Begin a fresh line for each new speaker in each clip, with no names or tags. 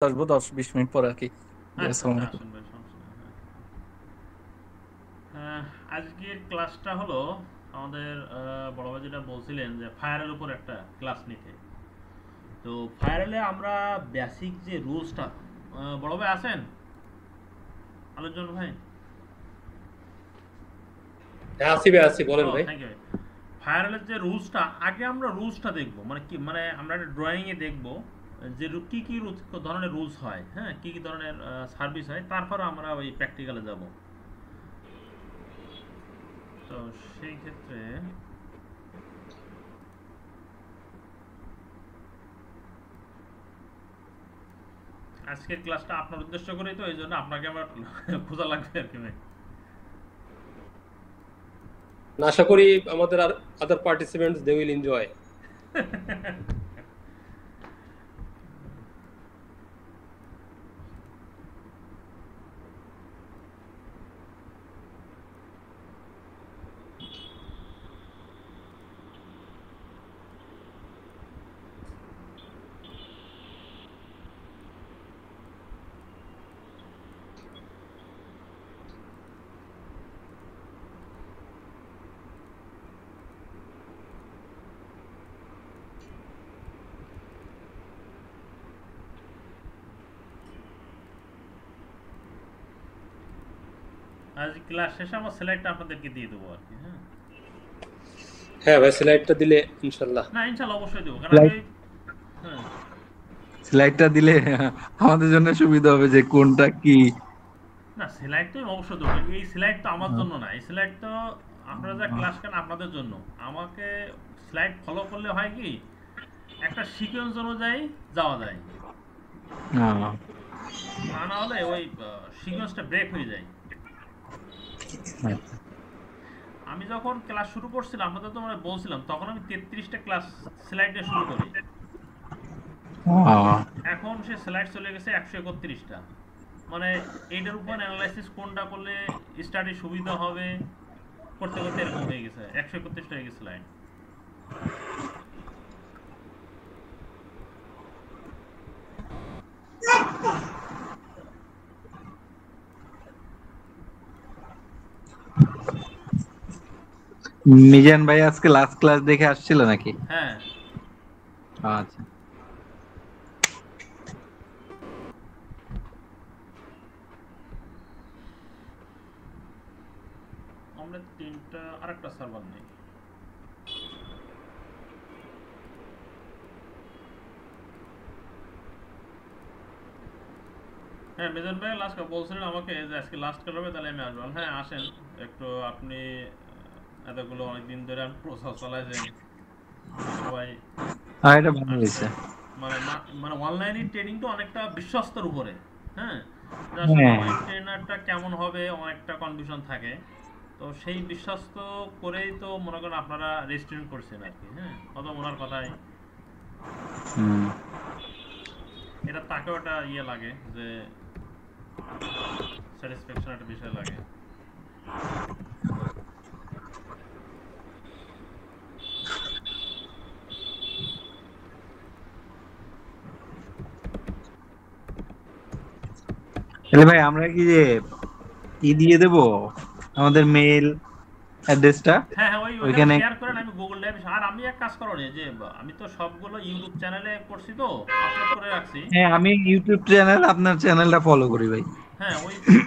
আসবো 10-20 মিনিট পরে আর কি। জি,
আচ্ছা
আসসালামু
আচ্ছা,
আলাইকুম।
আসুন ভাই, সমস্যা নেই। হ্যাঁ, আজকের ক্লাসটা হলো আমাদের বড় ভাই যেটা বলছিলেন যে ফায়ারের উপর একটা ক্লাস নিতে। তো ফায়ারেলে আমরা বেসিক যে রুলসটা, বড় ভাই আছেন আলোচন ভাই?
হ্যাঁ, আসি ভাই, আসি,
ও
বলেন ভাই।
থ্যাংক ইউ ভাই। ফায়ারেলের যে রুলসটা, আগে আমরা রুলসটা দেখবো, মানে কি, মানে আমরা একটা ড্রয়িংয়ে দেখবো যে কি কি ধরনের রুলস হয়, হ্যাঁ, কি কি ধরনের সার্ভিস হয়, তারপর আমরা ওই প্র্যাকটিক্যালে যাব। তো সেই ক্ষেত্রে আজকের ক্লাসটা আপনার উদ্দেশ্য করেই, তো এই জন্য আপনাকে আমার খোঁজা লাগবে আর কি ভাই।
আশা করি আমাদের আর আদার পার্টিসিপেন্টস দে উইল এনজয়।
আজ ক্লাস শেষে আমার স্লাইডটা আপনাদেরকে দিয়ে দেবো আর কি, হ্যাঁ।
হ্যাঁ ভাই, স্লাইডটা দিলে ইনশাল্লাহ।
না, ইনশাল্লাহ অবশ্যই দেবো, কারণ আমি
স্লাইড
ওই, হ্যাঁ।
স্লাইডটা দিলে আমাদের জন্য সুবিধা হবে যে কোনটা কি।
না, স্লাইড তো অবশ্যই দেবো। এই স্লাইড তো আমার জন্য না, এই স্লাইড তো আপনারা যা ক্লাস করেন আপনাদের জন্য। আমাকে স্লাইড ফলো করলে হয় কি, একটা সিকোয়েন্স অনুযায়ী যাওয়া যায়।
আহ,
তা না হলে ওই সিকোয়েন্সটা ব্রেক হয়ে যায়। আমি যখন ক্লাস শুরু করছিলাম, আপনাদের তো মানে বলছিলাম, তখন আমি 33টা ক্লাস স্লাইডে শুরু করি।
আহ,
এখন সে স্লাইড চলে গেছে 131টা। মানে এইটার উপর অ্যানালাইসিস কোনটা করলে স্টাডি সুবিধা হবে, করতে করতে এরকম হয়ে গেছে, 131টা হয়ে গেছে স্লাইড।
মিজান ভাই আজকে লাস্ট ক্লাস দেখে আসছিল নাকি?
হ্যাঁ,
আচ্ছা।
আমরা তিনটা আরেকটা সার্ভার নেই। হ্যাঁ, মেজন ভাই লাস্ট বলছিলেন আমাকে যে আজকে লাস্ট কাল হবে, তাহলে আমি আসবো। হ্যাঁ, আসেন। একটু আপনি এতগুলো অনেকদিন ধরে প্রসেস চালাইছেন, সবাই
এটা ভালো
আসছে।
হয়েছে।
মানে মানে অনলাইনে ট্রেনিংটা অনেকটা বিশ্বস্তর উপরে, হ্যাঁ। যে আসলে
হ্যাঁ,
ওই ট্রেনারটা কেমন হবে, অনেকটা কনফিউশন থাকে। তো সেই বিশ্বস্ত করেই তো মনে করেন আপনারা রেজিস্ট্রেশন করছেন আর কি, হ্যাঁ, কত ওনার কথাই।
হুম।
এটা তাকেও একটা ইয়ে লাগে যে স্যাটিসফ্যাকশন একটা বিষয় লাগে।
তাহলে ভাই আমরা কি যে দিয়ে দেবো আমাদের মেইল অ্যাড্রেসটা
হ্যাঁ হ্যাঁ, ওইখানে
ওইখানে?
শেয়ার করেন, আমি গুগল ড্রাইভ। আর আমি এক কাজ করো যে আমি তো সবগুলো ইউটিউব চ্যানেলে করছি, তো আপলোড করে রাখছি।
হ্যাঁ, আমি ইউটিউব চ্যানেল আপনার চ্যানেলটা ফলো করি ভাই।
হ্যাঁ,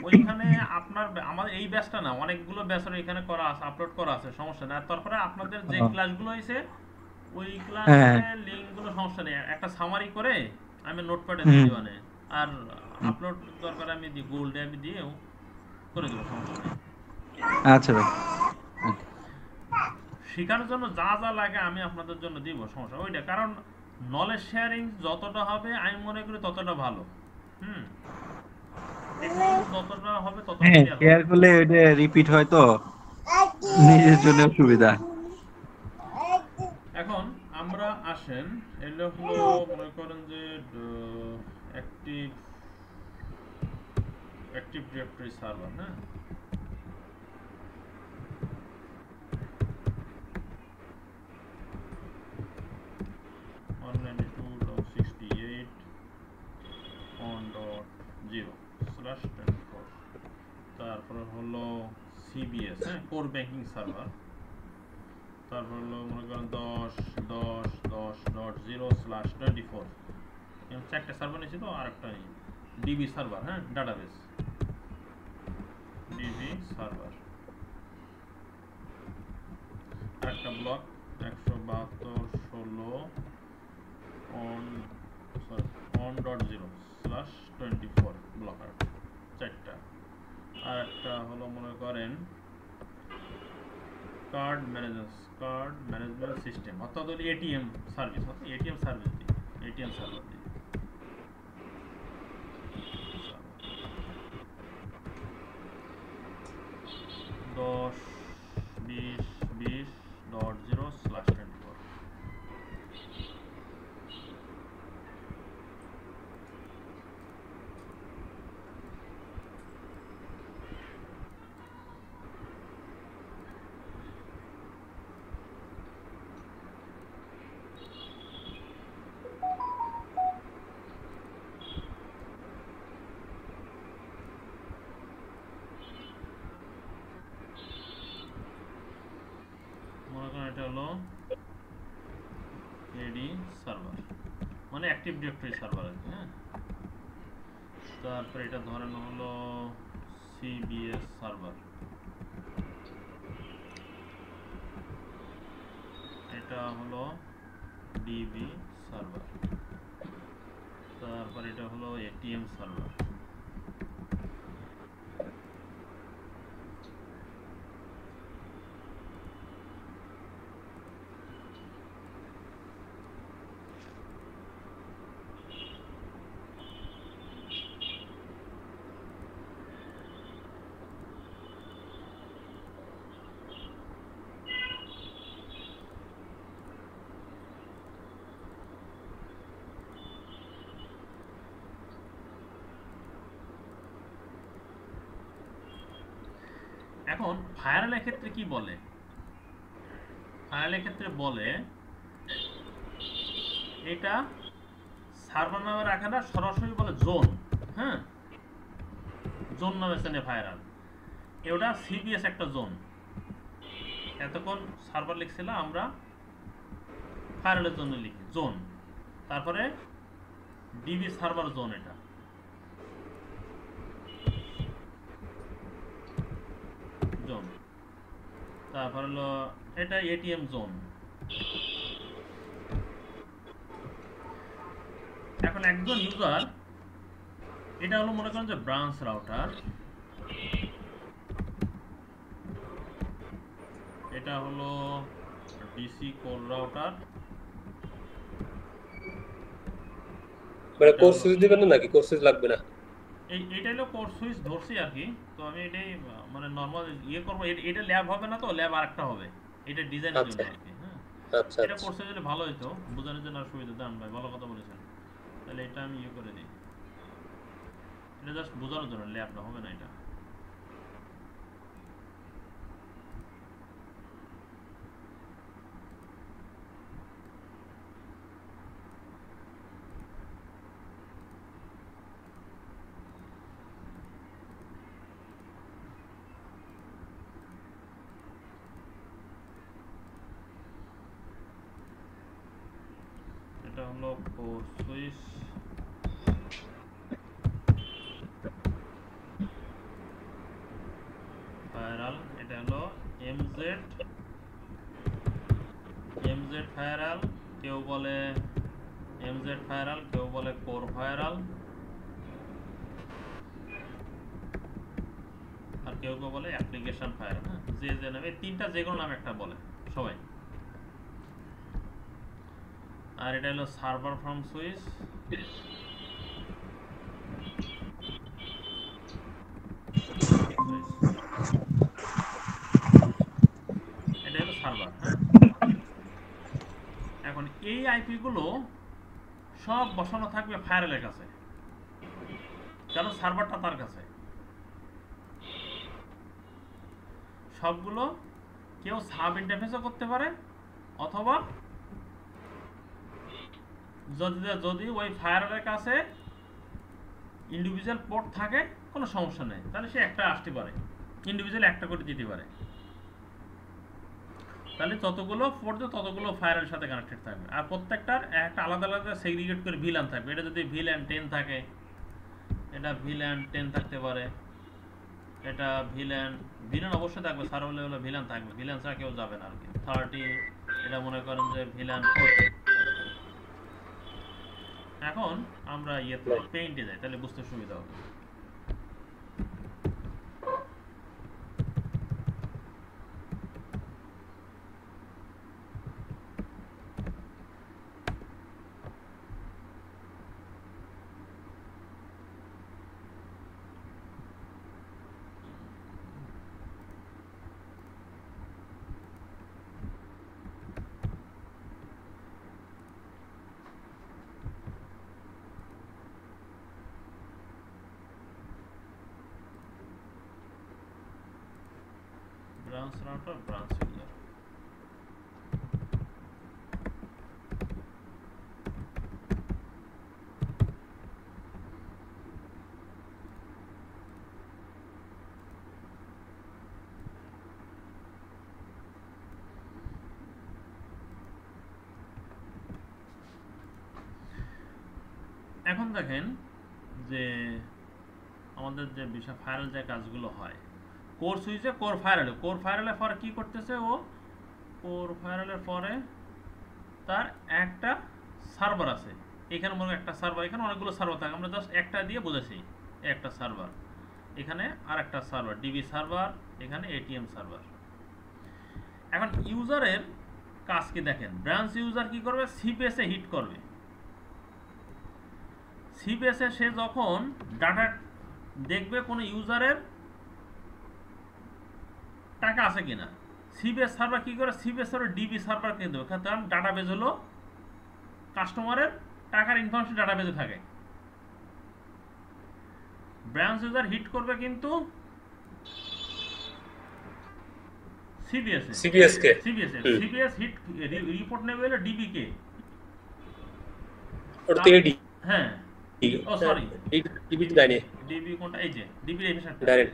ওইখানে আপনার আমাদের এই ব্যাচটা না, অনেকগুলো ব্যাচের এখানে করা আছে, আপলোড করা আছে, সমস্যা নেই। আর তারপরে আপনাদের যে
ও,
ক্লাসগুলো হয়েছে ওই
হ্যাঁ।
ক্লাসের লিঙ্কগুলো, সমস্যা নেই, একটা সামারি করে আমি নোটপ্যাডে দিয়ে
হুম।
দিবানে। আর আপলোড দরকার আমি গুগল ড্রাইভে দিয়েও করে দেবো, সমস্যা নেই।
আচ্ছা ভাই।
শেখানোর জন্য যা যা লাগে আমি আপনাদের জন্য দিব, সমস্যা ওইটা। কারণ নলেজ শেয়ারিং যতটা হবে আমি মনে করি ততটা ভালো। হুম, টেকনোলজি যতটা হবে ততটা
হ্যাঁ,
শেয়ার
শেয়ার
হবে।
করলে ওইটা রিপিট হয় তো নিজের জন্য সুবিধা।
এখন আমরা আসেন, এগুলো হলো মনে করেন যে অ্যাক্টিভ অ্যাক্টিভ ডিরেক্টরি সার্ভার, হ্যাঁ। One ninety two dot sixty eight 0/24 তারপরে হলো সিবিএস, হ্যাঁ, কোর ব্যাংকিং সার্ভার। তারপর হলো মনে করেন 10.10.0/24 এরকম 4টা সার্ভার নিয়েছি, তো আরেকটা নেই ডিবি সার্ভার, হ্যাঁ, ডাটাবেস ডিবি সার্ভার। আরেকটা ব্লক 172.16 on.0/24 ব্লকার 4টা। আর একটা হলো মনে করেন কার্ড ম্যানেজমেন্ট সিস্টেম, অর্থাৎ হলো এটিএম সার্ভিস, অর্থাৎ এটিএম সার্ভিস দিই, এটিএম সার্ভার দিই। 10.20.20.0/24 মনে করেন এটা হলো এডি সার্ভার, মানে অ্যাক্টিভ ডিরেক্টরি সার্ভার আর কি, হ্যাঁ। তারপরে এটা ধরেন হলো সিবিএস সার্ভার, এটা হলো ডিবি সার্ভার, তারপর এটা হলো এটিএম সার্ভার। এখন ফায়ারওয়ালের ক্ষেত্রে কি বলে, ফায়ারওয়ালের ক্ষেত্রে বলে এটা সার্ভার নামে রাখে না, সরাসরি বলে জোন, হ্যাঁ, জোন নামে চেনে ফায়ারওয়াল। এটা সিবিএস একটা জোন, এতক্ষণ সার্ভার লিখছিলাম আমরা, ফায়ারওয়ালের জন্য লিখি জোন, তারপরে ডিবি সার্ভার জোন, এটা জোন। তারপর হলো এটা এটিএম জোন। এখন একজন ইউজার, এটা হলো মনে করেন যে ব্রাঞ্চ রাউটার, এটা হলো ডিসি কোর রাউটার,
মানে কোর্স সুইচ দিবেন না নাকি কোর্স সুইচ লাগবে না?
এইটা হলো কোর সুইচ ধরছি আর কি। তো আমি এটাই মানে নরমাল ইয়ে করবো, এটা ল্যাব হবে না, তো ল্যাব আরেকটা হবে, এটা ডিজাইনের জন্য আর কি, হ্যাঁ।
আচ্ছা
এটা
আচ্ছা
কোর্স দিলে ভালো হতো, বোঝানোর জন্য আর সুবিধা। দান ভাই ভালো কথা বলেছেন, তাহলে এটা আমি ইয়ে করে দিই, এটা জাস্ট বোঝানোর জন্য, ল্যাবটা হবে না এটা। এটা হলো কোর সুইচ, ফায়ারওয়াল, এটা হলো এমজেড ফায়ারওয়াল, কেউ বলে এমজেড ফায়ারওয়াল, কেউ বলে কোর ফায়ারওয়াল, আর কেউ কেউ বলে অ্যাপ্লিকেশন ফায়ারওয়াল, হ্যাঁ, যে নামে, তিনটা যে কোনো নাম একটা বলে সবাই। আর এটা হলো সার্ভার ফ্রম সুইচ, এটা হলো সার্ভার, হ্যাঁ। এখন এই আইপি গুলো সব বসানো থাকবে ফায়ারওয়ালের কাছে, কারণ সার্ভারটা তার কাছে। সবগুলো কেউ সাব ইন্টারফেসও করতে পারে, অথবা যদি ওই ফায়ারওয়ালের কাছে ইন্ডিভিজুয়াল পোর্ট থাকে কোনো সমস্যা নেই, তাহলে সে একটা আসতে পারে, ইন্ডিভিজুয়াল একটা করে দিতে পারে। তাহলে যতগুলো পোর্ট ততগুলো ফায়ারের সাথে কানেক্টেড থাকবে, আর প্রত্যেকটার একটা আলাদা আলাদা সেগ্রিগেট করে ভিলান থাকবে। এটা যদি ভিলান 10 থাকে, এটা ভিলান 10 থাকতে পারে, এটা ভিলান অবশ্যই থাকবে, সার্ভার লেভেলে ভিলান থাকবে, ভিলান ছাড়া কেউ যাবে না আর কি। 30, এটা মনে করেন যে ভিলান 40। এখন আমরা ইয়েতে পেইন্টে যাই, তাহলে বুঝতে সুবিধা হবে। Branch router, branch user. এখন দেখেন যে আমাদের যে বিষয় ফায়ারেল যে কাজগুলো হয়, কোর সুইচে কোর ফায়ারেলের পরে কি করতেছে ও, কোর ফায়ারেলের পরে তার একটা সার্ভার আছে। এখানে মনে একটা সার্ভার, এখানে অনেকগুলো সার্ভার থাকে, আমরা জাস্ট একটা দিয়ে বোঝাচ্ছি। একটা সার্ভার, এখানে আর একটা সার্ভার, ডিবি সার্ভার, এখানে এটিএম সার্ভার। এখন ইউজারের কাজ কি দেখেন, ব্রাঞ্চ ইউজার কি করবে, সিপিএসে হিট করবে। সিপিএসে সে যখন ডাটা দেখবে কোনো ইউজারের টাকা আছে কিনা, সিবিএস সার্ভার কি করে, সিবিএস সার্ভার ডিবি সার্ভার কিনে দেবে, কারণ ডাটাবেজ হলো কাস্টমারের টাকার ইনফরমেশন ডাটাবেজে থাকে। ব্রাঞ্চ ইউজার হিট করবে কিন্তু সিবিএস কে, সিবিএস হিট রিপোর্ট নেবে হলো ডিবি কে,
ওটা এডি,
হ্যাঁ ও সরি
ডিবি তো দেয়নি,
ডিবি কোনটা, এই যে DB FS
direct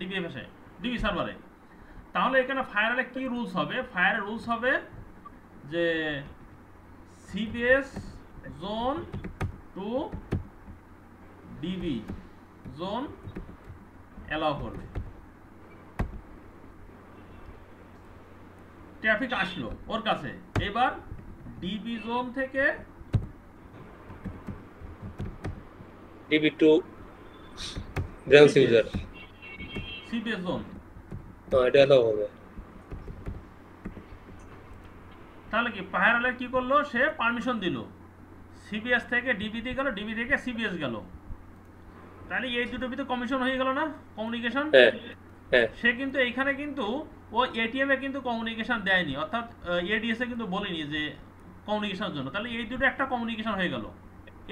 DB FS DB সার্ভারে। তাহলে এখানে ফায়ারে কি রুলস হবে, ফায়ারের রুলস হবে যে CBS zone to DB zone allow করবে। ট্রাফিক আসলো ওর কাছে, এবার ডিবি জোন থেকে
DB to branch user
CBS zone,
এটা অ্যালাউ হবে।
তাহলে কি ফায়ারওয়ালের কি করলো, সে পারমিশন দিল, সিবিএস থেকে ডিবিতে গেল, ডিবি থেকে সিবিএস গেল, তাহলে এই দুটোর ভিতরে কমিশন হয়ে গেল না, কমিউনিকেশন। সে কিন্তু এইখানে কিন্তু ও এটিএম এ কিন্তু কমিউনিকেশন দেয়নি, অর্থাৎ এডিএস এ কিন্তু বলেনি যে কমিউনিকেশনের জন্য, তাহলে এই দুটো একটা কমিউনিকেশন হয়ে গেল।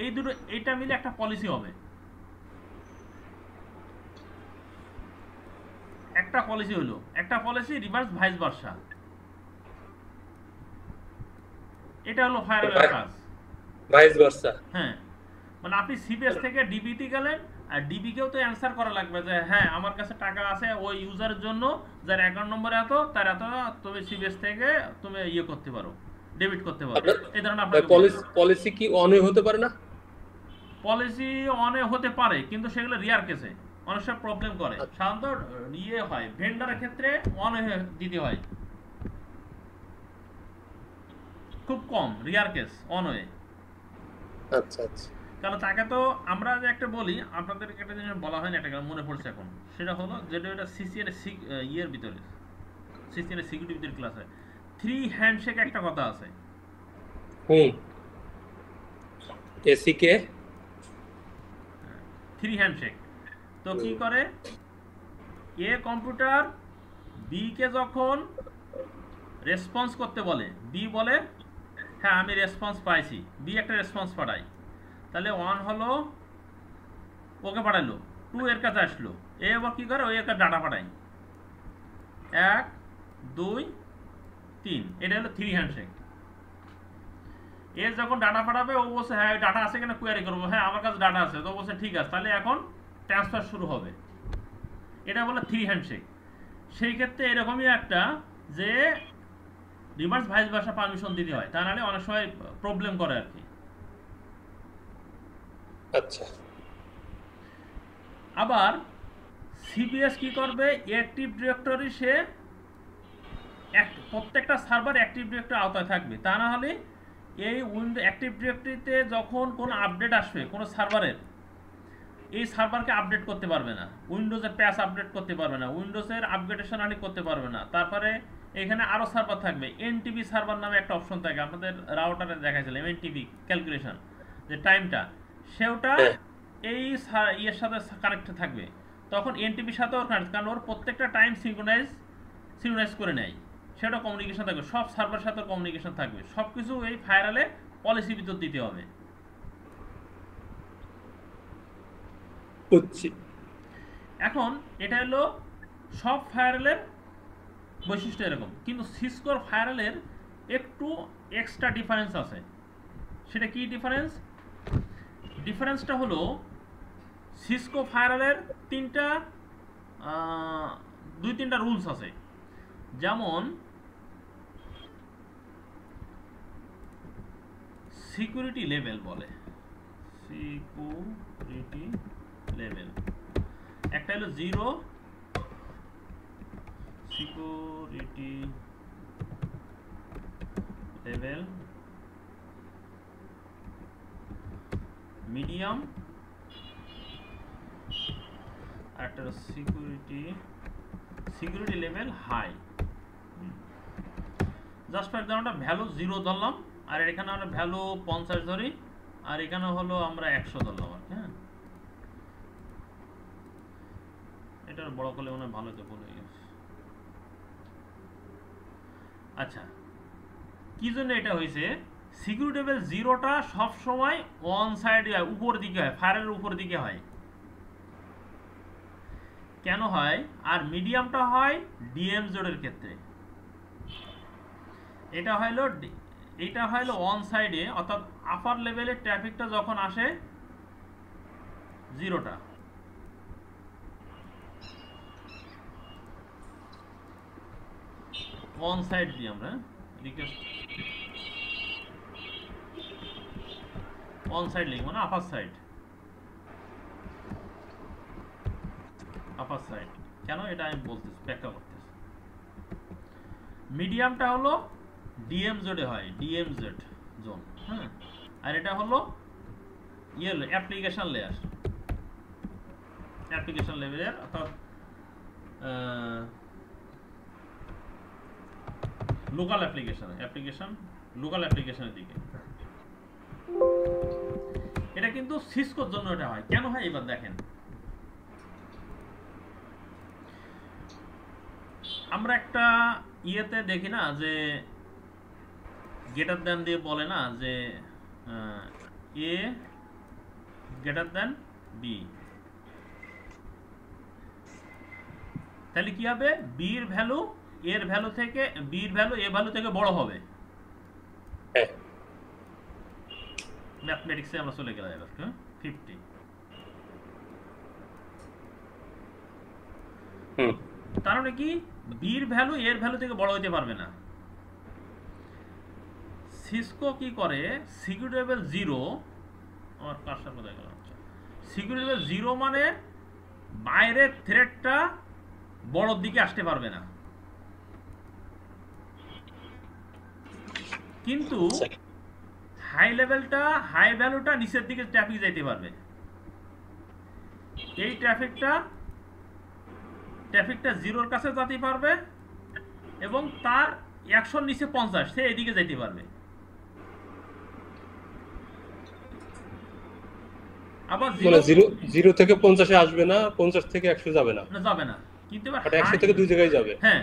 এই দুটো এইটা মিলে একটা পলিসি হবে, একটা পলিসি হলো, একটা পলিসি রিভার্স ভাইস ভার্সা। এটা হলো ফায়ারওয়ালের কাজ,
ভাইস ভার্সা।
হ্যাঁ, মানে আপনি সিবিএস থেকে ডিবিতে গেলেন, আর ডিবি কেও তো অ্যানসার করা লাগবে যে হ্যাঁ আমার কাছে টাকা আছে ওই ইউজারের জন্য, যার অ্যাকাউন্ট নম্বর এত, তার এত, তুমি সিবিএস থেকে তুমি ইয়ে করতে পারো, ডেবিট করতে পারো। এই ধরনের আপনার
পলিসি কি অন হতে পারে না,
পলিসি অন হতে পারে, কিন্তু সেগুলো রিয়ার কেসে অনেক সময় প্রবলেম করে। সাধারণত ইয়ে হয় ভেন্ডারের ক্ষেত্রে অন দিতে হয়, খুব কম রিয়ার কেস অন হয়ে।
আচ্ছা আচ্ছা,
কারণ তাকে তো আমরা যে একটা বলি, আপনাদের একটা জিনিস বলা হয় না, একটা মনে পড়ছে এখন, সেটা হলো যেটা এটা সিসিএন ইয়ের ভিতরে, সিসিএন সিকিউরিটি ভিতরে ক্লাস হয়, 3 হ্যান্ডশেক একটা কথা আছে।
এসিকে
3 হ্যান্ডশেক। তো কি করে, এ কম্পিউটার বি কে যখন রেসপন্স করতে বলে, বি বলে হ্যাঁ আমি রেসপন্স পাইছি, বি একটা রেসপন্স পাঠাই, তাহলে 1 হলো ওকে পাঠালো, 2 এর কাছে আসলো, এ আবার কি করে ওই এর কাছে ডাটা পাঠাই, 1 2 3, এটা হলো 3 হ্যান্ডশেক। এ যখন ডাটা পাঠাবে ও বলছে হ্যাঁ ডাটা আছে কিনা কোয়ারি করবো, হ্যাঁ আমার কাছে ডাটা আছে, তো বলছে ঠিক আছে তাহলে এখন ট্রান্সফার শুরু হবে। এটা বলে থ্রি হ্যান্ডশেক। সেই ক্ষেত্রে এরকমই একটা যে রিভার্স ভাইস ভার্সা পারমিশন দিতে হয়, তা নাহলে অনেক সময় প্রবলেম করে আর কি।
আচ্ছা,
আবার সিবিএস কি করবে, অ্যাক্টিভ ডিরেক্টরি সে প্রত্যেকটা সার্ভার অ্যাক্টিভ ডিরেক্টরি আওতায় থাকবে, তা না হলে এই উইন্ডো অ্যাক্টিভ ডিরেক্টরিতে যখন কোনো আপডেট আসবে কোনো সার্ভারের, এই সার্ভারকে আপডেট করতে পারবে না, উইন্ডোজের প্যাচ আপডেট করতে পারবে না, উইন্ডোজের আপগ্রেডেশন আনি করতে পারবে না। তারপরে এখানে আরও সার্ভার থাকবে, এনটিভি সার্ভার নামে একটা অপশন থাকে, আপনাদের রাউটারে দেখাইছিলাম এনটিভি ক্যালকুলেশন যে টাইমটা, সেওটা এই ইয়ের সাথে কানেক্ট থাকবে। তখন এনটিভির সাথেও কানেক্ট, কারণ ওর প্রত্যেকটা টাইম সিনক্রোনাইজ করে নেয়, সেটা কমিউনিকেশন থাকবে, সব সার্ভারের সাথে কমিউনিকেশন থাকবে, সব কিছু এই ফায়ারালে পলিসি ভিতর দিতে হবে।
বুঝছি।
এখন এটা হলো সব ফায়ারওয়েলের বৈশিষ্ট্য এরকম, কিন্তু সিসকোর ফায়ারওয়েলের একটু এক্সট্রা ডিফারেন্স আছে। সেটা কি ডিফারেন্স? ডিফারেন্সটা হলো সিসকো ফায়ারওয়েলের দুই তিনটা রুলস আছে। যেমন সিকিউরিটি লেভেল বলে, সিকিউরিটি লেভেল একটা হলো 0 সিকিউরিটি লেভেল, মিডিয়াম, আর একটা হলো security level high. Just for example value 0 ধরলাম, আর এখানে আমরা ভ্যালু 50 ধরি, আর এখানে হলো আমরা 100 ধরলাম আর কি। হ্যাঁ, এটা বড় করলে মনে হয় ভালো হতো, বলে গেছে। আচ্ছা, কি জন্য এটা হয়েছে? সিকিউরিটি লেভেল 0টা সব সময় অন সাইডে হয়, উপর দিকে হয়, ফায়ারের উপর দিকে হয়। কেন হয়? আর মিডিয়ামটা হয় ডিএম জোডের ক্ষেত্রে। এটা হলো অন সাইডে, অর্থাৎ আপার লেভেলের ট্রাফিকটা যখন আসে 0টা, অন সাইড দিই আমরা রিকোয়েস্ট, অন সাইড লিখবো না, আপার সাইড। কেন এটা আমি বলতেছি, ব্যাখ্যা করতেছি। মিডিয়ামটা হলো ডিএম জোডে হয়, ডিএম জেড জোন। হ্যাঁ, আর এটা হলো অ্যাপ্লিকেশন লেয়ার, অ্যাপ্লিকেশন লেভেলের, অর্থাৎ লোকাল লোকাল অ্যাপ্লিকেশনের দিকে। এটা কিন্তু সিসকোর জন্য এটা হয়। কেন হয় এবার দেখেন, আমরা একটা ইয়েতে দেখি না যে গ্রেটার দ্যান দিয়ে বলে না যে এ গ্রেটার দ্যান বি, তাহলে কি হবে? বির ভ্যালু এর ভ্যালু থেকে, বির ভ্যালু এ ভ্যালু থেকে বড় হবে। ম্যাথমেটিক্সে আমরা চলে গেলাম এবার। 50, তার মানে কি বির ভ্যালু এর ভ্যালু থেকে বড় হতে পারবে না। সিসকো কি করে, সিকিউরিটি লেভেল 0, আমার কাজটা কোথায় গেল, সিকিউরিটি লেভেল 0 মানে বাইরের থ্রেটটা বড় দিকে আসতে পারবে না, কিন্তু হাই লেভেলটা, হাই ভ্যালুটা নিচের দিকে ট্রাফিক যাইতে পারবে। এই ট্রাফিকটা 0-র কাছে যেতে পারবে, এবং তার 100-র নিচে 50 সে এদিকে যাইতে পারবে। আবার
0 থেকে 50-এ আসবে না, 50 থেকে 100 যাবে না,
কিন্তু এবার
100 থেকে 2 জায়গায় যাবে।
হ্যাঁ,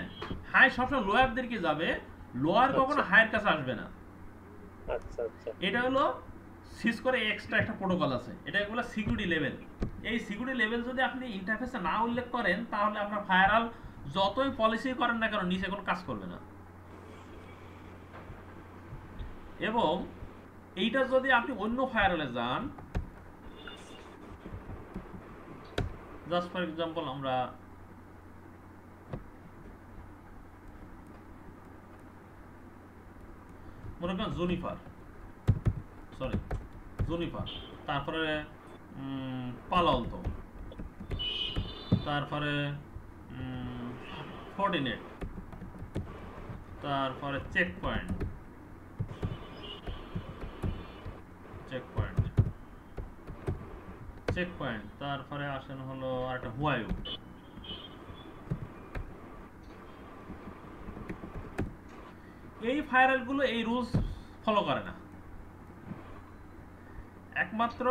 হাই সবসময় লোয়ার দিকে যাবে, লোয়ার কখনো হাইয়ের কাছে আসবে না।
আচ্ছা আচ্ছা,
এটা হলো সিসকোর এক্সট্রা একটা প্রোটোকল আছে, এটা বলে সিকিউরিটি লেভেল। এই সিকিউরিটি লেভেল যদি আপনি ইন্টারফেসে না উল্লেখ করেন, তাহলে আপনার ফায়ারওয়াল যতই পলিসি করেন না কেন নিচে কোনো কাজ করবে না। এবং এইটা যদি আপনি অন্য ফায়ারওয়ালে যান, জাস্ট ফর এক্সাম্পল আমরা মনে করেন জুনিপার, তারপরে পালো আলতো, তারপরে ফর্টিনেট, তারপরে চেক পয়েন্ট, তারপরে আসেন হলো একটা হুয়াইউ। এই ফায়ারওয়ালগুলো এই রুলস ফলো করে না, একমাত্র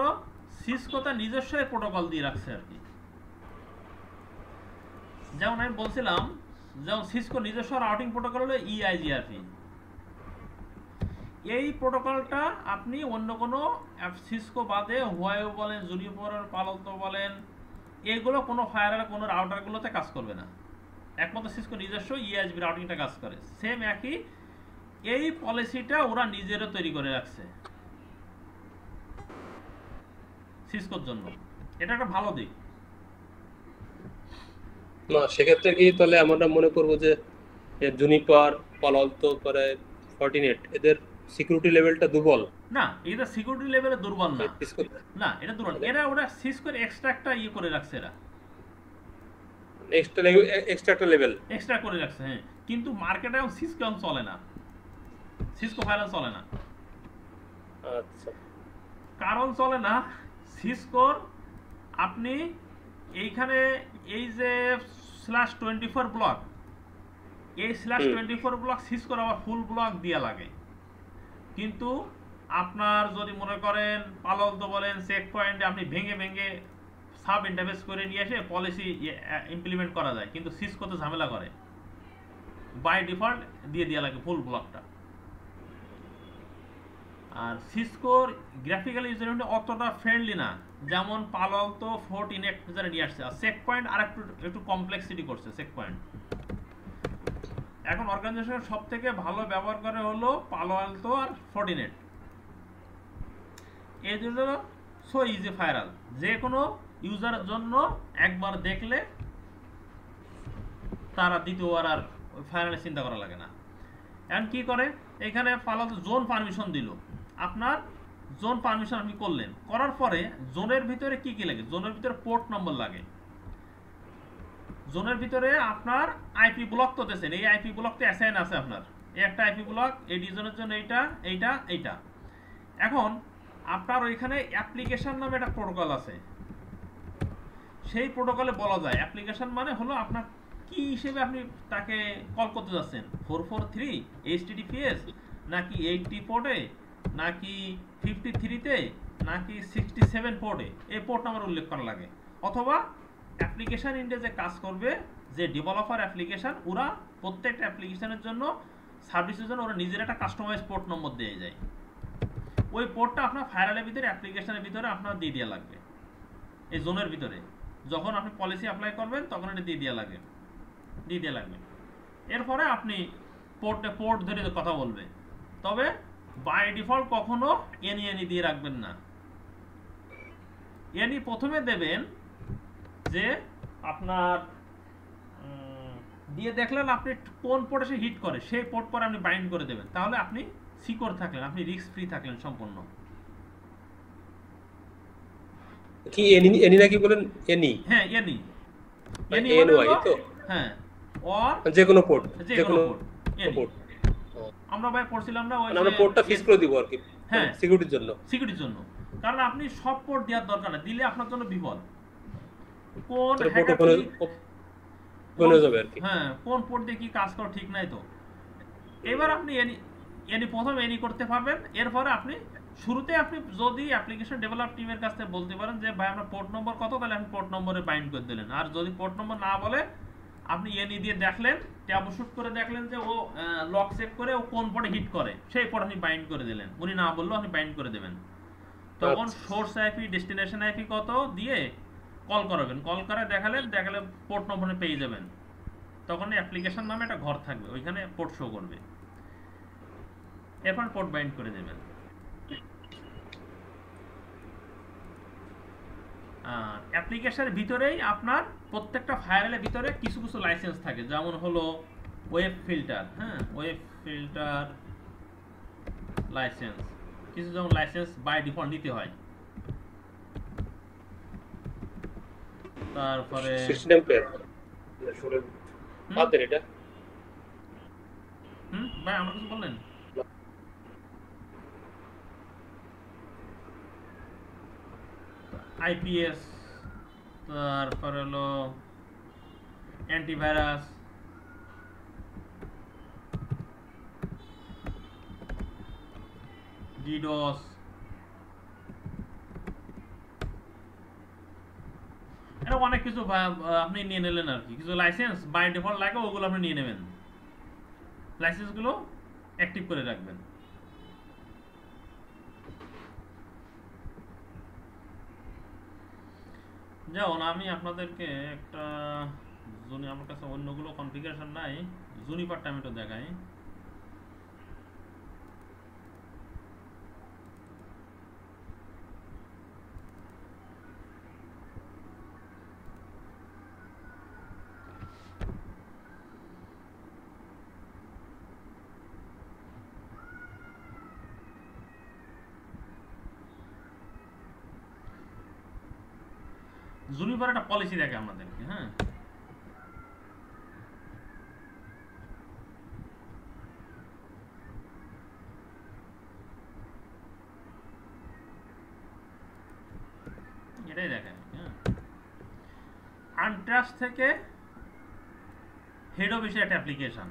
সিসকো তার নিজস্ব প্রোটোকল দিয়ে রাখছে আর কি। যেমন আমি বলছিলাম, যেমন সিসকো নিজস্ব রাউটিং প্রোটোকল হলো EIGRP। এই প্রোটোকলটা আপনি অন্য কোনো সিসকো বাদে হুয়াইউ বলেন, জুনিপার, পালো আলতো বলেন, এগুলো কোনো ফায়ারওয়াল কোনো রাউটারগুলোতে কাজ করবে না, একমাত্র সিসকো নিজস্ব EIGRP রাউটিংটা কাজ করে। সেম একই এই পলিসিটা ওরা নিজেরা তৈরি করে রাখছে সিসকোর জন্য। এটা একটা ভালো দিক।
না সেক্ষেত্রে কি তাহলে আমরা মনে করবো যে জুনিপার, পালো আলতো, পরে ফর্টিনেট, এদের সিকিউরিটি লেভেলটা দুর্বল?
না, এটা সিকিউরিটি লেভেলে দুর্বল না,
Cisco-
না এটা দুর্বল। এরা ওরা সিসকোর এক্সট্রা একটা ইয়ে করে রাখছে, এরা
এক্সট্রা একটা লেভেল
এক্সট্রা করে রাখছে। হ্যাঁ, কিন্তু মার্কেটে এখন সিসকো চলে না, সিসকো ফায়ার চলে না।
আচ্ছা।
কারণ চলে না সিসকোর, আপনি এইখানে এই যে /24 ব্লক, এই /24 ব্লক সিসকোর আবার ফুল ব্লক দিয়া লাগে। কিন্তু আপনার যদি মনে করেন পালো আলতো বলেন, চেক পয়েন্টে আপনি ভেঙে ভেঙে সাব ইন্টারফেস করে নিয়ে এসে পলিসি ইমপ্লিমেন্ট করা যায়, কিন্তু সিসকোতে ঝামেলা করে, বাই ডিফল্ট দিয়ে দেওয়া লাগে ফুল ব্লকটা। আর সিসকোর গ্রাফিক্যাল ইউজার অতটা ফ্রেন্ডলি না, যেমন পালো আলতো ফর্টিনেট যারা নিয়ে আসছে। আর চেক পয়েন্ট আর একটু কমপ্লেক্সিটি করছে চেক পয়েন্ট। এখন অর্গানাইজেশন সব থেকে ভালো ব্যবহার করে হলো পালো আলতো আর ফর্টিনেট। এই দুটো সো ইজি ফায়ারওয়াল, যে কোনো ইউজারের জন্য একবার দেখলে তারা দ্বিতীয়বার আর ওই ফায়ারওয়ালে চিন্তা করা লাগে না। এখন কি করে, এখানে পালো আলতো জোন পারমিশন দিল, আপনার জোন পারমিশন আপনি করলেন, করার পরে জোনের ভিতরে কি কি লাগে, জোনের ভিতরে পোর্ট নম্বর লাগে, জোনের ভিতরে আপনার আইপি ব্লক তো দিয়েছেন, এই আইপি ব্লক তো অ্যাসাইন আছে আপনার, এই একটা আইপি ব্লক এই ডিজনের জন্য এইটা এইটা এইটা। এখন আপনার ওইখানে অ্যাপ্লিকেশন নামে একটা প্রোটোকল আছে, সেই প্রোটোকলে বলা যায় অ্যাপ্লিকেশন মানে হলো আপনার কি হিসেবে আপনি তাকে কল করতে যাচ্ছেন, 443 HTTPS নাকি 80 পোর্টে নাকি 53-তে নাকি 67 পোর্টে, এই পোর্ট নাম্বার উল্লেখ করা লাগে। অথবা অ্যাপ্লিকেশন ইন্ডে যে কাজ করবে, যে ডেভেলপার অ্যাপ্লিকেশন, ওরা প্রত্যেকটা অ্যাপ্লিকেশনের জন্য সার্ভিসের জন্য ওরা নিজের একটা কাস্টমাইজ পোর্ট নম্বর দিয়ে যায়। ওই পোর্টটা আপনার ফায়ারওয়ালের ভিতরে অ্যাপ্লিকেশনের ভিতরে আপনার দিয়ে দেওয়া লাগবে, এই জোনের ভিতরে যখন আপনি পলিসি অ্যাপ্লাই করবেন তখন এটা দিয়ে দেওয়া লাগবে। এরপরে আপনি পোর্ট ধরে কথা বলবে। তবে বাই ডিফল্ট কখনো এনি দিয়ে রাখবেন না। এনি প্রথমে দেবেন যে আপনার দিয়ে দেখলেন আপনি কোন পোর্টে সে হিট করে, সেই পোর্ট পরে আপনি বাইন্ড করে দেবেন, তাহলে আপনি সিকিউর থাকলেন, আপনি রিস্ক ফ্রি থাকলেন সম্পূর্ণ।
কি এনি নাকি বলেন? এনি?
হ্যাঁ, এনি
মানে তো
হ্যাঁ, অর
যে কোনো পোর্ট,
যে কোনো পোর্ট।
পোর্ট
আমরা ভাই পড়ছিলাম না, ওই
আমরা পোর্টটা ফিক্স করে দিব আর কি,
হ্যাঁ,
সিকিউরিটির জন্য।
কারণ আপনি সব পোর্ট দেওয়ার দরকার না, দিলে আপনার জন্য বিপদ। কোন হ্যাঁ, কোন পোর্ট দিয়ে কি কাজ করে ঠিক নাই তো। এবার আপনি এনি প্রথম এনি করতে পারবেন। এরপরে আপনি শুরুতে আপনি যদি অ্যাপ্লিকেশন ডেভেলপ টিমের কাছ থেকে বলতে পারেন যে ভাই আপনার পোর্ট নম্বর কত, তাহলে আপনি পোর্ট নম্বরে বাইন্ড করে দিলেন। আর যদি পোর্ট নম্বর না বলে, আপনি এনি দিয়ে দেখলেন, ট্যাব শুট করে দেখলেন যে ও লক চেক করে ও কোন পোর্টে হিট করে, সেই পোর্ট আপনি বাইন্ড করে দিলেন। উনি না বললেও আপনি বাইন্ড করে দেবেন। তখন সোর্স আইপি, ডেস্টিনেশন আইপি কত দিয়ে কল করাবেন, কল করে দেখালে পোর্ট নম্বরে পেয়ে যাবেন। তখন অ্যাপ্লিকেশন নামে একটা ঘর থাকবে, ওইখানে পোর্ট শো করবে, এরপর পোর্ট বাইন্ড করে দেবেন। আর অ্যাপ্লিকেশনের ভিতরেই আপনার প্রত্যেকটা ফায়ারের ভিতরে কিছু কিছু লাইসেন্স থাকে, যেমন হলো ওয়েব ফিল্টার, হ্যাঁ, ওয়েব ফিল্টার লাইসেন্স, কিছু যেমন লাইসেন্স বাই ডিফল্ট নিতে হয়। তারপরে
16 এম্পিয়ার কাদের এটা?
ভাই আমার কিছু বললেন? আইপিএস, তারপরে হলো অ্যান্টিভাইরাস, ডিডোস, এরকম অনেক কিছু আপনি নিয়ে নিলেন আর কি। কিছু লাইসেন্স বাই ডিফল্ট লাগে, ওগুলো আপনি নিয়ে নেবেন, লাইসেন্সগুলো অ্যাক্টিভ করে রাখবেন। যেমন আমি আপনাদেরকে একটা আমার কাছে অন্যগুলো কনফিগারেশন নাই, জুনিপারটা আমি একটু দেখাই। জুনিপার একটা পলিসি দেখে আমাদেরকে, হ্যাঁ, এটাই দেখেন, হ্যাঁ, আনট্রাস্ট থেকে হেড অফিসে একটা অ্যাপ্লিকেশন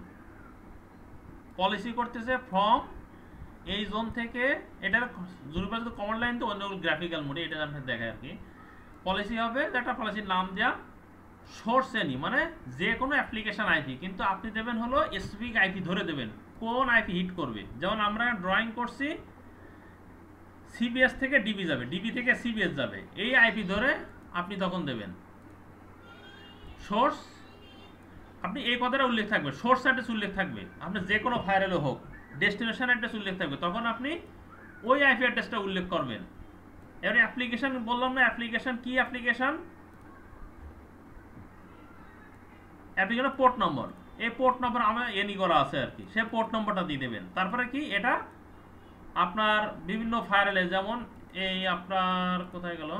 পলিসি করতেছে ফ্রম এই জোন থেকে, এটার জুনিপার শুধু কমান্ড লাইন, তো অন্যগুলো গ্রাফিক্যাল মোডে, এটা আপনার দেখায় আর কি। পলিসি হবে একটা পলিসির নাম দেওয়া, সোর্স এনি মানে যে কোনো অ্যাপ্লিকেশন আইপি, কিন্তু আপনি দেবেন হলো স্পেসিফিক আইপি ধরে দেবেন, কোন আইপি হিট করবে। যেমন আমরা ড্রয়িং করছি সিবিএস থেকে ডিবি যাবে, ডিবি থেকে সিবিএস যাবে, এই আইপি ধরে আপনি তখন দেবেন। সোর্স আপনি এই কথাটা উল্লেখ থাকবে, সোর্স অ্যাড্রেস উল্লেখ থাকবে, আপনি যে কোনো ফায়ারেলও হোক, ডেস্টিনেশন অ্যাড্রেস উল্লেখ থাকবে, তখন আপনি ওই আইপি অ্যাড্রেসটা উল্লেখ করবেন। এবারে অ্যাপ্লিকেশন বললাম না, অ্যাপ্লিকেশন কি, অ্যাপ্লিকেশন পোর্ট নম্বর, এই পোর্ট নম্বর আমার এনি করা আছে আর কি, সে পোর্ট নম্বরটা দিয়ে দেবেন। তারপরে কি, এটা আপনার বিভিন্ন ফায়ারেলে, যেমন এই আপনার কোথায় গেল,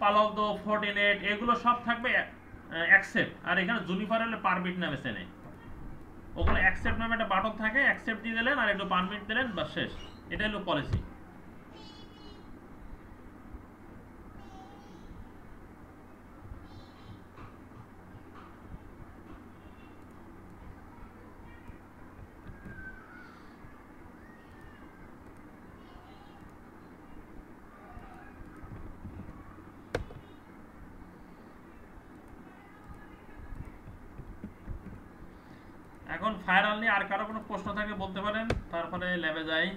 পালক 48, এগুলো সব থাকবে অ্যাকসেপ্ট, আর এখানে জুনিপার হলে পারমিট নামে চেনে, ওগুলো অ্যাকসেপ্ট নামে একটা বাটন থাকে, অ্যাকসেপ্ট দিয়ে দিলেন আর একটু পারমিট দিলেন, বা শেষ। এটা হলো পলিসি। এখন ফায়ারওয়াল নিয়ে আর কারো কোনো প্রশ্ন থাকে বলতে পারেন, তারপরে ল্যাবে যাই।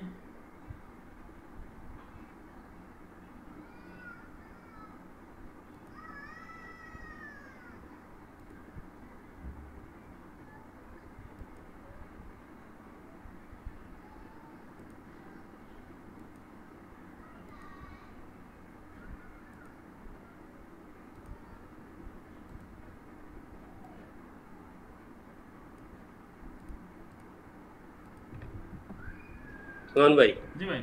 সুমন ভাই,
জি ভাই।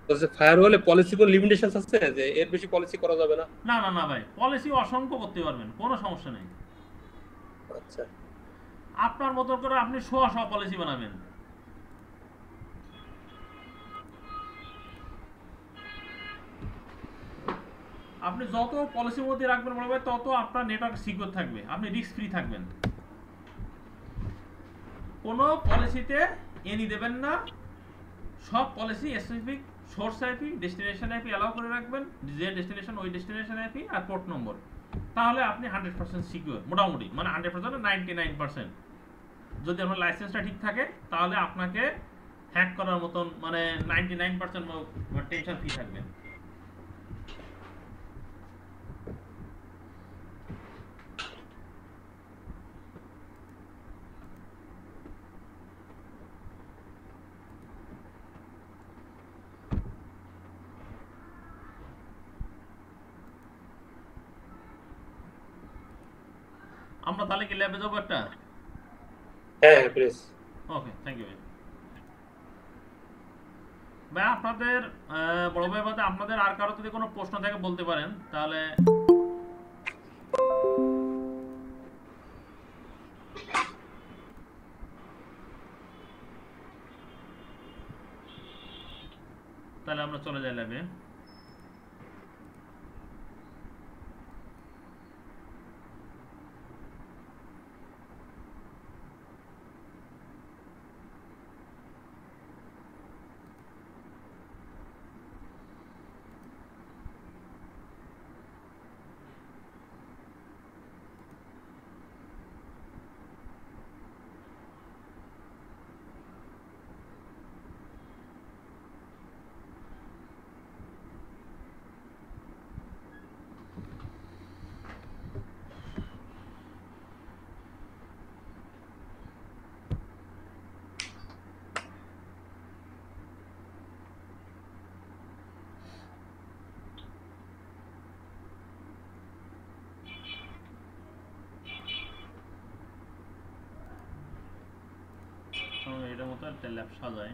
তো ফায়ারওয়ালে পলিসি কোন লিমিটেশনস আছে যে এর বেশি পলিসি করা যাবে না?
না না না ভাই, পলিসি অসংখ্য করতে পারবেন, কোনো সমস্যা নেই।
আচ্ছা,
আপনার মতো করে আপনি শোয়া শোয়া পলিসি বানাবেন। আপনি যত পলিসির মধ্যে রাখবেন মনে হবে, তত আপনার নেটওয়ার্ক সিকিউর থাকবে, আপনি রিস্ক ফ্রি থাকবেন। কোনো পলিসিতে এনি দেবেন না, সব policy specific source IP, destination IP allow করে রাখবেন, যে ডেস্টিনেশন ওই ডেস্টিনেশন আইপি আর পোর্ট নম্বর, তাহলে আপনি 100% সিকিউর, মোটামুটি মানে 100% 99%। যদি আপনার লাইসেন্সটা ঠিক থাকে, তাহলে আপনাকে হ্যাক করার মতন মানে 99% টেনশন ফ্রি থাকবেন। আমরা তাহলে কি ল্যাবে যাবো একটা?
হ্যাঁ হ্যাঁ প্লিজ।
ওকে, থ্যাংক ইউ ভাই। আপনাদের বড় ভাই বাদে আপনাদের আর কারো যদি কোনো প্রশ্ন থাকে বলতে পারেন, তাহলে তাহলে আমরা চলে যাই ল্যাবে। এটার মতো একটা ল্যাব সাজাই।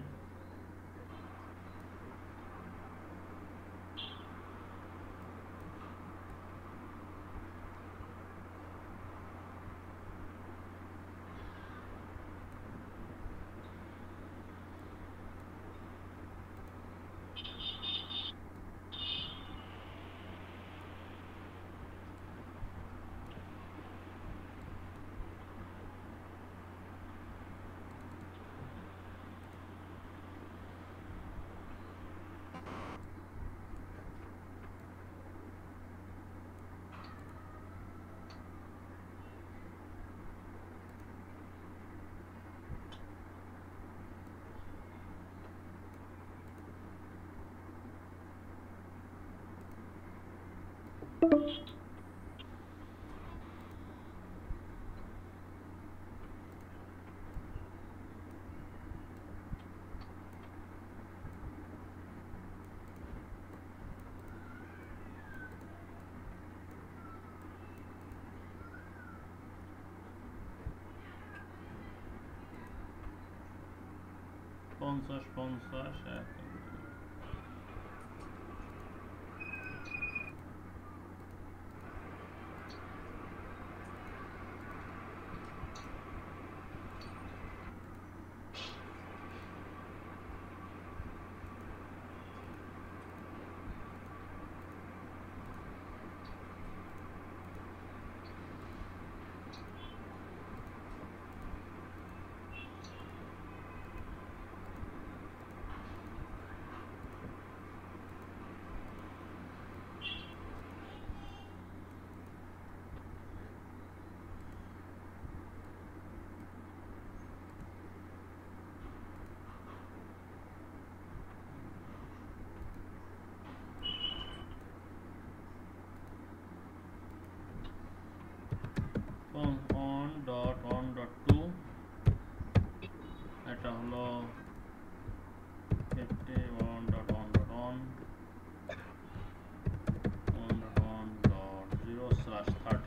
পঞ্চাশ 50 on.on.2 এটা হলো 51.on.on 1.1.0/30।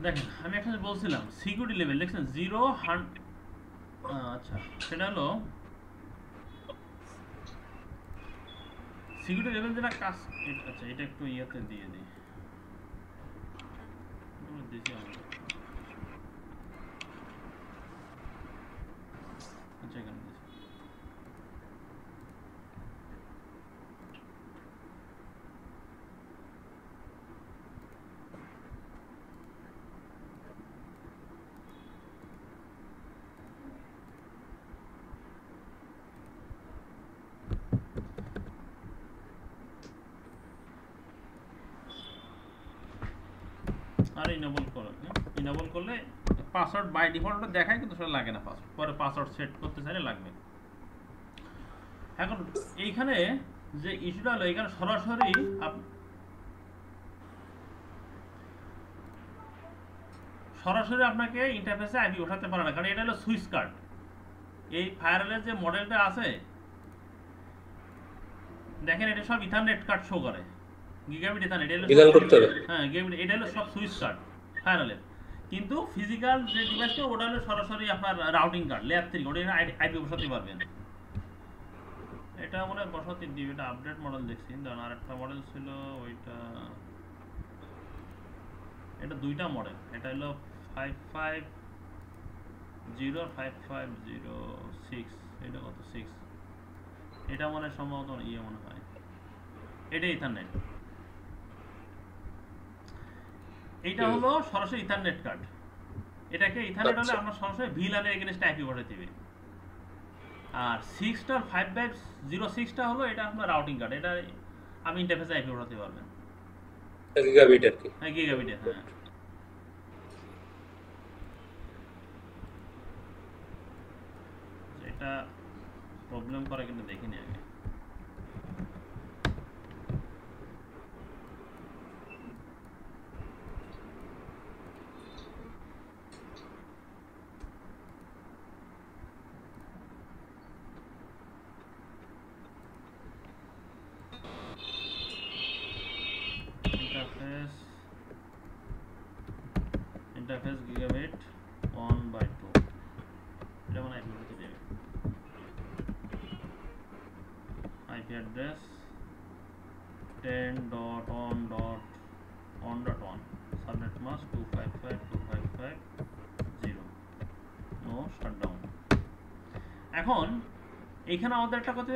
দেখেন, আমি এখানে বলছিলাম সিকিউরিটি লেভেল দেখছেন 0 আচ্ছা, সেটা হলো সিকিউরিটি লেভেল যেটা কাজ, আচ্ছা এটা একটু ইয়েতে দিয়ে দিই, দিয়েছি আমরা। আচ্ছা এখানে দিয়েছি। আর ইনেবল করো, ইনেবল করলে পাসওয়ার্ড বাই ডিফল্ট দেখায় কিন্তু সেটা লাগে না, পাসওয়ার্ড পরে পাসওয়ার্ড সেট করতে চাইলে লাগবে। এখন এইখানে যে ইস্যুটা হলো, এখানে সরাসরি সরাসরি আপনাকে ইন্টারফেসে আইপি বসাতে পারে না, কারণ এটা হলো সুইচ কার্ড। এই ফায়ারওয়ালের যে মডেলটা আছে দেখেন, এটা সব ইথারনেট কার্ড শো করে, গিগাবিট ইথারনেট, এটা
ডিজাইন করতে হবে।
হ্যাঁ গিগাবিট, এটা হলো সব সুইচ কার্ড ফায়ারওয়ালের। কিন্তু ফিজিক্যাল যে ডিভাইসটা ওটা হলো সরাসরি আপনার রাউটিং কার্ড লেয়ার 3, ওটা আইপি বসাতে পারবেন। এটা মনে হয় বসাতে দিবে, এটা আপডেট মডেল দেখছি। ধরুন আরেকটা মডেল ছিল ওইটা, এটা দুইটা মডেল, এটা হলো 550 আর 5506, এটা কত 6, এটা মনে হয় সম্ভবত ইয়ে মনে হয়, এটা ইথারনেট, এইটা হলো সরাসরি ইথারনেট কার্ড। এটাকে ইথারনেট হলে আমরা সরাসরি ভিলানের এগেইনস্ট আইপি পাঠাতে দিবে। আর 6টা 5506টা হলো এটা আপনার রাউটিং কার্ড, এটা আমি ইন্টারফেসে আইপি পাঠাতে পারবেন,
গিগাবিট আর কি।
হ্যাঁ গিগাবিটে। হ্যাঁ এটা প্রবলেম করে কিন্তু দেখিনি আগে। ইন্টারফেস গিগাবিট 1/2, এটা মানে আইপি বলতে দেবে। IP address 10.1.1.1, subnet mask 255.255.0, no shutdown. এখন এইখানে আমাদের একটা কথা,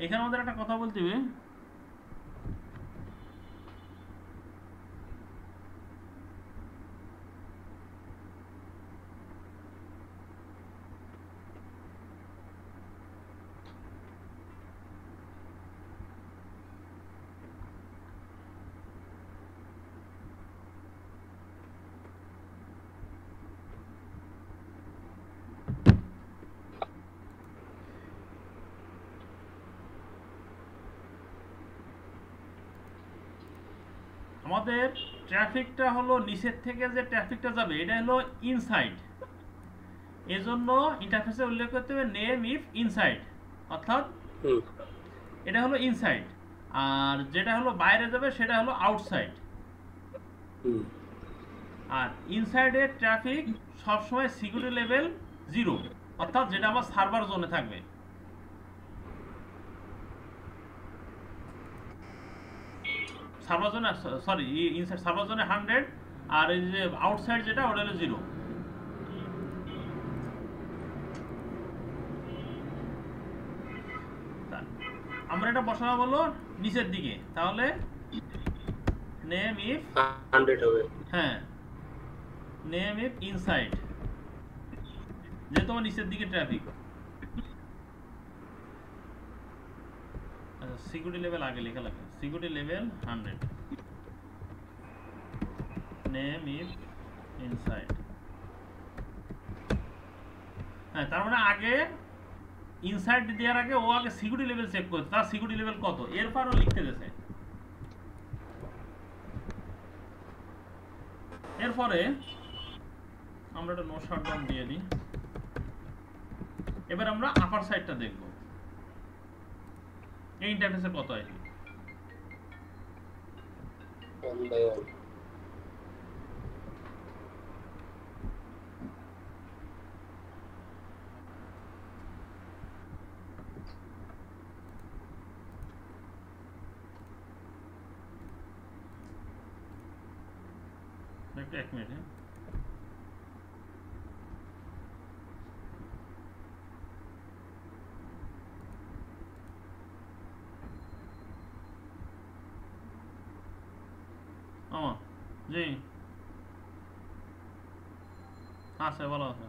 এখানে আমাদের একটা কথা বলতে হবে। আমাদের ট্রাফিকটা হলো নিচের থেকে যে ট্রাফিকটা যাবে এটা হলো ইনসাইড, এজন্য ইন্টারফেসে উল্লেখ করতে হবে নেম ইফ ইনসাইড, অর্থাৎ এটা হলো ইনসাইড, আর যেটা হলো বাইরে যাবে সেটা হলো আউটসাইড। আর ইনসাইডের ট্রাফিক সবসময় সিকিউরিটি লেভেল 0, অর্থাৎ যেটা আমার সার্ভার জোনে থাকবে। সার্ভার জোনে, সরি ইনসাইড সার্ভার জোনে 100, আর এই যে আউটসাইড যেটা ওটা হলো 0। আমরা এটা বসানো বললো নিচের দিকে, তাহলে নেম ইফ
100 হবে।
হ্যাঁ নেম ইফ ইনসাইড, যেহেতু আমার নিচের দিকে ট্রাফিক। আচ্ছা সিকিউরিটি লেভেল আগে লেখা লাগে, security level 100, name if inside. হ্যাঁ তার মানে আগে ইনসাইড দেওয়ার আগে ও আগে সিকিউরিটি লেভেল চেক করছে, তার সিকিউরিটি লেভেল কত, এরপরও লিখতে দিয়েছে। এরপরে আমরা একটা নো শাটডাউন দিয়ে দিই। এবার আমরা আপার সাইডটা দেখব, এই ইন্টারফেসে কত আইপি।
1 by 1।
একটু 1 মিনিট। জি আছে, ভালো আছে।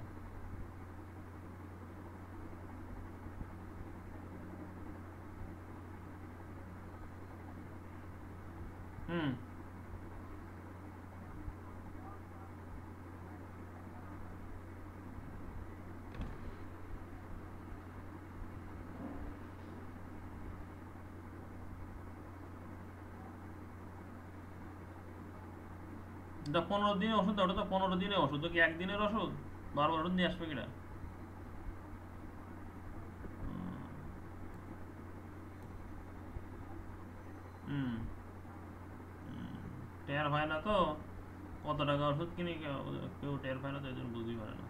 হুম এটা 15 দিনের ওষুধ, ওটা তো 15 দিনের ওষুধ, তো কি একদিনের ওষুধ? বারবার ওষুধ নিয়ে আসবে কিনা? হুম টের পায় না তো, কত টাকা ওষুধ কিনে কেউ টের পায় না, তো এই জন্য বুঝতেই পারে না।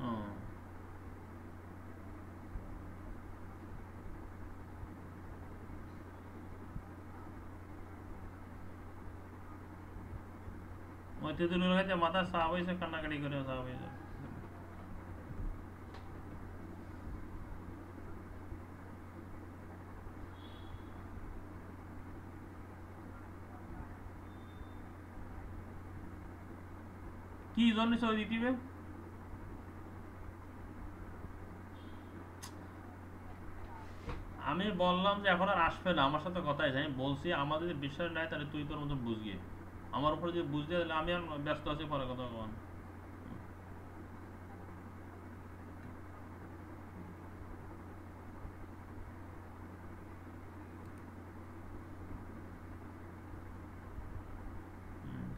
ও, ওই তেঁতুলের খাইতে মাথা সাপ হয়েছে, কান্নাকাটি করে সাপ হয়েছে। কি জন্য সই দিতে? আমি বললাম যে এখন আর আসবে না, আমার সাথে কথা আছে, আমি বলছি আমার যদি বিশ্বাস নাই তাহলে তুই তোর মতো বুঝিয়ে, আমার উপরে যদি বুঝিয়ে দিলে আমি আর ব্যস্ত আছি, পরে কথা কন।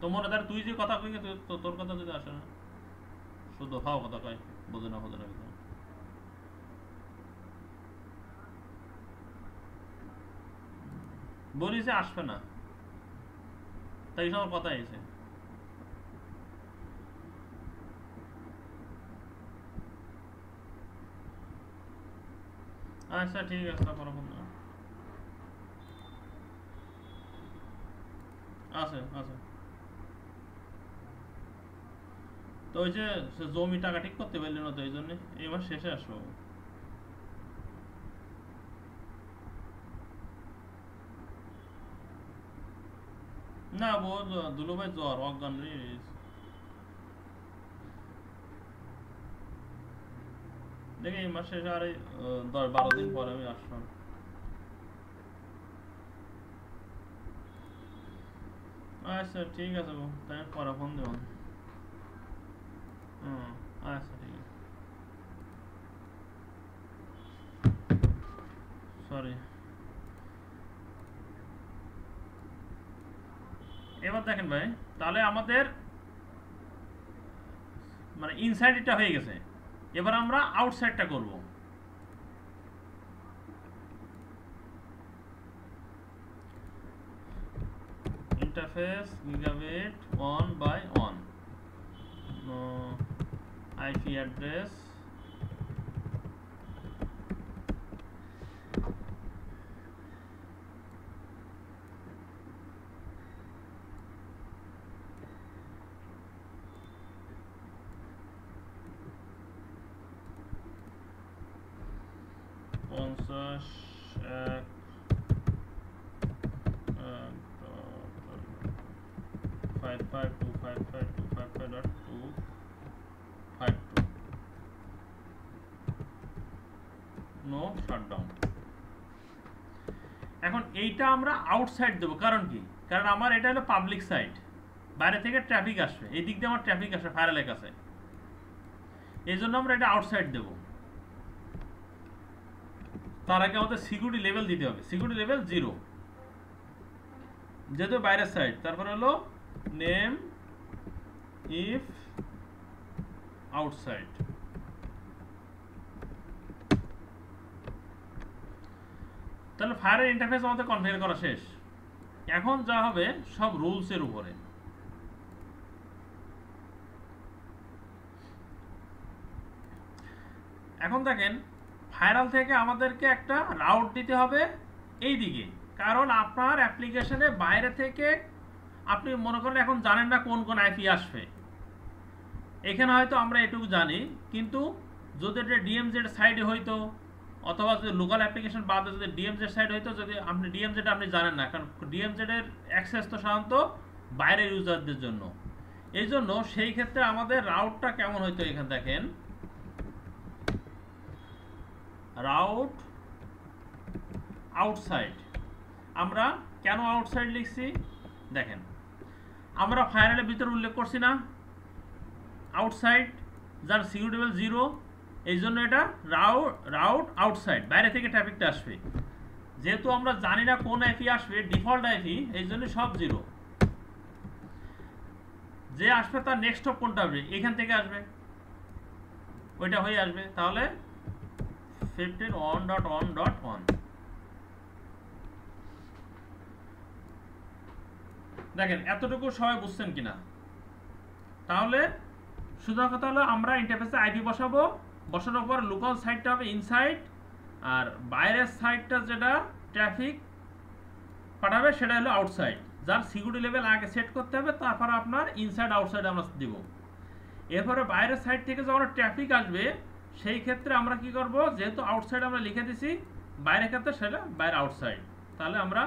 তো মনে ধর তুই যে কথা কই, তোর কথা যদি আসে না, শুধু হাও কথা কয়, বোঝে না বোঝে না কিছু। বলিস আসবে না, তাই সবার কথা এসে। আচ্ছা ঠিক আছে, তারপর আছে আছে। তো ওই যে সে জমি টাকা ঠিক করতে পারলি না, তো এই জন্য এবার শেষে আসবো। না দুলো ভাই জ্বর, অজ্ঞান রে। দেখি এই মাস শেষে আর 10-12 দিন পরে আমি আসলাম। আচ্ছা ঠিক আছে গো, তাই পরে ফোন দেব। হুম আচ্ছা ঠিক আছে, সরি। এবার দেখেন ভাই, তাহলে আমাদের মানে ইনসাইড এটা হয়ে গেছে, এবার আমরা আউটসাইডটা করব। ইন্টারফেস গিগাবিট 1/1, আইপি অ্যাড্রেস, পঞ্চাশ 1.55.255.255.252 নো শাটডাউন। এখন এইটা আমরা আউটসাইড দেবো, কারণ কি? কারণ আমার এটা হলো পাবলিক সাইট, বাইরে থেকে ট্রাফিক আসবে, এই দিক দিয়ে আমার ট্রাফিক আসবে ফায়ারেলের কাছে, এই জন্য আমরা এটা আউটসাইড দেবো। তার আগে আমাদের সিকিউরিটি লেভেল দিতে হবে, সিকিউরিটি লেভেল 0, যেহেতু বাইরের সাইড। তারপর হলো নেম ইফ আউটসাইড। তাহলে ফায়ারের ইন্টারফেস আমাদের কনফিগার করা শেষ। এখন যা হবে সব রুলসের উপরে। এখন দেখেন ফায়ারাল থেকে আমাদেরকে একটা রাউট দিতে হবে এই দিকে, কারণ আপনার অ্যাপ্লিকেশনে বাইরে থেকে আপনি মনে করেন এখন জানেন না কোন কোন আইপি আসবে। এখানে হয়তো আমরা এটুকু জানি, কিন্তু যদি এটা ডিএমজেড সাইডে হইতো অথবা যদি লোকাল অ্যাপ্লিকেশন বাদে যদি ডিএমজেড সাইড হইতো, যদি আপনি ডিএমজেড আপনি জানেন না, কারণ ডিএমজেড এর অ্যাক্সেস তো সাধারণত বাইরের ইউজারদের জন্য। এই জন্য সেই ক্ষেত্রে আমাদের রাউটটা কেমন হইতো, এখানে দেখেন রাউট আউটসাইড। আমরা কেন আউটসাইড লিখছি দেখেন, আমরা ফায়ারের ভিতরে উল্লেখ করছি না আউটসাইড যার সিকিউরিটি লেভেল 0, এই জন্য এটা রাউট আউটসাইড, বাইরে থেকে ট্রাফিকটা আসবে। যেহেতু আমরা জানি না কোন আইপি আসবে, ডিফল্ট আইপি, এই জন্য সব 0। যে আসবে তার নেক্সট হপ কোনটা আসবে, এখান থেকে আসবে, ওইটা হয়ে আসবে। তাহলে 15.1.1.1 দেখেন এতটুকু সবাই বুঝছেন কিনা? তাহলে সোজা কথা হলো আমরা ইন্টারফেসে আইপি বসাবো, বসানোর পর লোকাল সাইডটা হবে ইনসাইড, আর বাইরের সাইডটা যেটা ট্রাফিক পাঠাবে সেটা হলো আউটসাইড, যার সিকিউরিটি লেভেল আগে সেট করতে হবে, তারপরে আপনার ইনসাইড আউটসাইড আমরা দিব। এরপরে বাইরের সাইড থেকে যখন ট্রাফিক আসবে সেই ক্ষেত্রে আমরা কি করব, যেহেতু আউটসাইড আমরা লিখে দিছি, বাইরের ক্ষেত্রে সেটা বাইরে আউটসাইড, তাহলে আমরা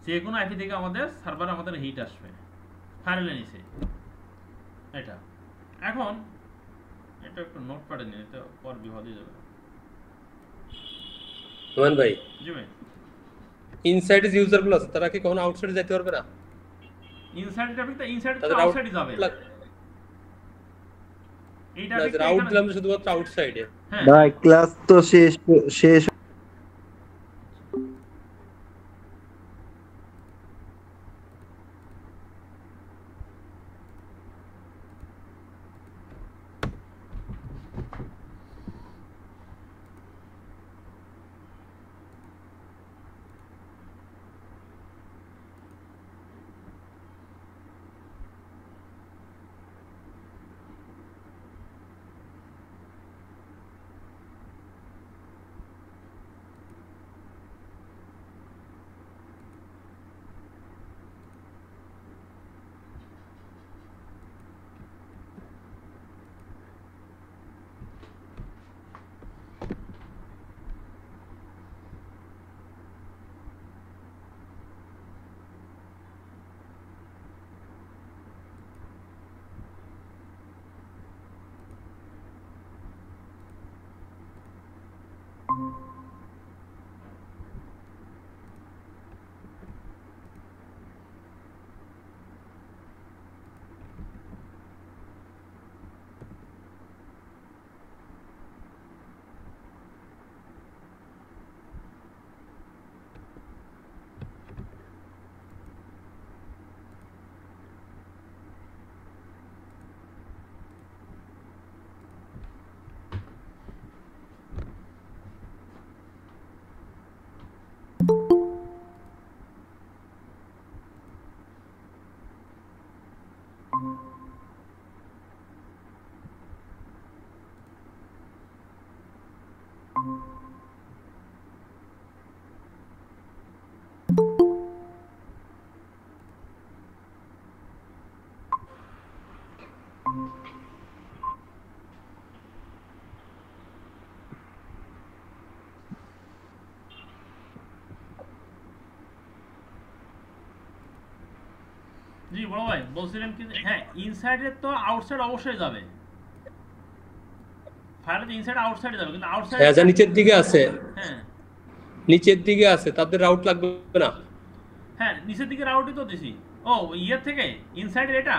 যে কোনো আইপি থেকে আমাদের সার্ভারে আমাদের হিট আসবে ফায়ারওয়ালে নিচে এটা। এখন এটা একটু নোট প্যাডে নিয়ে নিতে, পর বিপদ হয়ে যাবে।
রোমান ভাই,
জি ভাই,
ইনসাইড ইউজার গুলো আছে তারা কি কখনো আউটসাইডে যেতে পারবে না?
ইনসাইড ট্রাফিক তো ইনসাইড
তাদের
তো আউটসাইডে যাবে, এই
না,
ট্রাফিকটা
রাউট
এখানে
দিলাম শুধুমাত্র আউটসাইডে।
হ্যাঁ
ভাই ক্লাস তো শেষ
জি বড় ভাই বলছিলেন কি, হ্যাঁ ইনসাইডে তো আউটসাইড অবশ্যই যাবে, ফায়ারে তো ইনসাইড আউটসাইডে যাবে, কিন্তু আউটসাইড
হ্যাঁ, যা নিচের দিকে আছে,
হ্যাঁ
নিচের দিকে আছে তাদের রাউট লাগবে না।
হ্যাঁ নিচের দিকে রাউটই তো দিছি। ও ইয়ের থেকে ইনসাইডের এটা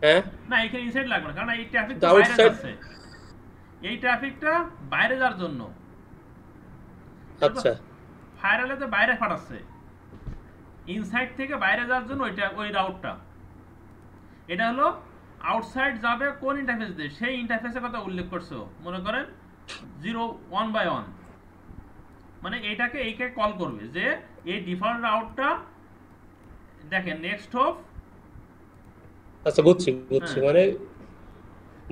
হ্যাঁ,
না, এখানে ইনসাইড লাগবে না, কারণ এই ট্রাফিক তো
The
বাইরে
outside-
যাচ্ছে, এই ট্রাফিকটা বাইরে যাওয়ার জন্য
আচ্ছা
ফায়ারওয়ালে তো বাইরে পাঠাচ্ছে, ইনসাইড থেকে বাইরে যাওয়ার জন্য ওই রাউটটা। এটা হলো আউটসাইড যাবে কোন ইন্টারফেস দিয়ে, সেই ইন্টারফেসের কথা উল্লেখ করছো, মনে করেন 0 1/1, মানে এইটাকে এইকে কল করবে যে এই ডিফল্ট রাউটটা দেখেন নেক্সট অফ।
আচ্ছা বুঝছি,
হ্যাঁ।
মানে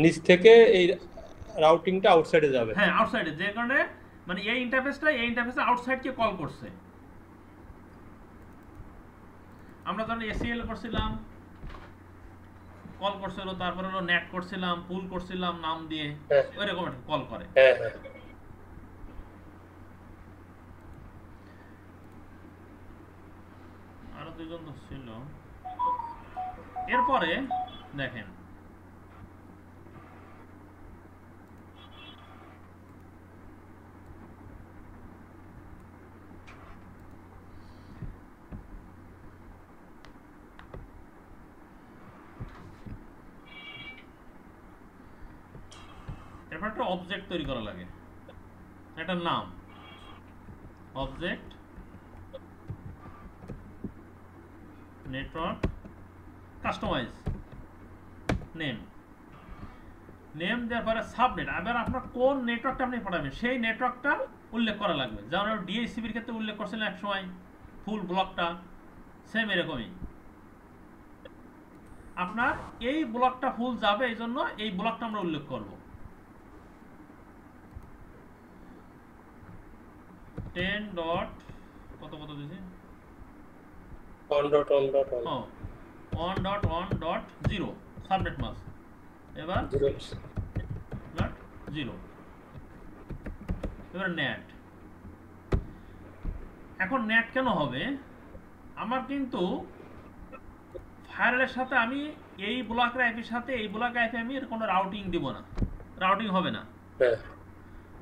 নিচ থেকে এই রাউটিংটা আউটসাইডে যাবে।
হ্যাঁ, আউটসাইডে, যে কারণে মানে এই ইন্টারফেসে আউটসাইডকে কল করছে। আমরা যখন এসিএল করছিলাম, কল করছিল, তারপরে হলো নেট করছিলাম, পুল করছিলাম নাম দিয়ে,
হ্যাঁ
ওইরকম একটা কল করে।
হ্যাঁ হ্যাঁ
আরো দুজন তো ছিল। এরপরে দেখেন, এরপর একটা অবজেক্ট তৈরি করা লাগে, একটা নাম, object network customize name, name দেওয়ার পরে সাবনেট। এবার আপনার কোন নেটওয়ার্কটা আপনি পাঠাবেন সেই নেটওয়ার্কটা উল্লেখ করা লাগবে। যেমন ডিএইচসিবির ক্ষেত্রে উল্লেখ করছিলেন এক সময় ফুল ব্লকটা, সেম এরকমই আপনার এই ব্লকটা ফুল যাবে, এই জন্য এই ব্লকটা আমরা উল্লেখ করব। 10 ডট কত কত দিয়েছি, 1.1.0 সাবনেট মাস্ক, এবার ডট 0, এবার নেট। এখন নেট কেন হবে, আমার কিন্তু ফায়ারওয়ালের সাথে আমি এই ব্লকের আইপির সাথে এই ব্লকের আইপি আমি এর কোনো রাউটিং দিব না, রাউটিং হবে না,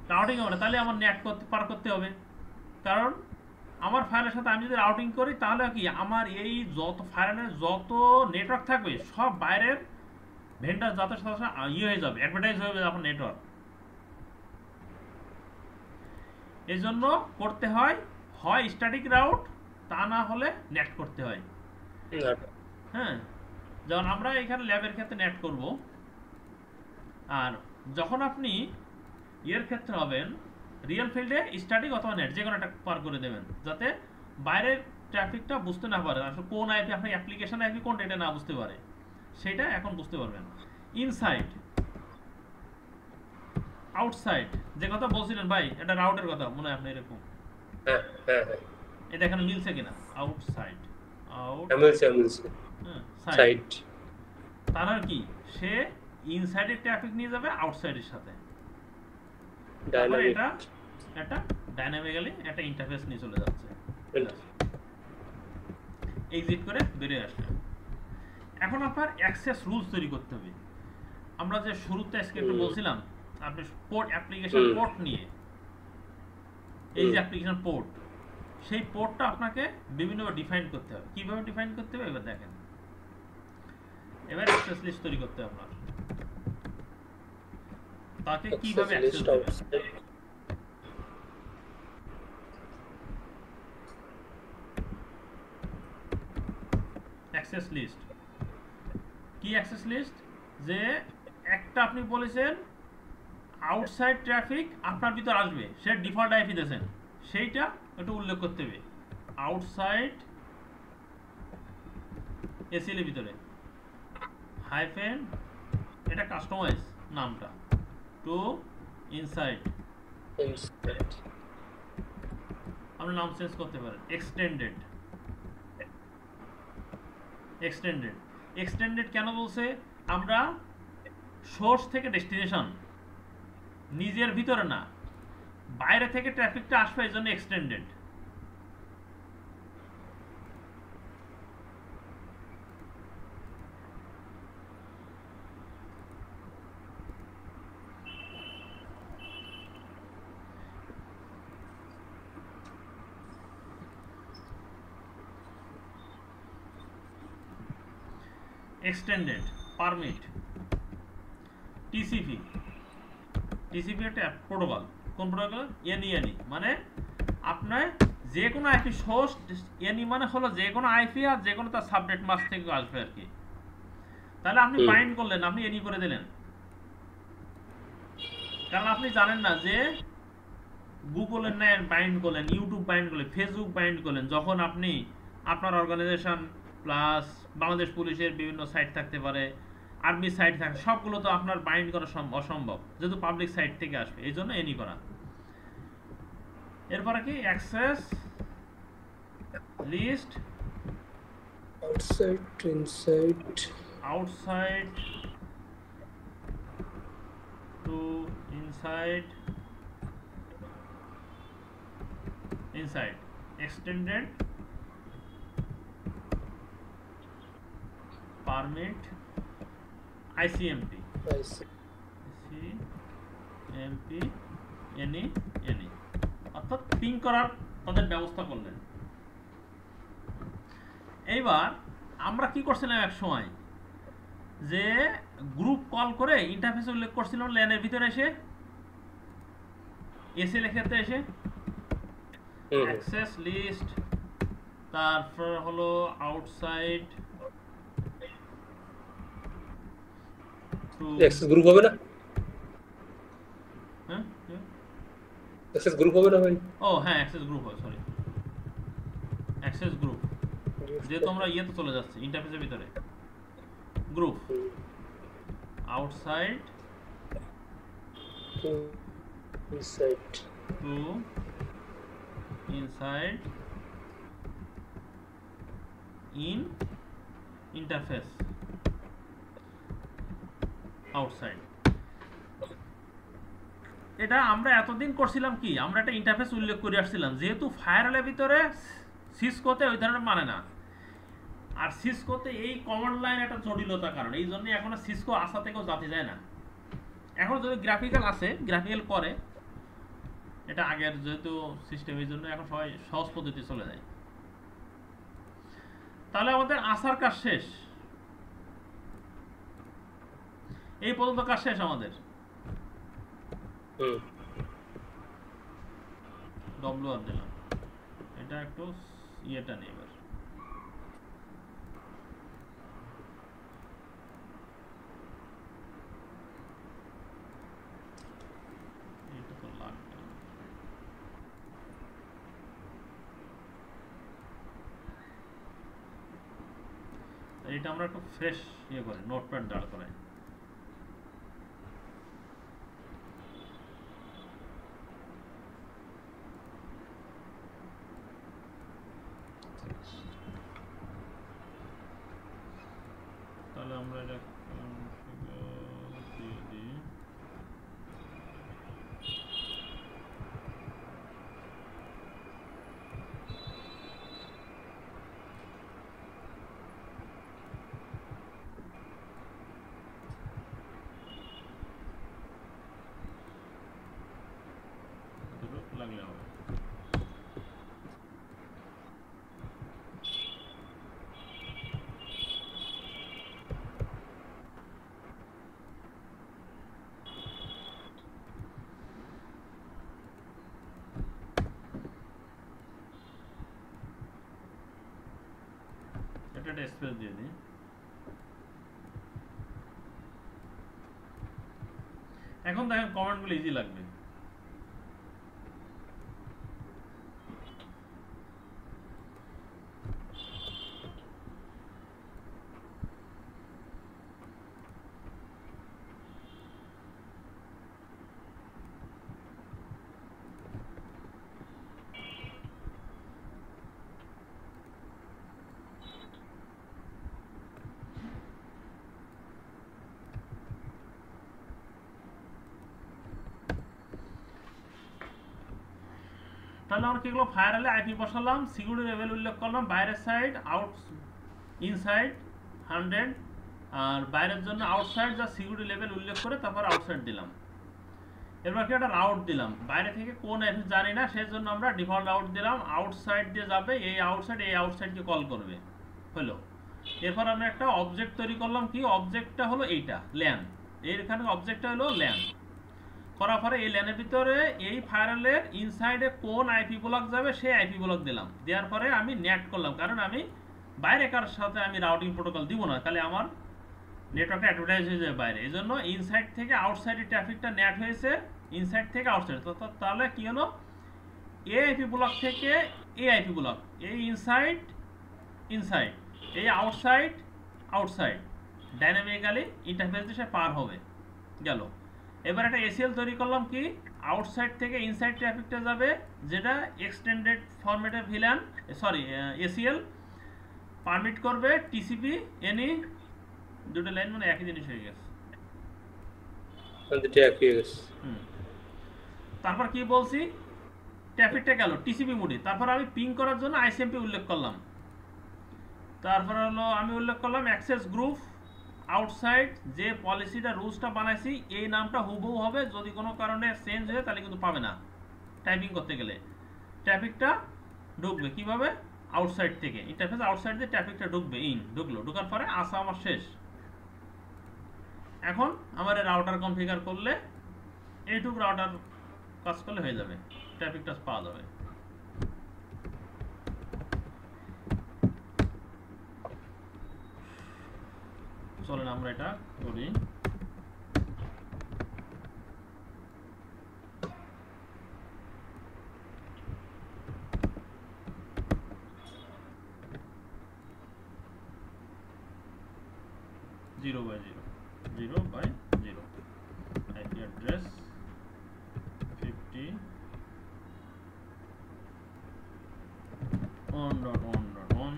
তাহলে আমার নেট পার করতে হবে। কারণ আমার ফায়ারের সাথে আমি যদি রাউটিং করি তাহলে কি আমার এই যত ফায়ারের যত নেটওয়ার্ক থাকবে সব বাইরের ভেন্ডার যাতে সাথে হয়ে যাবে, অ্যাডভার্টাইজ হয়ে যাবে আপনার নেটওয়ার্ক। এই জন্য করতে হয় হয় স্ট্যাটিক রাউট, তা না হলে নেট করতে হয়। হ্যাঁ, যেমন আমরা এখানে ল্যাবের ক্ষেত্রে নেট করব, আর যখন আপনি ইয়ের ক্ষেত্রে হবেন রিয়েল ফিল্ডে স্ট্যাটিক অথবা নেট যে কোনো একটা পার করে দেবেন, যাতে বাইরের ট্রাফিকটা বুঝতে না পারে, আসলে কোন আইপি আপনার অ্যাপ্লিকেশন আইপি কোনটা এটা না বুঝতে পারে, সেটা এখন বুঝতে পারবেন। ইনসাইড আউটসাইড যে কথা বলছিলেন ভাই, এটা রাউটের কথা মনে হয় আপনি এরকম, এটা এখানে মিলছে কিনা, আউটসাইড সাইড, তার আর কি সে ইনসাইডের ট্রাফিক নিয়ে যাবে আউটসাইডের সাথে, তারপরে এটা একটা ডাইনামিক্যালি একটা ইন্টারফেস নিয়ে চলে যাচ্ছে, এক্সিট করে বেরিয়ে আসবে। এখন আপনার অ্যাক্সেস রুলস তৈরি করতে হবে। আমরা যে শুরুতে আজকে একটু বলছিলাম আপনি পোর্ট অ্যাপ্লিকেশন পোর্ট নিয়ে, এই যে অ্যাপ্লিকেশন পোর্ট, সেই পোর্টটা আপনাকে বিভিন্নভাবে ডিফাইন করতে হবে। কিভাবে ডিফাইন করতে হবে এবার দেখেন। এবার অ্যাক্সেস লিস্ট তৈরি করতে হবে আপনার, তাকে কিভাবে অ্যাক্সেস দেবেন। অ্যাক্সেস লিস্ট কি, অ্যাক্সেস লিস্ট যে একটা আপনি বলেছেন আউটসাইড ট্রাফিক আপনার ভিতর আসবে, সে ডিফল্ট আইপি দিয়েছেন, সেইটা একটু উল্লেখ করতে হবে। আউটসাইড এসএল এর ভিতরে হাইফেন এটা কাস্টমাইজ নামটা টু ইনসাইড, আপনি নাম চেঞ্জ করতে পারেন। এক্সটেন্ডেড এক্সটেন্ডেড কেন বলছে, আমরা সোর্স থেকে ডেস্টিনেশন নিজের ভিতরে না বাইরে থেকে ট্রাফিকটা আসবে, এই জন্য extended. Extended permit TCP, TCP একটা প্রোটোকল, কোন প্রোটোকল, এনই, মানে আপনার যে কোনো আইপি সোর্স, এনই মানে হলো যে কোনো আইপি আর যে কোনো তার সাবনেট মাস্ক থেকে আসবে আর কি। তাহলে আপনি বাইন্ড করলেন, আপনি এনই করে দিলেন, কারণ আপনি জানেন না যে গুগলের ন্যায় বাইন্ড করলেন, ইউটিউব বাইন্ড করলেন, ফেসবুক বাইন্ড করলেন, যখন আপনি আপনার অর্গানাইজেশন প্লাস বাংলাদেশ পুলিশের বিভিন্ন সাইট থাকতে পারে, আর্মি সাইট থাকে, সবগুলো তো আপনার বাইন্ড করা অসম্ভব, যেহেতু পাবলিক সাইট থেকে আসবে, এই জন্য এনি করা। এরপরে কি access list
outside inside
outside to inside inside extended permit ICMP CMP any any, অর্থাৎ পিং করার তাদের ব্যবস্থা করলেন। এইবার আমরা কি করছিলাম এক সময়, যে গ্রুপ কল করে ইন্টারফেস উল্লেখ করছিলাম ল্যানের ভিতরে এসে, এসে লেখাতে এসে অ্যাক্সেস লিস্ট, তারপর হলো আউটসাইড টু
অ্যাক্সেস গ্রুপ হবে না?
হ্যাঁ
অ্যাক্সেস গ্রুপ হবে না ভাই?
ও হ্যাঁ অ্যাক্সেস গ্রুপ হয়, সরি অ্যাক্সেস গ্রুপ, যেহেতু আমরা ইয়েতে চলে যাচ্ছি ইন্টারফেসের ভিতরে, group outside
inside
two inside in interface outside. এটা আমরা এতদিন করছিলাম কি, আমরা একটা ইন্টারফেস উল্লেখ করে আসছিলাম, যেহেতু ফায়ারওয়ালের ভিতরে সিসকোতে ওই ধরনের মানে না, আর সিসকোতে এই কমান্ড লাইন একটা জটিলতার কারণে, এই জন্য এখন সিসকো আসা থেকেও যাতে যায় না। এখন যদি গ্রাফিক্যাল আছে, গ্রাফিক্যাল করে, এটা আগের যেহেতু সিস্টেম, এই জন্য এখন সবাই সহজ পদ্ধতি চলে যায়। তাহলে আমাদের আসার কাজ শেষ, এই পর্যন্ত কাজ শেষ আমাদের। ডব্লিউআর দিলাম, এটা একটু ইয়েটা নেই এবার, এটা তো লাগবে না। এটা আমরা একটু ফ্রেশ ইয়ে করে নোটপ্যাড দাঁড় করাই। তাহলে আমরা এটা দিয়ে দিই, লাগলে হবে। এটা একটা স্পেস দিয়ে দিই। এখন দেখেন কমান্ডগুলো ইজি লাগবে। তাহলে আমরা কি করলাম, ফায়ারওয়ালে আইপি বসালাম, সিকিউরিটি লেভেল উল্লেখ করলাম, বাইরের সাইড আউট ইনসাইড 100, আর বাইরের জন্য আউটসাইড যা সিকিউরিটি লেভেল উল্লেখ করে তারপর আউটসাইড দিলাম। এবার কি একটা রাউট দিলাম, বাইরে থেকে কোন আইপি জানি না, সেই জন্য আমরা ডিফল্ট রাউট দিলাম, আউটসাইড দিয়ে যাবে, এই আউটসাইডকে কল করবে, হলো। এরপর আমরা একটা অবজেক্ট তৈরি করলাম, কি অবজেক্টটা হলো এইটা ল্যান, এখানে অবজেক্টটা হলো ল্যান। করার পরে এই ল্যানের ভিতরে এই ফায়ারওয়ালের ইনসাইডে কোন আইপি ব্লক যাবে সেই আইপি ব্লক দিলাম, দেওয়ার পরে আমি নেট করলাম, কারণ আমি বাইরে কারোর সাথে আমি রাউটিং প্রোটোকল দিব না, তাহলে আমার নেটওয়ার্কটা অ্যাডভার্টাইজ হয়ে যাবে বাইরে। এই জন্য ইনসাইড থেকে আউটসাইডের ট্রাফিকটা নেট হয়েছে, ইনসাইড থেকে আউটসাইড, তাহলে কি হলো, এ আইপি ব্লক থেকে এ আইপি ব্লক, এই ইনসাইড ইনসাইড, এই আউটসাইড আউটসাইড, ডাইনামিক্যালি ইন্টারফেস দিয়ে সে পার হবে। গেল। এবার একটা এসিএল তৈরি করলাম কি আউটসাইড থেকে ইনসাইড ট্রাফিকটা যাবে, যেটা এক্সটেন্ডেড ফরম্যাটে ভিলান সরি এসিএল পারমিট করবে টিসিপি এনি, দুটো লাইন মানে একই জিনিস হয়ে গেছে। হুম। তারপর কি বলছি, ট্রাফিকটা গেল টিসিপি মোডে, তারপর আমি পিং করার জন্য আইসিএমপি উল্লেখ করলাম। তারপর হলো আমি উল্লেখ করলাম অ্যাক্সেস গ্রুপ আউটসাইড, যে পলিসিটা রুলসটা বানাইছি এই নামটা হুবহু হবে, যদি কোনো কারণে চেঞ্জ হয় তাহলে কিন্তু পাবে না টাইপিং করতে গেলে। ট্রাফিকটা ঢুকবে কিভাবে, আউটসাইড থেকে ইন্টারফেস আউটসাইড দিয়ে ট্রাফিকটা ঢুকবে, ঢুকলো, ঢোকার পরে আসা আমার শেষ। এখন আমার রাউটার কনফিগার করলে এইটুক রাউটার কাজ করলে হয়ে যাবে, ট্রাফিকটা পাওয়া যাবে। চলেন আমরা এটা করি। Zero by zero, zero by zero, IP address 50 1.1.1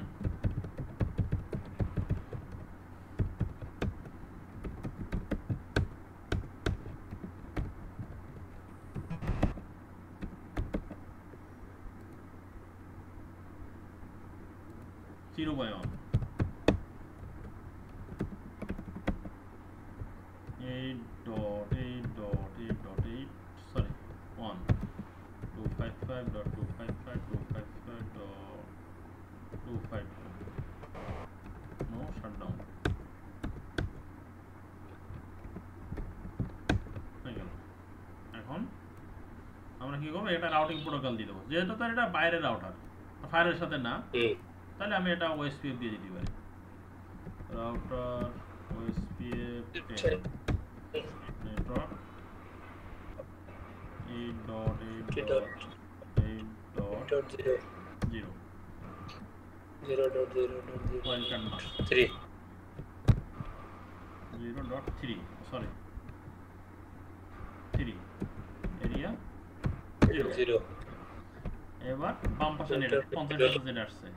0 by 1 8.8.8.8 sorry 1 255.255.255.252 no shutdown হয়ে গেল। এখন আমরা কি করবো, এটা রাউটিং প্রোটোকল দিয়ে দেবো, যেহেতু তার এটা বাইরের রাউটার ফায়ারের সাথে না, তাহলে আমি এটা ওএসপিএফ দিয়ে দিতে পারি। রাউটার ওএসপিএফ নেটওয়ার্ক 8.8.8.0 ওয়েলকাম না 0.3 সরি 3 এরিয়া 0। এবার বাম পাশে নেট 50 যেটা আসছে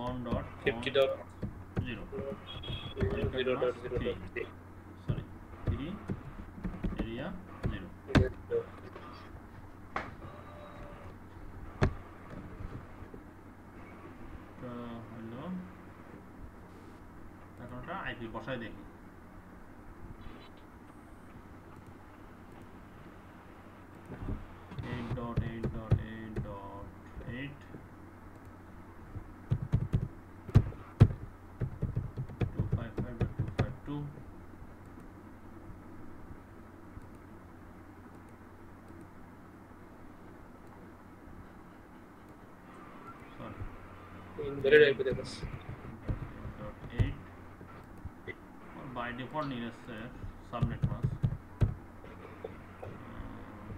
1.50.0 সরি 3 এরিয়া 0। হলো এখন একটা আইপি বসাই দেখি। By default nearest subnet mask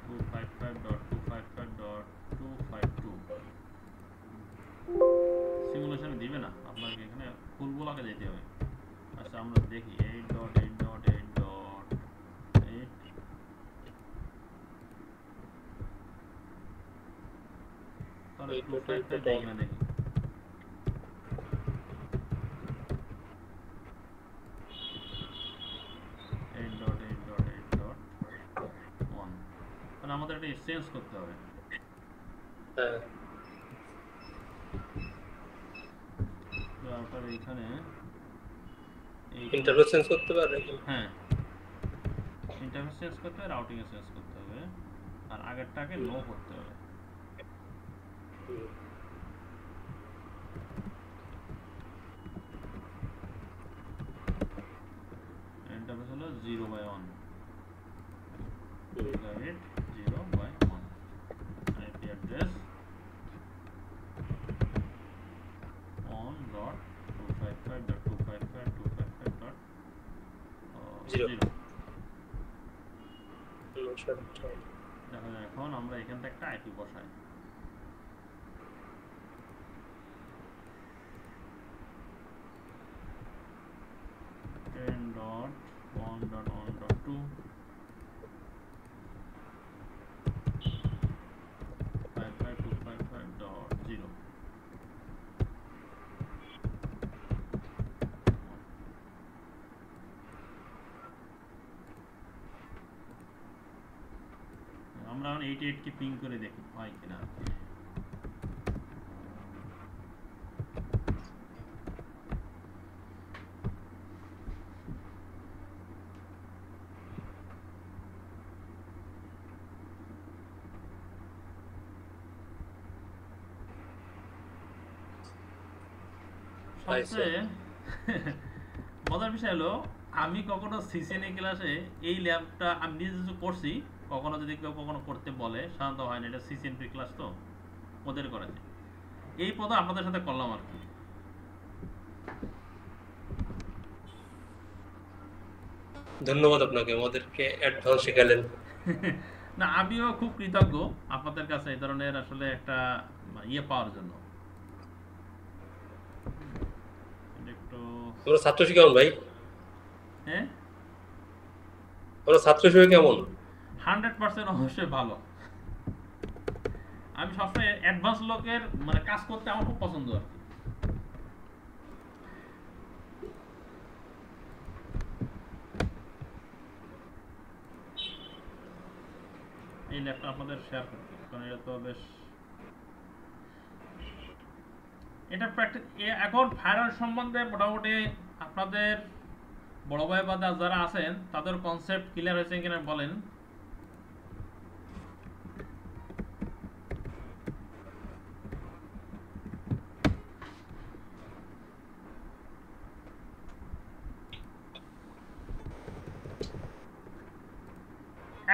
255.255.252 সিমুলেশনে দিবে না, আপনাকে এখানে ফুলগুলোকে যেতে হবে। আচ্ছা আমরা দেখি 8.8.8.8 তাহলে 255 দেখ না দেখি। আমাদের এটা চেঞ্জ করতে হবে। হ্যাঁ রাউটার এখানে
ইন্টারফেস চেঞ্জ করতে পারে।
হ্যাঁ ইন্টারফেস চেঞ্জ করতে হবে, রাউটিং এ চেঞ্জ করতে হবে, আর আগেরটাকে নো করতে হবে। ইন্টারফেস হলো 0 by 1 gigabit 0 by 1 IP address 1.255.255.255.0। দেখো এখন আমরা এখান থেকে একটা আইপি বসাই। টু 55255.0 আমরা 88 কে পিং করে দেখি হয় কিনা সবচেয়ে মজার বিষয় হলো আমি কখনো সিসিএনএ ক্লাসে এই ল্যাবটা আমি নিজে কিছু করছি কখনো যদি কেউ কখনো করতে বলে সাধারণত হয় না এটা সিসিএনপি ক্লাস তো ওদের করেছে এই পদ আপনাদের সাথে করলাম আর কি
ধন্যবাদ আপনাকে আমাদেরকে অ্যাডভান্স শেখালেন
না আমিও খুব কৃতজ্ঞ আপনাদের কাছে এই ধরনের আসলে একটা ইয়ে পাওয়ার জন্য একটু
তোমরা ছাত্র কেমন ভাই
হ্যাঁ
তোমরা ছাত্র হিসেবে কেমন
100% অবশ্যই ভালো আমি সবসময় অ্যাডভান্স লোকের মানে কাজ করতে আমার খুব পছন্দ আর কি এই ল্যাপটপ আপনাদের শেয়ার করতে কারণ এটা তো বেশ এটা প্র্যাকটিস এখন ফায়ার সম্বন্ধে মোটামুটি আপনাদের বড় ভাই বা যারা আছেন তাদের কনসেপ্ট ক্লিয়ার হয়েছে কিনা বলেন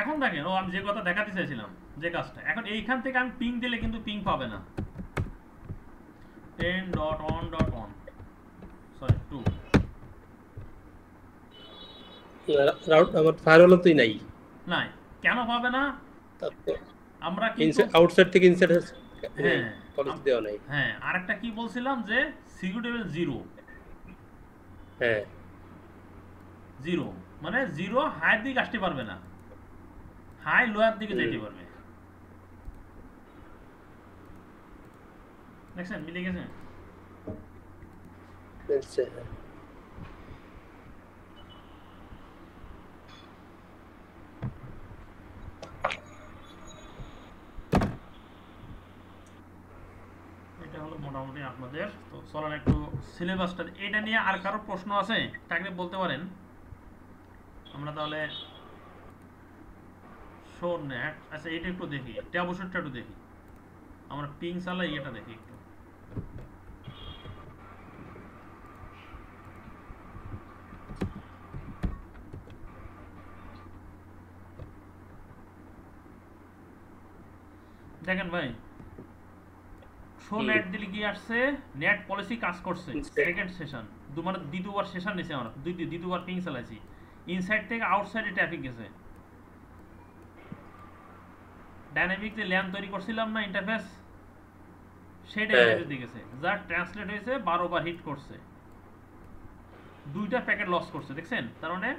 এখন দেখেন ও আমি যে কথা দেখাতে চাইছিলাম যে কাজটা এখন এইখান থেকে আমি পিং দিলে কিন্তু পিং পাবে না 10.1.1 সরি 2
রাউট আমার ফায়ারওয়াল তুই নাই
নাই কেন পাবে না
তারপর
আমরা কিন্তু
আউটসাইড থেকে ইনসাইড
হ্যাঁ
পলিসি দেওয়া নাই
হ্যাঁ আরেকটা কি বলছিলাম যে সিকিউরিটি লেভেল 0
হ্যাঁ
0 মানে 0 হাই দিকে আসতে পারবে না হাই লোয়ার দিকে যেতে পারবে দেখছেন মিলে গেছে
আচ্ছা
এটা হলো মোটামুটি আপনাদের তো চলেন একটু সিলেবাসটা এটা নিয়ে আর কারো প্রশ্ন আছে থাকলে বলতে পারেন আমরা তাহলে শো নেট আচ্ছা এটা একটু দেখি ট্যাবুশটটা একটু দেখি আমরা পিং চালাই এটা দেখি একটু দেখেন ভাই শো নেট দিলে কি আসছে নেট পলিসি কাজ করছে সেকেন্ড সেশন মানে দ্বিতীয়বার সেশন নিছে আমরা দ্বিতীয়বার পিং চালাইছি ইনসাইড থেকে আউটসাইডে ট্রাফিক গেছে ডাইনামিক যে ল্যান তৈরি করছিলাম না ইন্টারফেস সেটা ইন্টারফেস দিয়ে গেছে যা ট্রান্সলেট হয়েছে 12 বার হিট করছে দুইটা প্যাকেট লস করছে দেখছেন তার মানে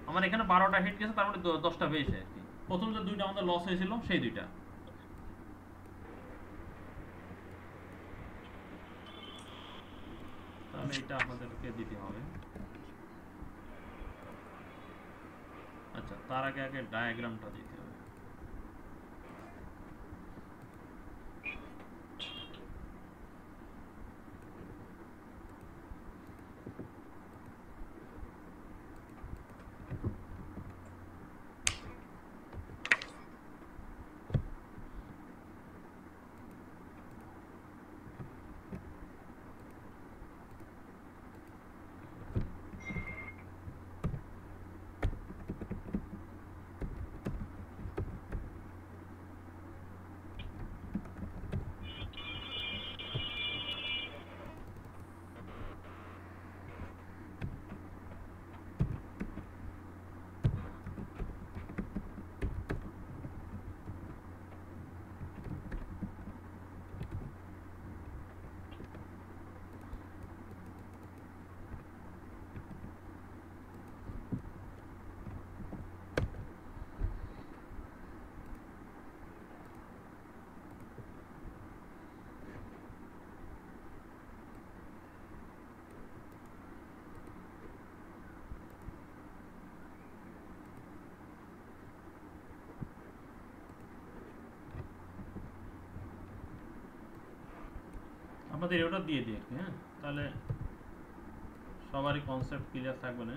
আমার এখানে 12টা হিট গেছে তার মানে 10টা পেয়েছে আর কি প্রথম যে দুইটা আমাদের লস হয়েছিল সেই দুইটা তাহলে এটা আমাদেরকে দিতে হবে আচ্ছা তার আগে আগে ডায়াগ্রামটা দিতে হবে আপনাদের ওটা দিয়ে দিই আর কি, হ্যাঁ, তাহলে সবারই কনসেপ্ট ক্লিয়ার থাকবে না।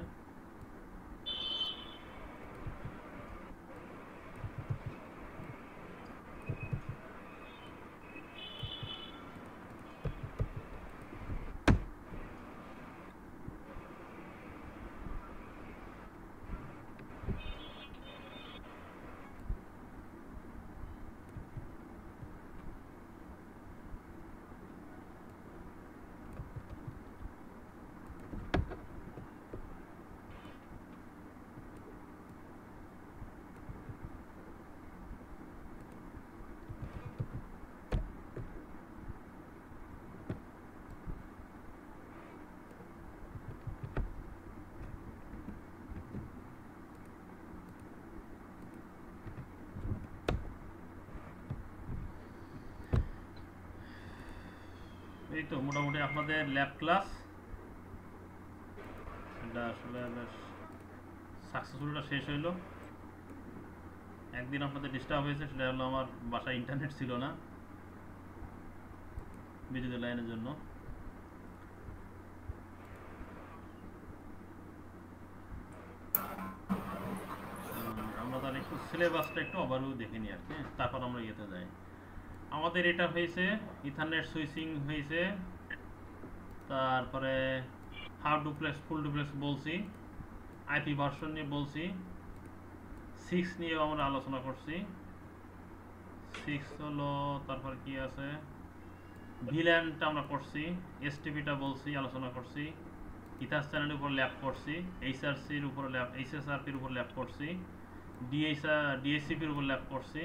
এই তো মোটামুটি আপনাদের ল্যাব ক্লাস এটা আসলে বেশ সাকসেসফুলটা শেষ হইলো। একদিন আপনাদের ডিস্টার্ব হয়েছে, সেটা হলো আমার বাসায় ইন্টারনেট ছিল না বিদ্যুতের লাইনের জন্য। আমরা তাহলে একটু সিলেবাসটা একটু ওভারভিউ দেখে নিই আর কি, তারপর আমরা ইয়েতে যাই। আমাদের এটা হয়েছে ইথারনেট সুইচিং হয়েছে, তারপরে হাফ ডুপ্লেক্স ফুল ডুপ্লেক্স বলছি, আইপি ভার্সন নিয়ে বলছি, 6 নিয়েও আমরা আলোচনা করছি। 6 হলো, তারপরে কি আছে, ভিল্যানটা আমরা করছি, এসটিপিটা বলছি, আলোচনা করছি, ইথার চ্যানেলের উপর ল্যাব করছি, এইচআরসির উপর ল্যাব, এইচএসআরপির উপর ল্যাব করছি, ডিএসসিপির উপর ল্যাব করছি,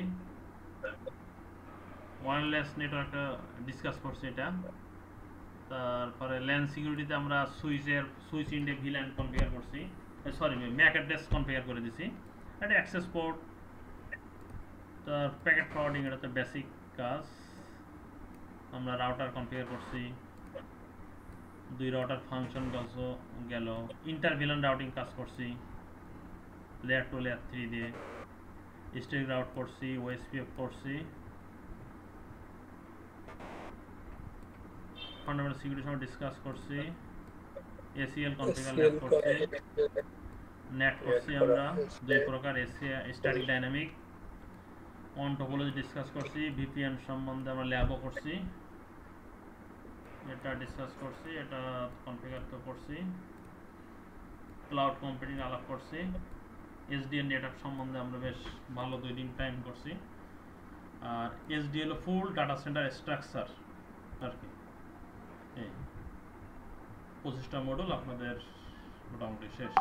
ওয়্যারলেস নেটওয়ার্কটা ডিসকাস করছি এটা। তারপরে ল্যান সিকিউরিটিতে আমরা সুইচ ইন্ডে ভিল্যান কনফিগার করছি, সরি ম্যাক অ্যাড্রেস কনফিগার করে দিছি, এটা অ্যাক্সেস পোর্ট। তার প্যাকেট ফরওয়ার্ডিং, এটা তো বেসিক কাজ। আমরা রাউটার কনফিগার করছি, 2 রাউটার ফাংশন গেল, ইন্টার ভিল্যান রাউটিং কাজ করছি লেয়ার 2 লেয়ার 3 দিয়ে, স্টেক রাউট করছি, ওএসপিএফ করছি, ফান্ডামেন্টাল সিকিউরিটি সময় ডিসকাস করছি, এসিএল কনফিগার ল্যাব করছি, নেট করছি আমরা 2 প্রকার, static dynamic, on topology discuss করছি, ভিপিএন সম্বন্ধে আমরা ল্যাবও করছি, এটা ডিসকাস করছি, এটা কনফিগার তো করছি, ক্লাউড কম্পিউটিং আলাপ করছি, এসডিএন নেটওয়ার্ক সম্বন্ধে আমরা বেশ ভালো 2 দিন টাইম করছি। আর এসডিএল ফুল ডাটা সেন্টার স্ট্রাকচার আর কি, এই 25টা মডেল আপনাদের মোটামুটি শেষ।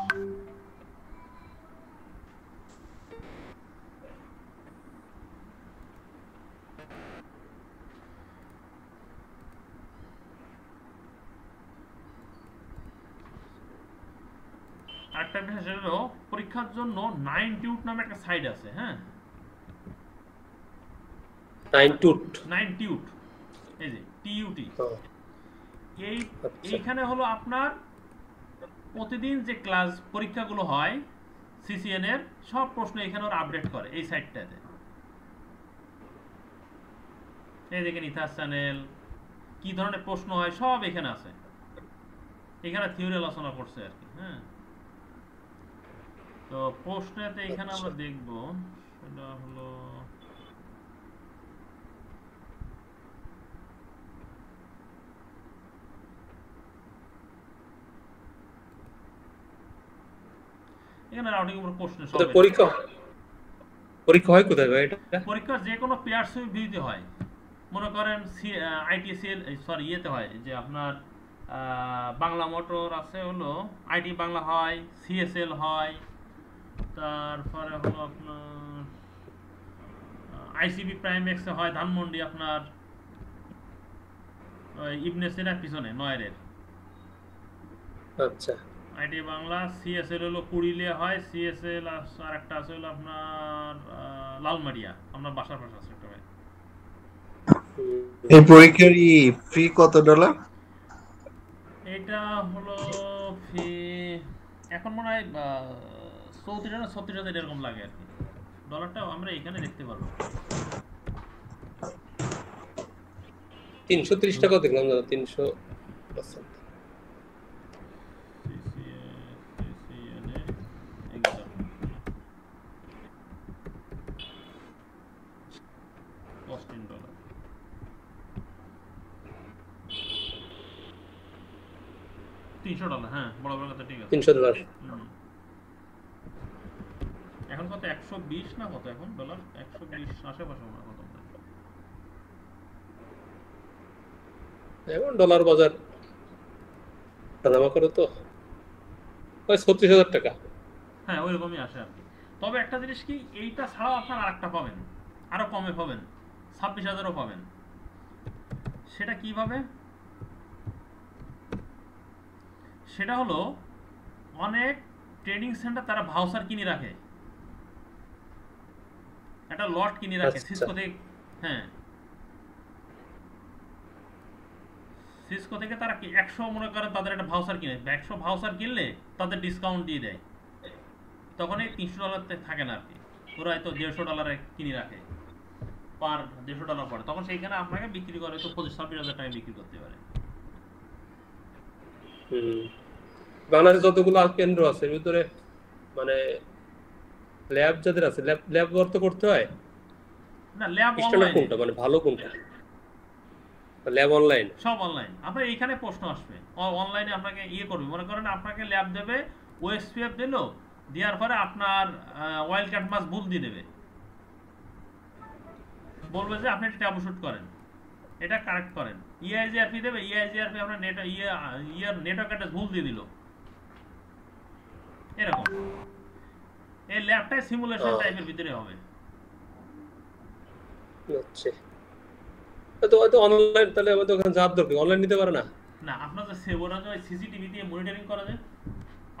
আরেকটা বিষয় সেটা হলো পরীক্ষার জন্য 9 টিউট নামে একটা সাইট আছে, হ্যাঁ
9 টিউট,
এই যে টিইউটি, এইখানে হলো আপনার প্রতিদিন যে ক্লাস পরীক্ষাগুলো হয় সিসিএন এর সব প্রশ্ন এখানে ওরা আপডেট করে এই সাইটটাতে। এই দেখেন ইথার চ্যানেল কি ধরনের প্রশ্ন হয় সব এখানে আছে, এখানে থিওরি আলোচনা করছে আর কি, হ্যাঁ। তো প্রশ্নেতে এখানে আমরা দেখব সেটা হলো এখানে রাউটিং উপর প্রশ্ন সব।
পরীক্ষা হয় কোথায় ভাই? এটা
পরীক্ষা যে কোনো পেয়ারস ভিউতে হয়, মনে করেন আইটিসিএল সরি ইয়েতে হয় যে আপনার বাংলা মোটর আছে হলো আইটি বাংলা হয়, সিএসএল হয়, তারপরে হলো আপনার আইসিবি প্রাইম এক্সে হয় ধানমন্ডি আপনার ইবনে সিনার পিছনে নয়ের।
আচ্ছা,
আইটি বাংলা, সিএসএল হলো কুড়িলিয়া হয়, সিএসএল আর একটা আছে হলো আপনার লালমারিয়া, আপনার বাসার পাশে আছে একটা ভাই।
এই পরীক্ষার ফি কত ডলার?
এটা হলো ফি এখন মনে হয় 34 না 36,000 এরকম লাগে আর কি। ডলারটা আমরা এখানে দেখতে পারবো।
330 টাকা দেখলাম দাদা, 300%।
CCNA exam cost in dollar। $300, হ্যাঁ বরাবর কথা ঠিক আছে।
$300।
এখন কত 120 না কত এখন ডলার? 120 আশেপাশে মনে হয় কত।
এখন ডলার বাজার দাম করে তো ওই 36,000 টাকা।
হ্যাঁ ওইরকমই আসে আর কি। তবে একটা জিনিস কি, এইটা ছাড়াও আপনার আরেকটা পাবেন, আরো কমে পাবেন, 26,000ও পাবেন। সেটা কিভাবে? সেটা হলো অনেক ট্রেডিং সেন্টার তারা ভাউচার কিনে রাখে, একটা লট কিনে রাখে সিসকো থেকে। হ্যাঁ সিসকো থেকে তারা 100 মনে করেন তাদের একটা ভাউচার কিনে, 100 ভাউচার কিনলে তাদের ডিসকাউন্ট দিয়ে দেয়, তখন এই $300 থাকে না আর কি। ওরা হয়তো $150 কিনে রাখে, পার $150 পড়ে, তখন সেইখানে আপনাকে বিক্রি করে তো 25-26,000 টাকা বিক্রি করতে পারে।
বাংলাদেশে যতগুলো কেন্দ্র আছে এর ভিতরে মানে ল্যাব যাদের আছে, ল্যাব তো করতে হয়
না, ল্যাব
স্ট্যান্ডার্ড
অনলাইন,
কোনটা মানে ভালো কোনটা? ল্যাব অনলাইন,
সব অনলাইন। আপনার এইখানে প্রশ্ন আসবে অনলাইনে আপনাকে ইয়ে করবে, মনে করেন আপনাকে ল্যাব দেবে, ওএসপিএফ দিল, দেওয়ার পরে আপনার ওয়াইল্ড কাট মাছ ভুল দিয়ে দেবে, বলবে যে আপনি এটা ট্যাবু শুট করেন, এটা কারেক্ট করেন। ইআইজিআরপি দেবে, ইআইজিআরপি আপনার নেটওয়ার্ক অ্যাড্রেস ভুল দিয়ে দিল, এরকম। এই ল্যাবটাই সিমুলেশন টাইপের ভিতরে হবে।
আচ্ছা তো অনলাইন, তাহলে আমাদের ওখানে যাওয়ার দরকার, অনলাইন নিতে পারে না?
না আপনার যে ওরা যে সিসিটিভি দিয়ে মনিটরিং করা যায়,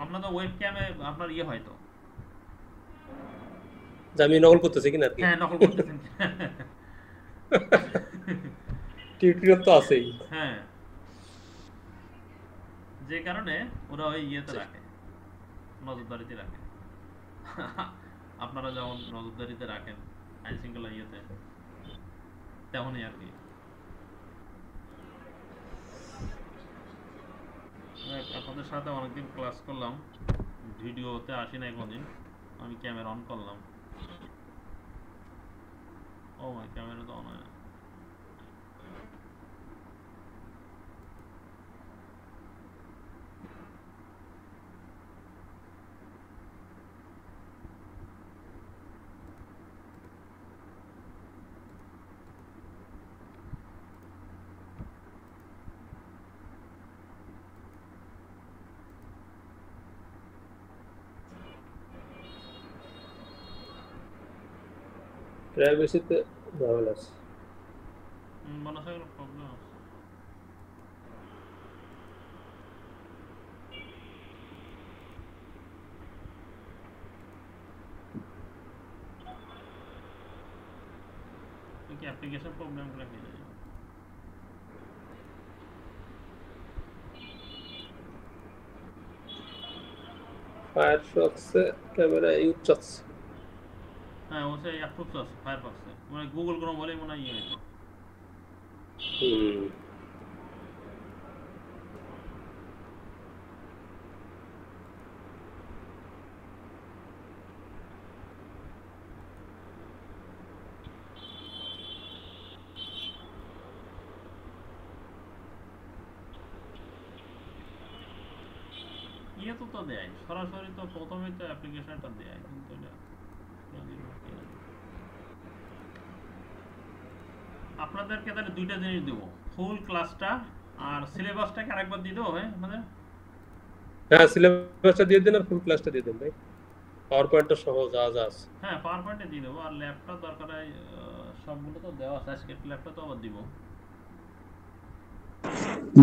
আপনার তো ওয়েব ক্যামে আপনার ইয়ে হয় তো,
যে আমি নকল করতেছি কিনা আর কি।
হ্যাঁ নকল করতেছেন
টিউটোরিয়াল তো আছেই।
হ্যাঁ যে কারণে ওরা ওই ইয়েতে রাখে, নজরদারিতে রাখে। আপনারা যেমন নজরদারিতে রাখেন আইন শৃঙ্খলা ইয়েতে, তেমনই আর কি। আপনাদের সাথে অনেকদিন ক্লাস করলাম, ভিডিওতে আসি নাই কোনদিন, আমি ক্যামেরা অন করলাম। ও মাই, ক্যামেরা তো অন হয় না।
প্রাইভেসিতে ঝামেলা আছে।
মনে হয় প্রবলেম আছে। কি অ্যাপ্লিকেশন প্রবলেম করে কি জানি।
ফায়ারফক্সে ক্যামেরা ইউজ আছে।
হ্যাঁ ও সেই অ্যাপ্রুভড আছে ফায়ারফক্সে, মানে গুগল ক্রোম বলেই মনে হয় ইয়ে হইতো। ইয়ে তো দেয় সরাসরি, তো প্রথমেই তো অ্যাপ্লিকেশনটা দেয়, কিন্তু এটা আপনাদেরকে তাহলে দুইটা জিনিস দেবো, ফুল ক্লাসটা আর সিলেবাসটাকে আরেকবার দিয়ে দেবো ভাই আমাদের।
হ্যাঁ সিলেবাসটা দিয়ে দেন আর ফুল ক্লাসটা দিয়ে দেন ভাই, পাওয়ার পয়েন্টটা সহ যা যা আছে।
হ্যাঁ পাওয়ার পয়েন্টে দিয়ে দেবো, আর ল্যাপটপ দরকার হয় সবগুলো তো দেওয়া আছে, আজকে ল্যাপটপ তো আবার দিব।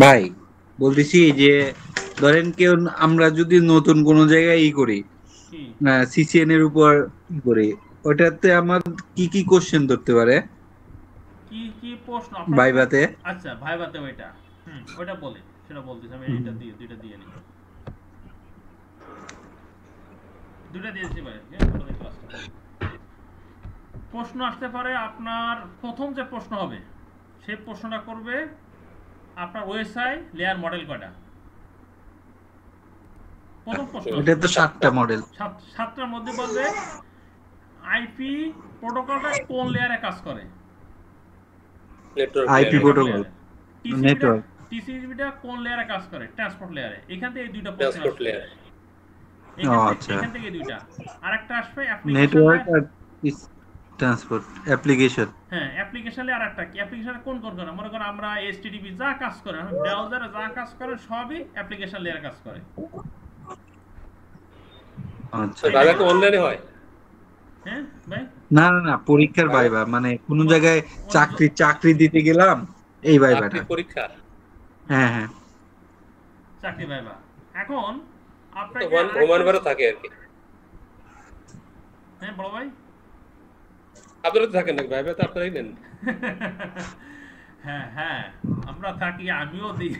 ভাই বলতেছি যে ধরেন কেউ, আমরা যদি নতুন কোনো জায়গায় ই করি,
কি
সিসিএন এর উপর ই করি, ওটাতে আমার কি কি কোশ্চেন ধরতে পারে
কি কি প্রশ্ন
ভাইভাতে?
আচ্ছা ভাইভাতে ওইটা ওইটা বলে, সেটা বলতেছি আমি। এটা দিয়ে দুইটা দিয়ে নিই, দুইটা দিয়েছি ভাই। প্রশ্ন আসতে পারে আপনার, প্রথম যে প্রশ্ন হবে সে প্রশ্নটা করবে আপনার ওএসআই লেয়ার মডেল কয়টা। প্রথম প্রশ্ন
এটা তো 7টা মডেল।
সাতটার মধ্যে বলবে আইপি প্রোটোকলটা কোন লেয়ারে কাজ করে।
নেটওয়ার্ক
আইপি প্রোটোকল, নেটওয়ার্ক,
টিসিপিটা কোন লেয়ারে কাজ করে, ট্রান্সপোর্ট লেয়ারে। এখান থেকে এই দুইটা প্রশ্ন
ট্রান্সপোর্ট
আসবে।
লেয়ার।
আচ্ছা।
এখান থেকে দুইটা। আরেকটা আসবে অ্যাপ্লিকেশন
নেটওয়ার্ক আর ট্রান্সপোর্ট অ্যাপ্লিকেশন।
হ্যাঁ, অ্যাপ্লিকেশন লেয়ার আরেকটা কি, অ্যাপ্লিকেশনে কোন কোন করে, মনে করেন আমরা এইচটিটিপি যা কাজ করে, ব্রাউজারে যা কাজ করে সবই অ্যাপ্লিকেশন লেয়ারে কাজ করে।
আচ্ছা।
ভাইবা কি অনলাইনে হয়?
হ্যাঁ ভাই,
না না না, পরীক্ষার ভাইবা, মানে কোন জায়গায় চাকরি দিতে গেলাম এই ভাইবাটা।
চাকরি পরীক্ষা।
হ্যাঁ হ্যাঁ,
চাকরি ভাইবা। এখন
তো
আপনাকে
ওমান বারো থাকে আর কি।
হ্যাঁ বড় ভাই,
আপনারা তো থাকেন না ভাইবা, তো আপনারাই নেন।
হ্যাঁ হ্যাঁ আমরা থাকি, আমিও দিই।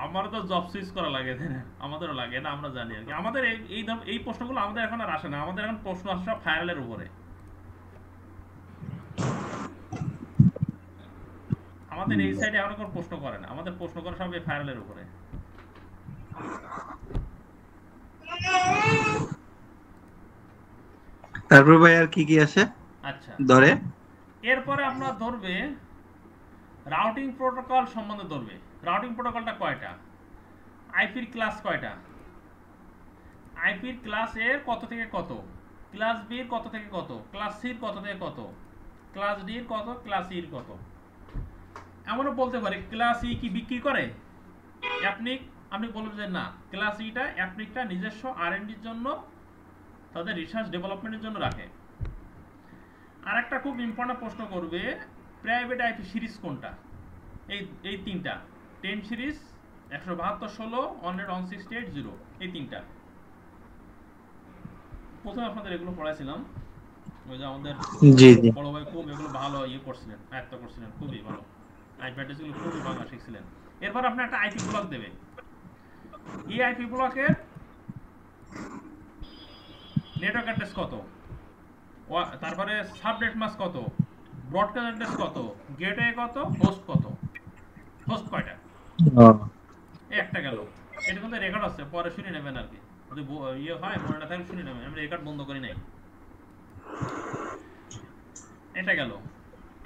আমারও তো জব সুইচ করা লাগে, তাই না? আমাদেরও লাগে, এটা আমরা জানি আর কি। আমাদের এই প্রশ্নগুলো আমাদের এখন আর আসে না, আমাদের এখন প্রশ্ন আসে সব ফায়ারেলের উপরে। আমাদের এই সাইডে এখন কোনো প্রশ্ন করে না, আমাদের প্রশ্ন করে সব এই ফায়ারেলের উপরে।
তারপর ভাই আর কি কি আছে
আচ্ছা,
ধরে?
এরপরে আপনার ধরবে রাউটিং প্রোটোকল সম্বন্ধে ধরবে। রাউটিং প্রোটোকলটা কয়টা, আইপির ক্লাস কয়টা, আইপির ক্লাস এর কত থেকে কত, ক্লাস বির কত থেকে কত, ক্লাস সির কত থেকে কত, ক্লাস ডির কত, ক্লাস ইর কত। এমনও বলতে পারে ক্লাস ই কি বিক্রি করে অ্যাপনিক, আপনি বলবেন যে না, ক্লাস ইটা অ্যাপনিকটা নিজস্ব আর&ডির জন্য, তাদের রিসার্চ ডেভেলপমেন্টের জন্য রাখে। আরেকটা খুব ইম্পর্টেন্ট প্রশ্ন করবে, প্রাইভেট আইপি সিরিজ কোনটা। এই তিনটা, 10 সিরিজ, 172.16, 100.168.0, এই তিনটা। প্রথমে আপনাদের এগুলো পড়াইছিলাম, ওই যে আমাদের
জি জি।
বড় ভাই খুব এগুলো ভালো করছিলেন, আয়ত্ত করছিলেন, খুবই ভালো আইপি অ্যাড্রেসগুলো খুবই ভালো শিখছিলেন। এরপর আপনি একটা আইপি ব্লক দেবে, এই আইপি ব্লকের নেটওয়ার্ক অ্যাড্রেস কত, তারপরে সাবনেট মাস্ক কত, ব্রডকাস্ট অ্যাড্রেস কত, গেটওয়ে কত, হোস্ট কত, হোস্ট কয়টা, এই একটা গেল। এটা কিন্তু রেকর্ড আছে, পরে শুনে নেবেন আর কি, যদি ইয়ে হয় মনে না থাকলে শুনে নেবেন, আমি রেকর্ড বন্ধ করি নাই। এটা গেল,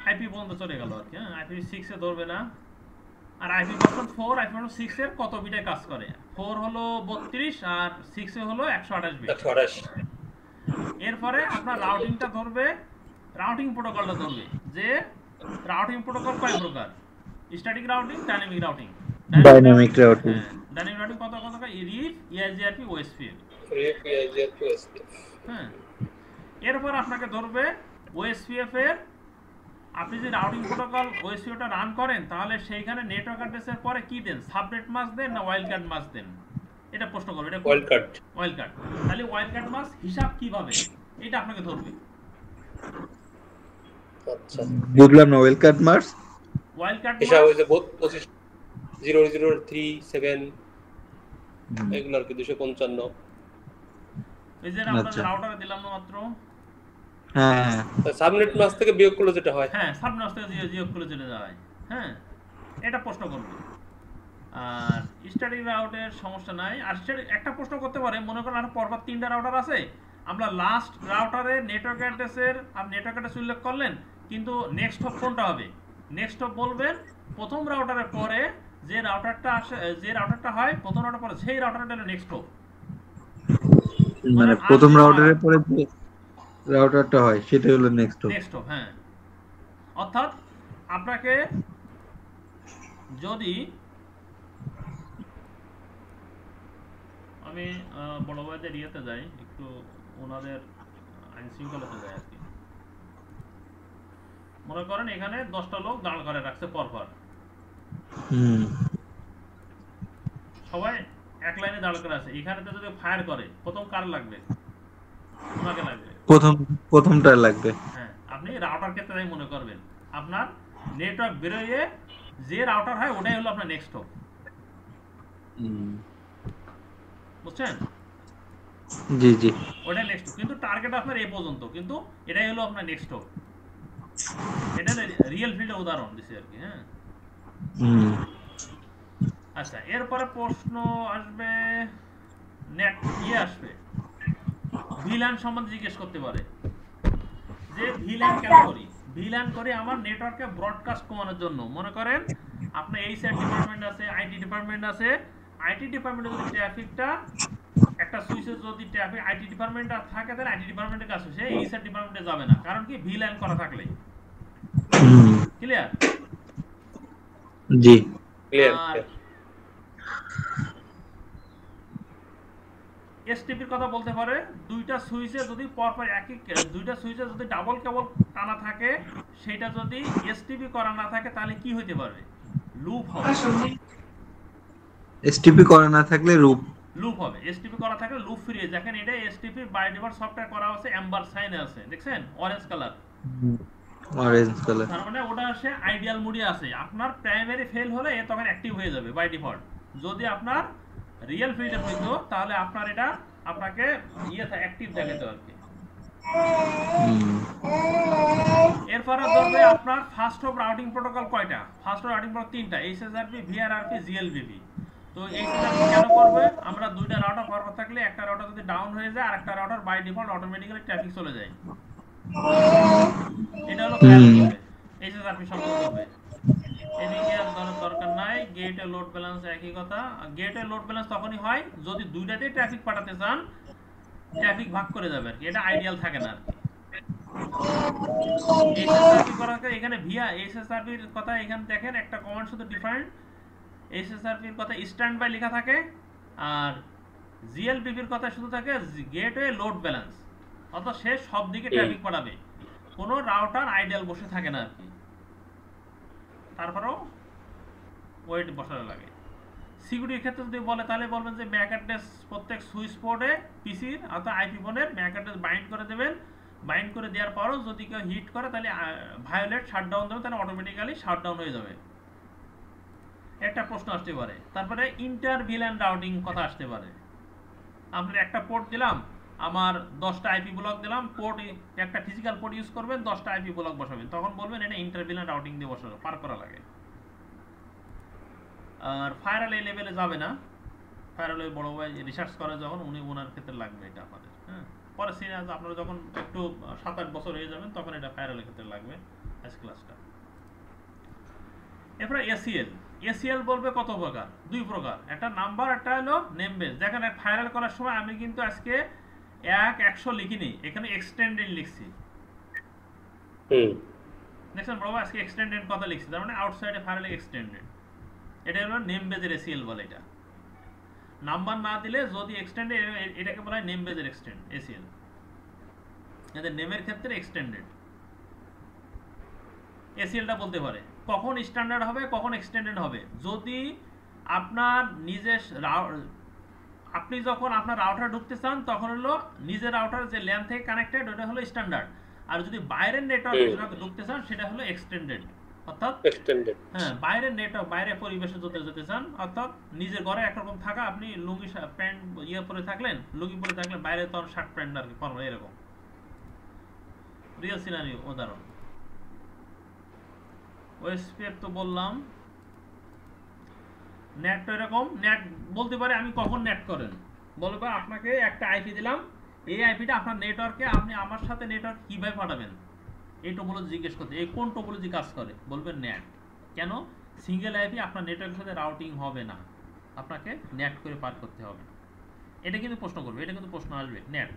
আইপি পর্যন্ত চলে গেল আর কি। হ্যাঁ, আইপি 6 এ ধরবে না। আর আইপি ভার্সন 4, আইপি ভার্সন 6 এর কত বিটে কাজ করে, 4 হলো 32 আর 6 এ হলো 128 বিট।
128।
এরপরে আপনার রাউটিংটা ধরবে, রাউটিং প্রোটোকলটা ধরবে, যে রাউটিং প্রোটোকল কয় প্রকার, static routing, dynamic routing.
Dynamic routing,
হ্যাঁ, ডাইনামিক রাউটিং কত কত, RIP, EIGRP, OSPF.
RIP, EIGRP, OSPF.
হ্যাঁ, এরপর আপনাকে ধরবে ওএসপিএফ এর, আপনি যদি রাউটিং প্রোটোকল ওএসপিএফটা রান করেন, তাহলে সেইখানে নেটওয়ার্ক অ্যাড্রেসের পরে কি দেন, সাবনেট মাস্ক দেন না ওয়াইল্ড কার্ড মাস্ক দেন, এটা প্রশ্ন করবে। এটা
ওয়াইল্ড কার্ড।
ওয়াইল্ড কার্ড, তাহলে ওয়াইল্ড কার্ড মাস্ক হিসাব কিভাবে, এটা আপনাকে ধরবে।
আচ্ছা,
বুঝলাম না। ওয়েল কাট মার্স
ওয়াইল্ড কার্ড
হিসাব হইছে 25 0037 এগুলো আর কি, 255।
এই যে আমরা
আচ্ছা।
রাউটারে দিলাম না মাত্র,
হ্যাঁ হ্যাঁ,
সাবনেট মাস্ক থেকে বিয়োগ করলে যেটা হয়।
হ্যাঁ, সাবনেট মাস্ক থেকে জিও করে চলে যায়। হ্যাঁ, এটা প্রশ্ন করবে। আর স্ট্যাটিক রাউটের সমস্যা নাই। আর একটা প্রশ্ন করতে পারে, মনে করেন আর পরপর 3টা রাউটার আছে, আমরা লাস্ট রাউটারে নেটওয়ার্ক অ্যাড্রেসের আর নেটওয়ার্ক অ্যাড্রেস উল্লেখ করলেন, কিন্তু নেক্সট হপ কোনটা হবে, নেক্সট হপ বলবেন প্রথম রাউটারের পরে যে রাউটারটা আসে, যে রাউটারটা হয় প্রথম রাউটার পরে, সেই রাউটারটা হলো নেক্সট হপ।
মানে প্রথম রাউটারের পরে যে রাউটারটা হয় সেটা হলো নেক্সট হপ।
নেক্সট হপ, হ্যাঁ। অর্থাৎ আপনাকে যদি আমি বড় ভাইদের ইয়েতে যাই, একটু ওনাদের আইন শৃঙ্খলাতে যাই আর কি। মনে করেন এখানে 10টা লোক দাঁড় করে রাখছে পরপর, সবাই এক লাইনে দাঁড় করে আছে। এখানে তো যদি ফায়ার করে, প্রথম কার লাগবে, ওনাকে লাগবে,
প্রথমটা লাগবে।
হ্যাঁ, আপনি রাউটার ক্ষেত্রে তাই মনে করবেন, আপনার নেটওয়ার্ক বেরোয় যে রাউটার হয় ওটাই হলো আপনার নেক্সট হপ, বুঝছেন?
জি জি,
ওটাই নেক্সট হপ, কিন্তু টার্গেট আপনার এই পর্যন্ত, কিন্তু এটাই হলো আপনার নেক্সট হপ। এটা রিয়েল ফিল্ডের উদাহরণ দিছি আর কি। হ্যাঁ, আচ্ছা এরপরে প্রশ্ন আসবে, নেট আসবে ভিল্যান সম্বন্ধে জিজ্ঞেস করতে পারে যে ভিল্যান কেন করি। ভিল্যান করি আমার নেটওয়ার্কে ব্রডকাস্ট কমানোর জন্য। মনে করেন আপনার এইচআর ডিপার্টমেন্ট আছে, আইটি ডিপার্টমেন্ট আছে, আইটি ডিপার্টমেন্টে যদি ট্রাফিকটা একটা সুইচে যদি ট্রাফিক আইটি ডিপার্টমেন্টে থাকে তাহলে আইটি ডিপার্টমেন্টের কাছে সে এইচআর ডিপার্টমেন্টে যাবে না, কারণ কি ভিল্যান করা থাকলে। ক্লিয়ার?
জি
আর এসটিপির কথা বলতে পারে দুইটা সুইচে যদি পরপর দুইটা সুইচে যদি ডাবল কেবল টানা থাকে, সেটা যদি এসটিপি করা না থাকে তাহলে কি হইতে পারে? লুপ হবে।
এসটিপি করা না থাকলে
লুপ হবে। এসটিপি করা থাকলে লুপ ফিরিয়ে, দেখেন এটা এসটিপি বাই ডিফল্ট সফটওয়্যার করা আছে এম্বার সাইনে আছে, দেখছেন অরেঞ্জ কালার। তার মানে ওটা আসে আইডিয়াল মোডে আছে। আপনার প্রাইমারি ফেল হলে এ তখন অ্যাক্টিভ হয়ে যাবে বাই ডিফল্ট। যদি আপনার রিয়েল ফিল্ডে হইতো তাহলে আপনার এটা আপনাকে অ্যাক্টিভ দেখাতো আর কি। এরপরে ধরবে আপনার ফার্স্ট অফ রাউটিং প্রোটোকল কয়টা? ফার্স্ট অফ রাউটিং প্রোটোকল 3টা, এইচএসআরপি, ভিআরআরপি, জিএলবিপি। তো এইচএসআরপি কেন করবে? আমরা দুইটা রাউটার পরপর থাকলে একটা রাউটার যদি ডাউন হয়ে যায় আর একটা router by default automatically traffic চলে যায়। এটা হলো কেন করবে, এইচএসআরপি সম্পর্ক করবে। এদিকে আর দরকার নাই। গেটে লোড ব্যালেন্স একই কথা। গেটে লোড ব্যালেন্স তখনই হয় যদি দুইটাতেই ট্রাফিক পাঠাতে চান, ট্রাফিক ভাগ করে যাবে আর কি, এটা আইডিয়াল থাকে না আর কি। এইচএসআরপি করার এখানে ভিয়া এইচএসআরপির কথা এখানে দেখেন একটা কমান্ড শুধু ডিফারেন্ট। এইচএসআরপির কথা স্ট্যান্ড বাই লেখা থাকে, আর জিএলবিপির কথা শুধু থাকে গেটওয়ে লোড ব্যালেন্স, অর্থাৎ সে সব দিকে ট্রাফিক পাঠাবে, কোনো রাউটার আইডিয়াল বসে থাকে না আর কি। তারপরেও ওয়েট বসানো লাগে। সিকিউরিটির ক্ষেত্রে যদি বলে তাহলে বলবেন যে ম্যাক অ্যাড্রেস প্রত্যেক সুইচ পোর্টে পিসির অর্থাৎ আইপি ফোনের ম্যাক অ্যাড্রেস বাইন্ড করে দেবেন। বাইন্ড করে দেওয়ার পরও যদি কেউ হিট করে তাহলে ভায়োলেট শাটডাউন দেবেন, তাহলে অটোমেটিক্যালি শাটডাউন হয়ে যাবে। একটা প্রশ্ন আসতে পারে। তারপরে ইন্টার ভিল্যান রাউটিং কথা আসতে পারে। আপনার একটা পোর্ট দিলাম, আমার 10টা আইপি ব্লক দিলাম, পোর্ট একটা ফিজিক্যাল পোর্ট ইউজ করবেন, 10টা আইপি ব্লক বসাবেন, তখন বলবেন এটা ইন্টার ভিল্যান রাউটিং দিয়ে বসানো পার করা লাগে। আর ফায়ারওয়াল এই লেভেলে যাবে না। ফায়ারওয়াল বড় ভাই রিসার্চ করে যখন ওনার ক্ষেত্রে লাগবে এটা আপনাদের। হ্যাঁ, পরে সিরিয়াস আপনারা যখন একটু 7-8 বছর হয়ে যাবেন তখন এটা ফায়ারওয়ালের ক্ষেত্রে লাগবে এস ক্লাসটা। এরপরে এসিএল বলবে কত প্রকার? 2 প্রকার, একটা নাম্বার, একটা হলো নেম বেস। দেখেন ফায়ারওয়াল করার সময় আমি কিন্তু আজকে 100 লিখিনি, এখানে এক্সটেন্ডেড লিখছি। দেখছেন বড় ভাই আজকে এক্সটেন্ডেড কথা লিখছি, তার মানে আউটসাইডে ফায়ারওয়াল এক্সটেন্ডেড। এটা হলো নেম বেজের এসিএল বলে। এটা নাম্বার না দিলে যদি এক্সটেন্ডেড, এটাকে বলা হয় নেম বেজের এক্সটেন্ড এসিএল। এদের নেমের ক্ষেত্রে এক্সটেন্ডেড এসিএলটা বলতে পারে। কখন স্ট্যান্ডার্ড হবে কখন এক্সটেন্ডেড হবে? যদি আপনার নিজের আপনি যখন আপনার রাউটার ঢুকতে চান তখন হলো নিজের রাউটার যে ল্যান থেকে কানেক্টেড ওটা হলো স্ট্যান্ডার্ড, আর যদি বাইরের নেটওয়ার্ক ঢুকতে চান সেটা হলো এক্সটেন্ডেড, অর্থাৎ এক্সটেন্ডেড। হ্যাঁ, বাইরের নেটওয়ার্ক বাইরে পরিবেশে যেতে চান, অর্থাৎ নিজের ঘরে একরকম থাকা, আপনি লুঙ্গি প্যান্ট পরে থাকলেন, লুঙ্গি পরে থাকলেন, বাইরে তখন শার্ট প্যান্ট আর কি পরবেন, এরকম রিয়েল সিনারিও উদাহরণ। ওএসপিএফ তো বললাম। নেট তো এরকম, নেট বলতে পারে আমি কখন নেট করেন, বলবে আপনাকে একটা আইপি দিলাম, এই আইপিটা আপনার নেটওয়ার্কে আপনি আমার সাথে নেটওয়ার্ক কিভাবে পাঠাবেন এই টোপোলজি জিজ্ঞেস করতে। এই কোন টোপোলজি কাজ করে? বলবেন নেট। কেন? সিঙ্গেল আইপি আপনার নেটওয়ার্কের সাথে রাউটিং হবে না, আপনাকে নেট করে পার করতে হবে। এটা কিন্তু প্রশ্ন করবে, এটা কিন্তু প্রশ্ন আসবে। নেট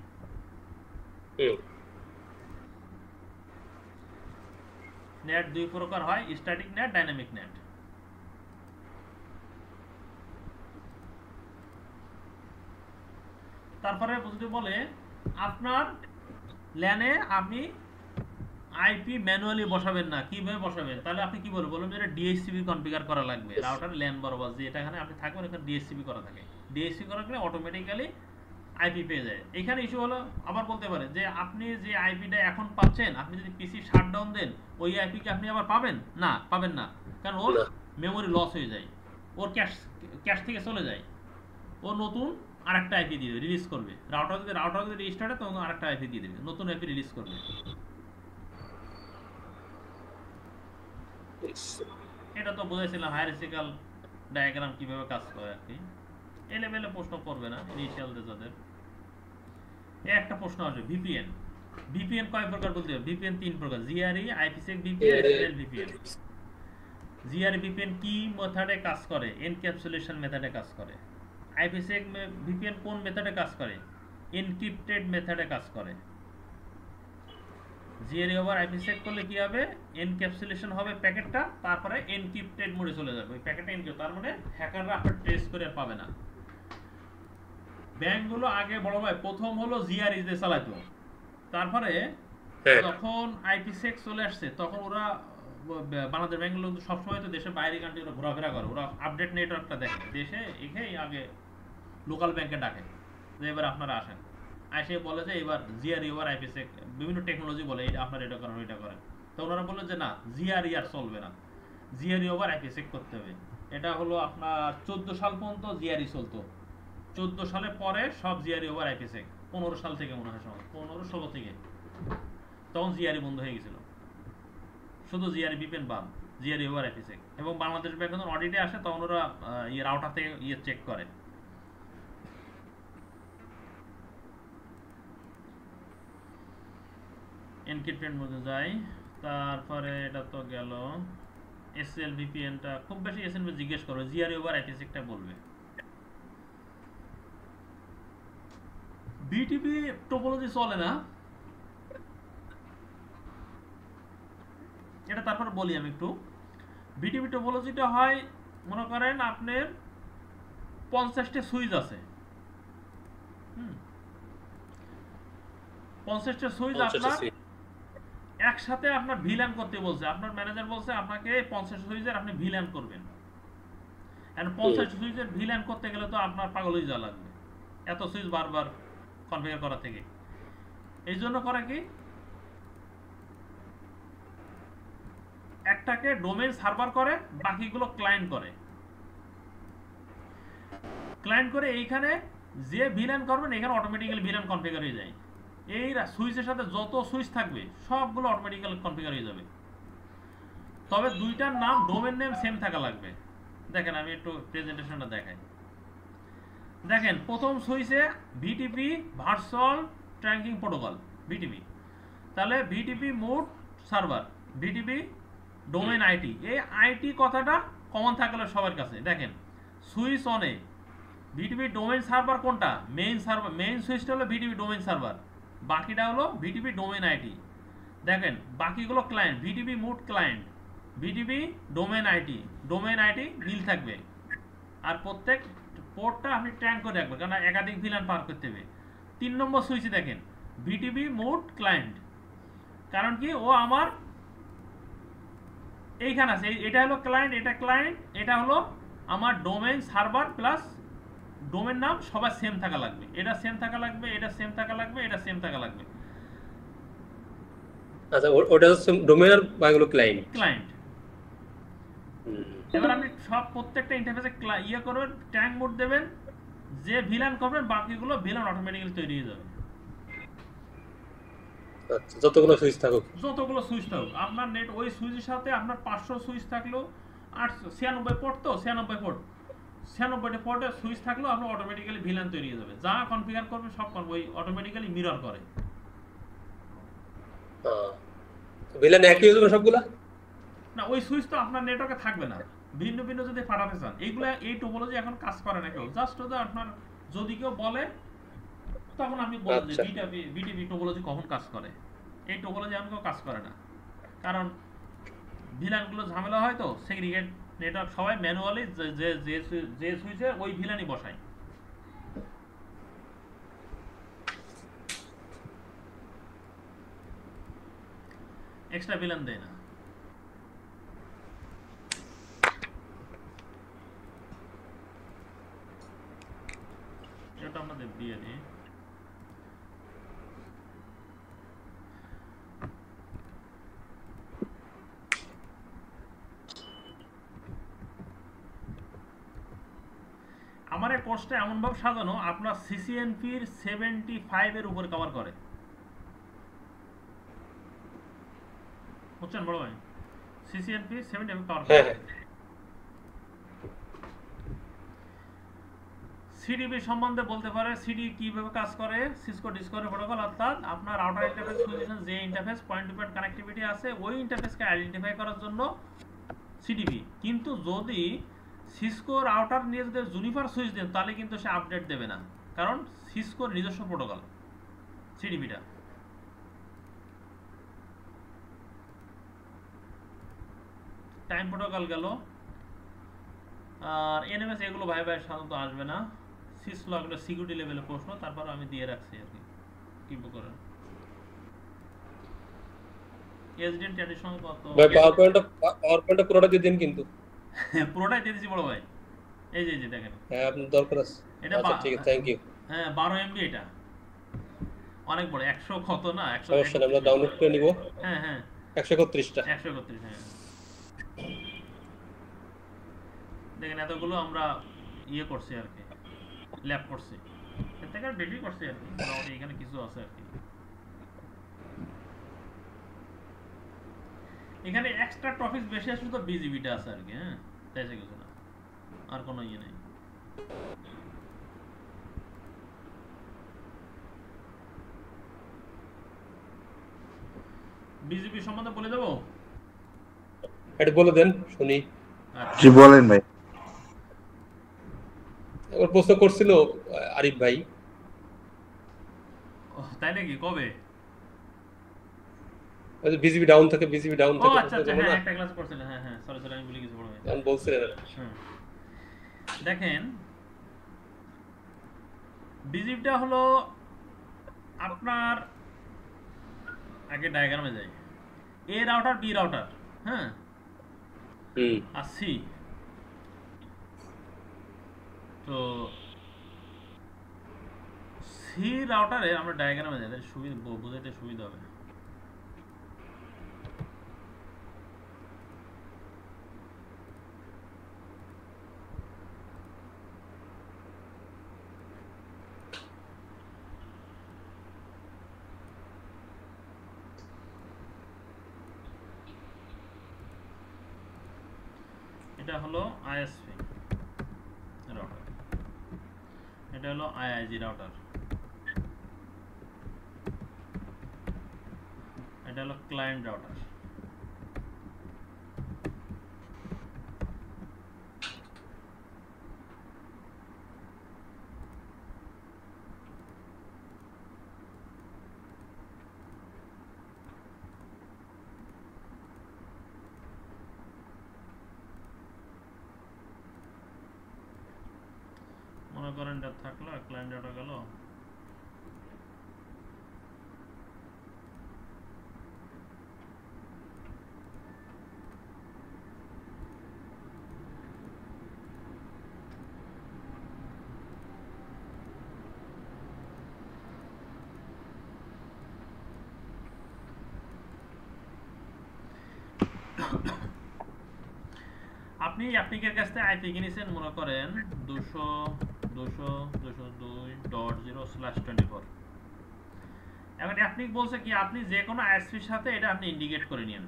নেট 2 প্রকার হয়, স্ট্যাটিক নেট, ডাইনামিক নেট। তারপরে যদি বলে আপনার ল্যানে আপনি আইপি ম্যানুয়ালি বসাবেন না, কিভাবে বসাবেন? তাহলে আপনি কি বলবেন? বলবেন এটা ডিএইচসিপি কনফিগার করা লাগবে। রাউটার ল্যান বরাবর যে এটা এখানে আপনি থাকবেন এখানে ডিএইচসিপি করা থাকে, ডিএইচসিপি করা গেলে অটোমেটিক্যালি আইপি পেয়ে যায়। এখানে ইস্যু হলো আবার বলতে পারে যে আপনি যে আইপিটা এখন পাচ্ছেন, আপনি যদি পিসি শাটডাউন দেন ওই আইপি কি আপনি আবার পাবেন? না, পাবেন না, কারণ ওর মেমোরি লস হয়ে যায়, ওর ক্যাশ থেকে চলে যায়, ও নতুন আরেকটা আইপি দিয়ে রিলিজ করবে। রাউটার যদি রিস্টার্ট হয় তখন আরেকটা আইপি দিয়ে দেবে, নতুন আইপি রিলিজ করবে। এটা তো বুঝাইছিলাম হায়ারার্কিক্যাল ডায়াগ্রাম কিভাবে কাজ করে আর কি। এই লেভেলে প্রশ্ন করবে না ইনিশিয়াল যাদের। একটা প্রশ্ন আসবে ভিপিএন। ভিপিএন কয় প্রকার বলতে হবে? ভিপিএন 3 প্রকার, GRE, IPsec VPN, SSL VPN. GRE VPN কি মেথডে কাজ করে? এনক্যাপসুলেশন মেথডে কাজ করে। আইপিসেক ভিপিএন কোন মেথডে কাজ করে? এনক্রিপ্টেড মেথডে কাজ করে। জিআরই ওভার আইপিসেক করলে কি হবে? এনক্যাপসুলেশন হবে প্যাকেটটা, তারপরে এনক্রিপ্টেড মোডে চলে যাবে। ওই প্যাকেটটা এনক্রিপ্ট, তার মানে হ্যাকাররা আপনার ট্রেস করে আর পাবে না। ব্যাংকগুলো আগে বড় ভাই প্রথম হলো জিআরই দিয়ে চালাতো, তারপরে যখন আইপিসেক চলে আসছে তখন ওরা বাংলাদেশ ব্যাংকগুলো সবসময় তো দেশের বাইরে কান্ট্রি ওরা ঘোরাফেরা করে, ওরা আপডেট নেটওয়ার্কটা দেখে, দেশে এখানেই আগে লোকাল ব্যাংকে ডাকে যে এবার আপনারা আসেন, আসে বলে যে এবার জিআরই ওভার আইপিসেক বিভিন্ন টেকনোলজি বলে এটা আপনারা এটা করেন ওইটা করেন। তো ওনারা বললো যে না, জিআরই আর চলবে না, জিআরই ওভার আইপিসেক করতে হবে। এটা হলো আপনার 14 সাল পর্যন্ত জিআরই চলতো। 14 সালের পরে সব জিআরই ওভার আইপিসেক, 15 সাল থেকে মনে হয়, সময় 15-16 থেকে, তখন জিআরই বন্ধ হয়ে গেছিল, শুধু জিআরই ভিপিএন বাদ, জিআরই ওভার আইপিসেক। এবং বাংলাদেশ ব্যাংক যখন অডিটে আসে তখন ওরা রাউটার থেকে চেক করে। এনক্রিপ্টেড মধ্যে যাই, তারপরে এটা তো গেল। এসএল ভিপিএনটা খুব বেশি এসএল জিজ্ঞেস করবে, জিআরই ওভার আইপিসেকটা বলবে। বিটিপি টোপোলজি চলে না, এটা তারপর বলি আমি একটু। বিটিপি টোপোলজিটা হয় মনে করেন আপনার 50টা সুইচ আছে, 50টা সুইচ আপনার একসাথে আপনার ভিল্যান করতে বলছে, আপনার ম্যানেজার বলছে আপনাকে 50 সুইচের আপনি ভিল্যান করবেন। এখন 50 সুইচের ভিল্যান করতে গেলে তো আপনার পাগল হয়ে যাওয়া লাগবে এত সুইচ বারবার কনফিগার করা থেকে। এই জন্য করে কি, একটাকে ডোমেইন সার্ভার করে, বাকিগুলো ক্লায়েন্ট করে। ক্লায়েন্ট করে এইখানে যে ভিল্যান করবেন এখানে অটোমেটিক্যালি ভিল্যান কনফিগার হয়ে যায়। এই সুইচের সাথে যত সুইচ থাকবে সবগুলো অটোমেটিক্যালি কনফিগার হয়ে যাবে। তবে দুইটার নাম ডোমেন নেম সেম থাকা লাগবে। দেখেন আমি একটু প্রেজেন্টেশনটা দেখাই। দেখেন প্রথম সুইচে VTP virtual tracking protocol VTP, তাহলে VTP mode server, VTP domain ID, এই আইটি কথাটা কমন থাকলে সবার কাছে। দেখেন switch on VTP domain server কোনটা? মেইন সার্ভার, মেইন সুইচটা হলো ভিটিপি ডোমেন সার্ভার, বাকিটা হলো ভিটিপি ডোমেন আইটি। দেখেন বাকিগুলো client, VTP mode client, VTP domain ID, domain ID মিল থাকবে। আর প্রত্যেক পোর্টটা আপনি ট্র্যাক করে রাখবেন, কারণ একাধিক ভিলান পার করতে হবে। 3 নম্বর সুইচে দেখেন ভিটিপি মোড ক্লায়েন্ট, কারণ কি ও আমার এইখানে আছে, এটা হলো ক্লায়েন্ট, এটা ক্লায়েন্ট, এটা হলো আমার ডোমেইন সার্ভার প্লাস ডোমেন নাম সবার সেম থাকা লাগবে, এটা সেম থাকা লাগবে, এটা সেম থাকা লাগবে, এটা সেম থাকা লাগবে।
আচ্ছা ওটা হচ্ছে ডোমেইন আর বাকিগুলো ক্লায়েন্ট।
ক্লায়েন্ট এবার আপনি সব প্রত্যেকটা ইন্টারফেসে ইয়ে করবেন, ট্যাগ মোড দেবেন, যে ভিলান করবেন বাকিগুলো ভিলান অটোমেটিক্যালি তৈরি হয়ে যাবে।
আচ্ছা যতগুলো সুইচ থাকুক,
যতগুলো সুইচ থাকুক আপনার নেট ওই সুইচের সাথে আপনার 500 সুইচ থাকলেও 96 পোর্ট, তো 96 পোর্ট, 96টা পোর্টে সুইচ থাকলেও আপনার অটোমেটিক্যালি ভিলান তৈরি হয়ে যাবে। যা কনফিগার করবে সব ওই অটোমেটিক্যালি মিরর করে।
ভিলান একই হয়ে যাবে সবগুলা
না, ওই সুইচ তো আপনার নেটওয়ার্কে থাকবে না, ভিন্ন ভিন্ন যদি পাঠাতে চান। এইগুলা এই টোপোলজি এখন কাজ করে না কেউ, জাস্ট হচ্ছে আপনার যদি কেউ বলে তখন আমি বলবো যে বিটিপি টোপোলজি কখন কাজ করে। এই টোপোলজি এখন কেউ কাজ করে না, কারণ ভিলানগুলো ঝামেলা হয়, তো সেগ্রিগেট নেটওয়ার্ক সবাই ম্যানুয়ালি যে সুইচে ওই ভিলানই বসায়। এক্সট্রা ভিলান দেয় না। এটা আমাদের দিয়ে দিই। আমার এই কোর্সটা এমনভাবে সাজানো আপনার সিসিএনপির 75 এর উপরে কভার করে, বুঝছেন বড় ভাই? সিসিএনপি 70 পাওয়ার
হ্যাঁ
করে।
হ্যাঁ
সিডিবি সম্বন্ধে বলতে পারে সিডি কিভাবে কাজ করে, সিসকো ডিসকভারি প্রোটোকল, অর্থাৎ আপনার আউটার ইন্টারফেস খুঁজছেন, যে interface point to point connectivity আছে ওই ইন্টারফেসকে আইডেন্টিফাই করার জন্য সিডিবি। কিন্তু যদি সিসকোর আউটার নিয়ে যদি জুনিপার সুইচ দেন তাহলে কিন্তু সে আপডেট দেবে না, কারণ সিসকোর নিজস্ব প্রোটোকল সিডিবিটা। টাইম প্রোটোকল গেল। আর এনএমএস এগুলো ভাই ভাই সাধারণত আসবে না, সিসলো এগুলো সিকিউরিটি লেভেলের প্রশ্ন, তারপর আমি দিয়ে রাখছি আর কি কি করেন। এসডিএন ট্র্যাডিশনাল কত
ভাই পাওয়ার পয়েন্টটা পুরোটা দিয়ে দিন কিন্তু।
পুরোটাই দিয়ে দিয়েছি বড় ভাই, এই যে এই যে দেখেন
হ্যাঁ আপনার দরকার আছে।
এটা
আচ্ছা ঠিক আছে, থ্যাংক ইউ।
হ্যাঁ 12 এমবি, এটা অনেক বড়, 100 কত না 100
সমস্যা নেই, আমরা ডাউনলোড করে নিব।
হ্যাঁ হ্যাঁ
131টা
131, হ্যাঁ দেখেন এতগুলো আমরা ইয়ে করছি আর কি, ল্যাব করছি, এর থেকে আর বেশি করছি আর কি, মোটামুটি এখানে কিছু আছে আর কি। এখানে এক্সট্রা টপিকস বেশি আসলে তো বিজিবিটা আছে আর কি, হ্যাঁ তাই কিছু না, আর কোনো ইয়ে নেই। বিজিবি সম্বন্ধে বলে দেবো,
এটা বলে দেন শুনি।
আচ্ছা
জি বলেন ভাই।
ওর প্রশ্ন করছিল আরিফ ভাই।
তাই নাকি, কবে?
বিজিবি ডাউন থেকে
ও আচ্ছা আচ্ছা, হ্যাঁ একটা ক্লাস করছিলেন, হ্যাঁ হ্যাঁ সরি আমি ভুলে গেছি বড় ভাই।
আমি বলছিলেন
দেখেন বিজিবিটা হলো আপনার, আগে ডায়াগ্রামে যাই, এ রাউটার বি রাউটার, হ্যাঁ আর সি, তো সি রাউটারে আমরা ডায়াগ্রামে যাই, সুবিধা বুঝাইতে সুবিধা হবে। এটা হলো আইএসপি রাউটার, এটা হলো আইআইজি রাউটার, এটা হলো ক্লায়েন্ট রাউটার। মনে করেন এটা থাকলো, ক্লায়েন্ট ডাটা গেল, আপনি অ্যাপ্লিকের কাছ থেকে আইপি কিনেছেন মনে করেন 200.202.0/24। এখন অ্যাপ্লিক বলছে কি আপনি যে কোনো আইএসপির সাথে এটা আপনি ইন্ডিকেট করে নিন।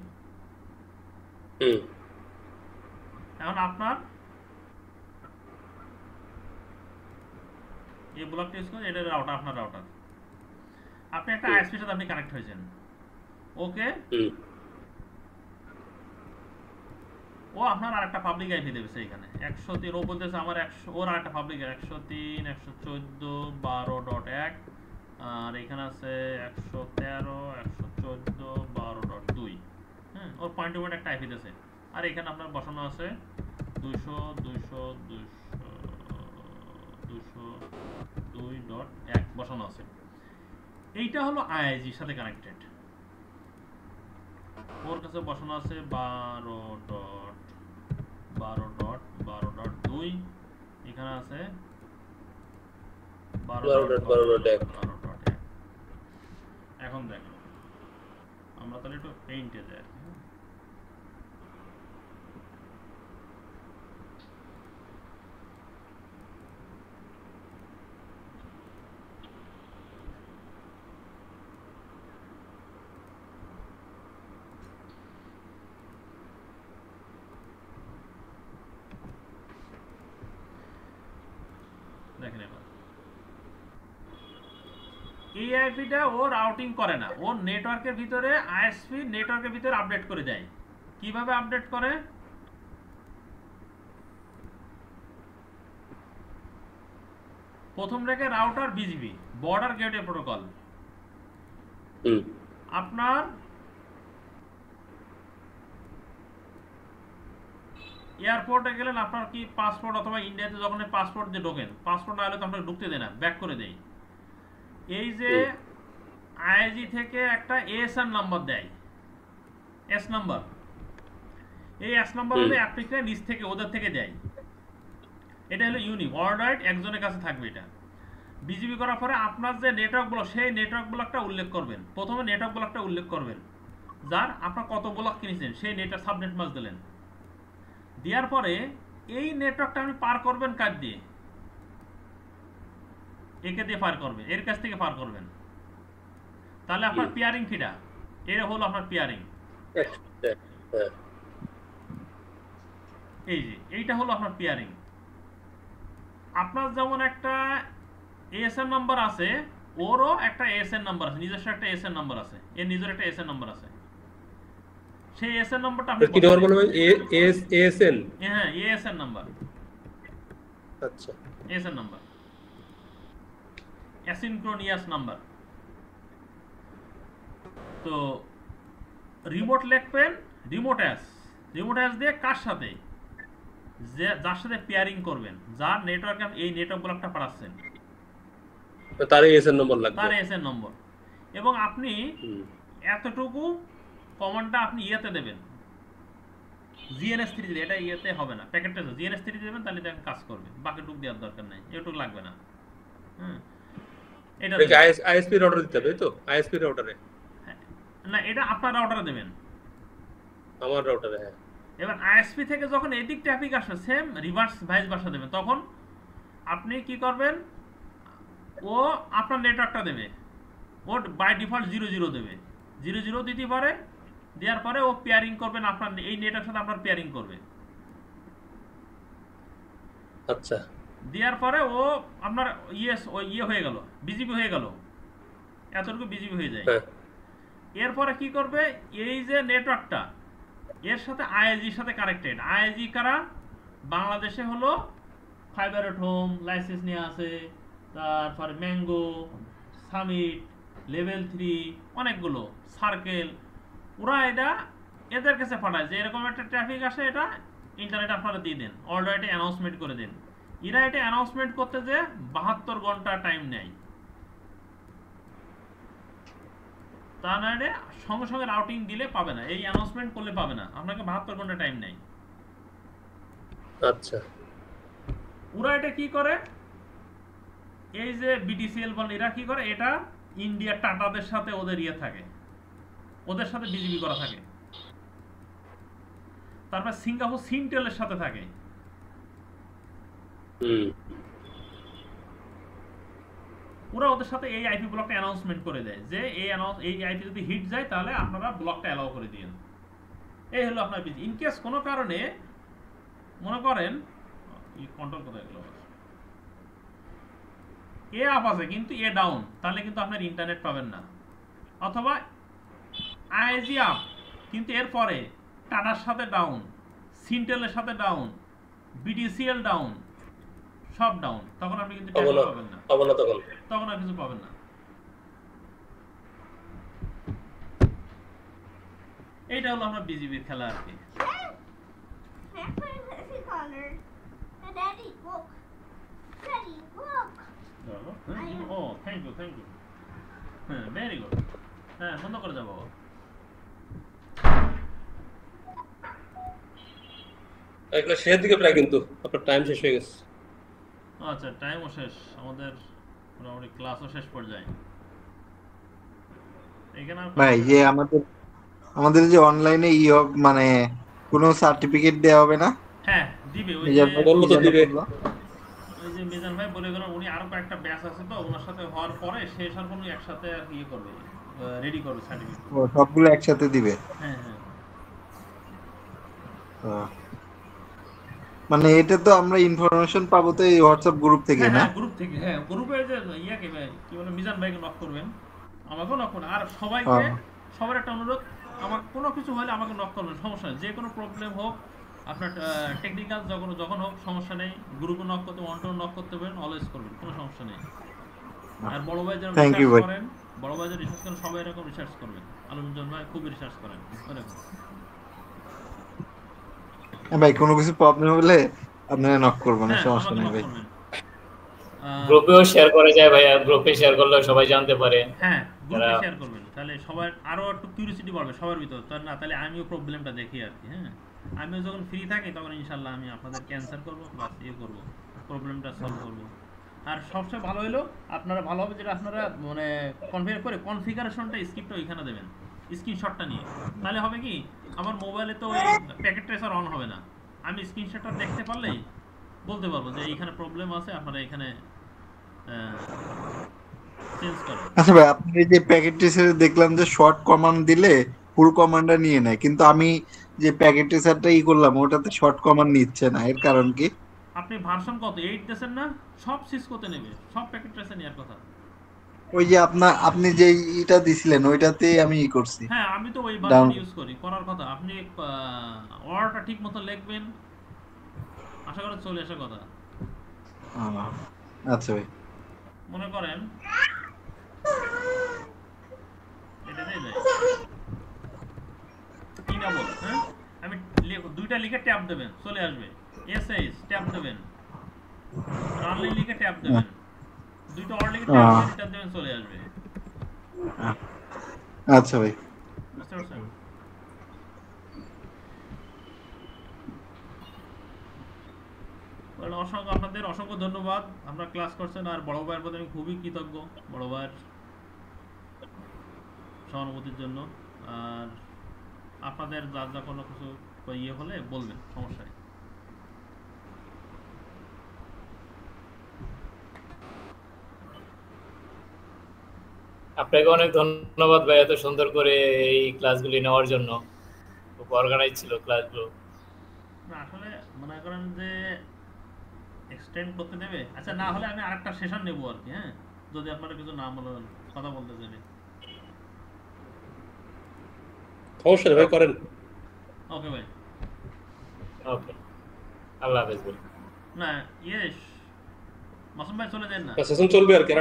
এখন আপনার এই ব্লকটা ইউজ করে, এটা রাউটার, আপনার রাউটার, আপনি একটা আইএসপির সাথে আপনি কানেক্ট হয়েছেন, ওকে ও আপনার আরেকটা পাবলিক আইপি দেবে সেইখানে 103, ও বলতেছে আমার 100, ওর আরেকটা পাবলিক 103.114.12.1, আর এখানে আছে 113.114.12.2, হ্যাঁ ওর পয়েন্ট টু পয়েন্ট একটা আইপি দিয়েছে, আর এখানে আপনার বসানো আছে 200.202.1 বসানো আছে। এইটা হলো আইআইজির সাথে কানেক্টেড, ওর কাছে বসানো আছে 12.12.2, এখানে আছে 12.12.1। এখন দেখো আমরা তাহলে একটু পেইন্টে যাই, এই আইপিটা ও রাউটিং করে না, ও নেটওয়ার্কের ভিতরে আইএসপি নেটওয়ার্কের ভিতরে আপডেট করে দেয়। কিভাবে আপডেট করে? প্রথম রেখে router BGB border gateway protocol. আপনার এয়ারপোর্টে গেলেন, আপনার কি পাসপোর্ট অথবা ইন্ডিয়াতে যখন পাসপোর্ট দিয়ে ঢোকেন, পাসপোর্ট না হলে তো আপনাকে ঢুকতে দেয় না, ব্যাক করে দেয়। এই যে আইজি থেকে একটা এএসএন নাম্বার দেয়, এস নাম্বার, এই এস নাম্বার হলে অ্যাপ্লিকেশন নিচ থেকে ওদের থেকে দেয়। এটা হলো ইউনিক ওয়ার্ল্ড একজনের কাছে থাকবে। এটা বিজিবি করার পরে আপনার যে নেটওয়ার্ক ব্লক, সেই নেটওয়ার্ক ব্লকটা উল্লেখ করবেন। প্রথমে নেটওয়ার্ক ব্লকটা উল্লেখ করবেন, যার আপনার কত ব্লক কিনেছেন সেই নেটওয়ার্ক সাবনেট মাস দিলেন। দেওয়ার পরে এই নেটওয়ার্কটা আপনি পার করবেন কাজ দিয়ে, একে দিয়ে পার করবেন, এর কাছ থেকে পার করবেন। তাহলে আপনার পিয়ারিং ফিটা, এর হলো আপনার পিয়ারিং। এই যে এইটা হলো আপনার পিয়ারিং। আপনার যেমন একটা এএসএন নাম্বার আছে, ওরও একটা এএসএন নাম্বার আছে, নিজস্ব একটা এএসএন নাম্বার আছে, এর নিজের একটা এএসএন নাম্বার আছে। সেই এএসএন নাম্বারটা আপনি
কি নাম্বার বলবেন? এএসএন?
হ্যাঁ, এএসএন নাম্বার।
আচ্ছা,
এএসএন নাম্বার, অ্যাসিনক্রোনিয়াস নাম্বার। তো রিমোট লিখবেন, রিমোট অ্যাস দিয়ে কার সাথে, যার সাথে পেয়ারিং করবেন, যার নেটওয়ার্কে এই নেটওয়ার্ক ব্লকটা পাঠাচ্ছেন,
তার এএসএন নম্বর লাগবে,
তার এএসএন নম্বর। এবং আপনি এতটুকু কমান্ডটা আপনি ইয়েতে দেবেন, জিএনএস3 দিলে, এটা ইয়েতে হবে না, প্যাকেটটা জিএনএস3 দেবেন, তাহলে এটা কাজ করবে। বাকিটুক দেওয়ার দরকার নাই, এটুক লাগবে না। এটা
আইএসপি রাউটার দিতে হবে তো? আইএসপি রাউটারে
না, এটা আপনার রাউটারে দেবেন,
আমার রাউটারে। হ্যাঁ,
এবার আইএসপি থেকে যখন এদিক ট্রাফিক আসবে, সেম রিভার্স ভাইস ভার্সা দেবেন। তখন আপনি কি করবেন, ও আপনার নেটওয়ার্কটা দেবে, ও বাই ডিফল্ট 00 দেবে, 00 দিতে পারে। দেওয়ার পরে ও পেয়ারিং করবেন, আপনার এই নেটওয়ার্কের সাথে আপনার পেয়ারিং করবে।
আচ্ছা,
দেওয়ার পরে ও আপনার ইয়ে হয়ে গেল, বিজিবি হয়ে গেল, এতটুকু বিজিবি হয়ে যায়। এরপরে কি করবে, এই যে নেটওয়ার্কটা এর সাথে আইএসজির সাথে কানেক্টেড। আইএসজি কারা? বাংলাদেশে হলো ফাইবার এট হোম লাইসেন্স নিয়ে আছে, তারপরে ম্যাঙ্গো, সামিট, লেভেল 3, অনেকগুলো সার্কেল। ওরা এটা এদের কাছে পাঠায় যে এরকম একটা ট্রাফিক আসে, এটা ইন্টারনেট আপনারা দিয়ে দেন, অলরেডি অ্যানাউন্সমেন্ট করে দেন। এরা এটা অ্যানাউন্সমেন্ট করতে যে 72 ঘন্টা টাইম নেয়, তা না হলে সঙ্গে সঙ্গে রাউটিং দিলে পাবে না, এই অ্যানাউন্সমেন্ট করলে পাবে না, আপনাকে 72 ঘন্টা টাইম নেয়।
আচ্ছা,
ওরা এটা কি করে, এই যে বিটিসিএল বল, এরা কি করে, এটা ইন্ডিয়া টাটাদের সাথে ওদের ইয়ে থাকে, ওদের সাথে বিজিবি করা থাকে। তারপর সিঙ্গাপুর সিনটেলের সাথে থাকে। ওরা ওদের সাথে এই আইপি ব্লকটা অ্যানাউন্সমেন্ট করে দেয় যে এই আইপি যদি হিট যায় তাহলে আপনারা ব্লকটা অ্যালাউ করে দিন। এই হলো আপনার বিজি। ইন কেস কোনো কারণে মনে করেন কন্ট্রোল কোথায় গেল, এ আপ আছে কিন্তু এ ডাউন, তাহলে কিন্তু আপনার ইন্টারনেট পাবেন না। অথবা আইজি আপ কিন্তু এরপরে টাটার সাথে ডাউন, সিনটেলের সাথে ডাউন, বিটিসিএল ডাউন, সব ডাউন, তখন আপনি কিন্তু পাবেন না, তখন আর কিছু পাবেন না। এইটা হলো আমরা বিজিবির খেলা আর কি। ও থ্যাংক ইউ হ্যাঁ, ভেরি গুড। হ্যাঁ, বন্ধ করে যাবো।
এগুলো শেষের দিকে প্রায়, কিন্তু আপনার টাইম শেষ হয়ে গেছে।
আচ্ছা, টাইমও শেষ, আমাদের মোটামুটি ক্লাসও শেষ পর্যায়ে। এখানে
ভাই যে আমাদের যে অনলাইনে মানে কোনো সার্টিফিকেট দেওয়া হবে না?
হ্যাঁ, দিবে। ওই যে মিজান ভাই বলে গেল, উনি আরো কয়েকটা ব্যাচ আছে, তো ওনার সাথে হওয়ার পরে শেষ আর কোনো একসাথে আর ইয়ে করবে, রেডি করবে সার্টিফিকেট।
ও সবগুলো একসাথে দিবে?
হ্যাঁ হ্যাঁ।
মানে এটা তো আমরা ইনফরমেশন পাবো তো এই হোয়াটসঅ্যাপ গ্রুপ থেকে,
হ্যাঁ
না?
হ্যাঁ গ্রুপ থেকে, হ্যাঁ গ্রুপে যে ইয়াকে ভাই কি বলে মিজান ভাইকে নক করবেন, আমাকেও নক করবেন, আর সবাইকে
হ্যাঁ।
সবার একটা অনুরোধ, আমার কোনো কিছু হলে আমাকে নক করবেন, সমস্যা নেই, যে কোনো প্রবলেম হোক আপনার টেকনিক্যাল যখন যখন হোক সমস্যা নেই, গ্রুপে নক করতে ওয়ান টু নক করতে পারেন, অলওয়েজ করবেন, কোনো সমস্যা নেই। আর বড় ভাই যেন
থ্যাংক ইউ
রিসার্চ
ভাই।
করেন, বড় ভাই যেন রিসার্চ করেন, সবাই এরকম রিসার্চ করবেন, আলমজন ভাই খুবই রিসার্চ করেন এরকম।
হ্যাঁ ভাই, কোনো কিছু প্রবলেম হলে আপনারা নক করবেন,
হ্যাঁ
সমস্যা
আমাকে
নেই
নক
ভাই।
করবেন।
গ্রুপেও শেয়ার করা যায় ভাইয়া, গ্রুপে শেয়ার করলে সবাই জানতে পারে।
হ্যাঁ গ্রুপে
যারা
শেয়ার করবেন, তাহলে সবার আরো একটু কিউরিওসিটি বাড়বে সবার ভিতর, তার না তাহলে আমিও প্রবলেমটা দেখি আর কি। হ্যাঁ আমিও যখন ফ্রি থাকি তখন ইনশাল্লাহ আমি আপনাদের ক্যান্সার করবো প্লাস ইয়ে করবো, প্রবলেমটা সলভ করবো। আর সবচেয়ে ভালো হলো আপনারা ভালো হবে যেটা আপনারা মানে কনফিগার করে কনফিগারেশনটা স্ক্রিপ্টটা ওইখানে দেবেন, স্ক্রিনশটটা নিয়ে, তাহলে হবে কি আমার মোবাইলে তো ওই প্যাকেট ট্রেসার অন হবে না, আমি স্ক্রিনশটটা দেখতে পারলেই বলতে পারবো যে এইখানে প্রবলেম আছে, আপনারা এখানে চেঞ্জ করেন।
আচ্ছা ভাই, আপনি এই যে প্যাকেট ট্রেসারে দেখলাম যে শর্ট কমান্ড দিলে ফুল কমান্ডটা নিয়ে নেয়, কিন্তু আমি যে প্যাকেট ট্রেসারটা করলাম ওটাতে শর্ট কমান্ড নিচ্ছে না, এর কারণ কি?
আপনি ভার্সন কত 8 দেন না, সব সিসকোতে নেবে, সব প্যাকেট ট্রেসে নেওয়ার কথা।
ওই যে আপনি যে এটা দিছিলেন ওইটাতে আমি করছি
হ্যাঁ আমি তো ওই ভার্সন
ডাউন।
ইউজ করি, করার কথা আপনি অর্ডারটা ঠিক মতো লিখবেন, আশা করি চলে আসার কথা।
আচ্ছা ভাই।
মনে করেন এটা দিয়ে দেয় কি না বল, হ্যাঁ আমি দুইটা লিখে ট্যাপ দেবেন চলে আসবে, এসএস ট্যাপ দেবেন, রানলাইন লিখে ট্যাপ দেবেন, দুইটা অর্ডার লিখে ট্যাপ দিয়ে ট্যাপ দেবেন চলে আসবে।
আচ্ছা ভাই।
বুঝতে পারছেন? অসংখ্য আপনাদের অসংখ্য ধন্যবাদ, আমরা ক্লাস করছেন, আর বড় ভাইয়ের প্রতি আমি খুবই কৃতজ্ঞ, বড় ভাইয়ের সহানুভূতির জন্য। আর আপনাদের যার যা কোনো কিছু ইয়ে হলে বলবেন, সমস্যা নেই।
আপনাকে অনেক ধন্যবাদ ভাই এত সুন্দর করে এই ক্লাসগুলি নেওয়ার জন্য, খুব অর্গানাইজ ছিল ক্লাসগুলো।
না আসলে মনে করেন যে এক্সটেন্ড করতে দেবে, আচ্ছা না হলে আমি আরেকটা সেশন নেবো আর কি, হ্যাঁ যদি আপনারা কিছু না বলেন, কথা বলতে চাইলে।
সমস্যা নেই ভাই, করেন।
ওকে ভাই।
ওকে, আল্লাহ হাফেজ ভাই।
না ইয়েস মাসুম ভাই চলে যান না,
সেশন চলবে আর কি,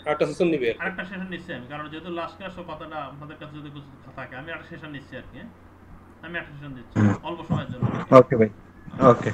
আরেকটা সেশন নিবে আর কি।
আরেকটা সেশন নিচ্ছি আমি, কারণ যেহেতু লাস্ট ক্লাস কথাটা আপনাদের কাছে যদি কিছু থাকে আমি একটা সেশন নিচ্ছি আর কি, হ্যাঁ? আমি একটা সেশন দিচ্ছি অল্প সময়ের জন্য।
ওকে ভাই, ওকে।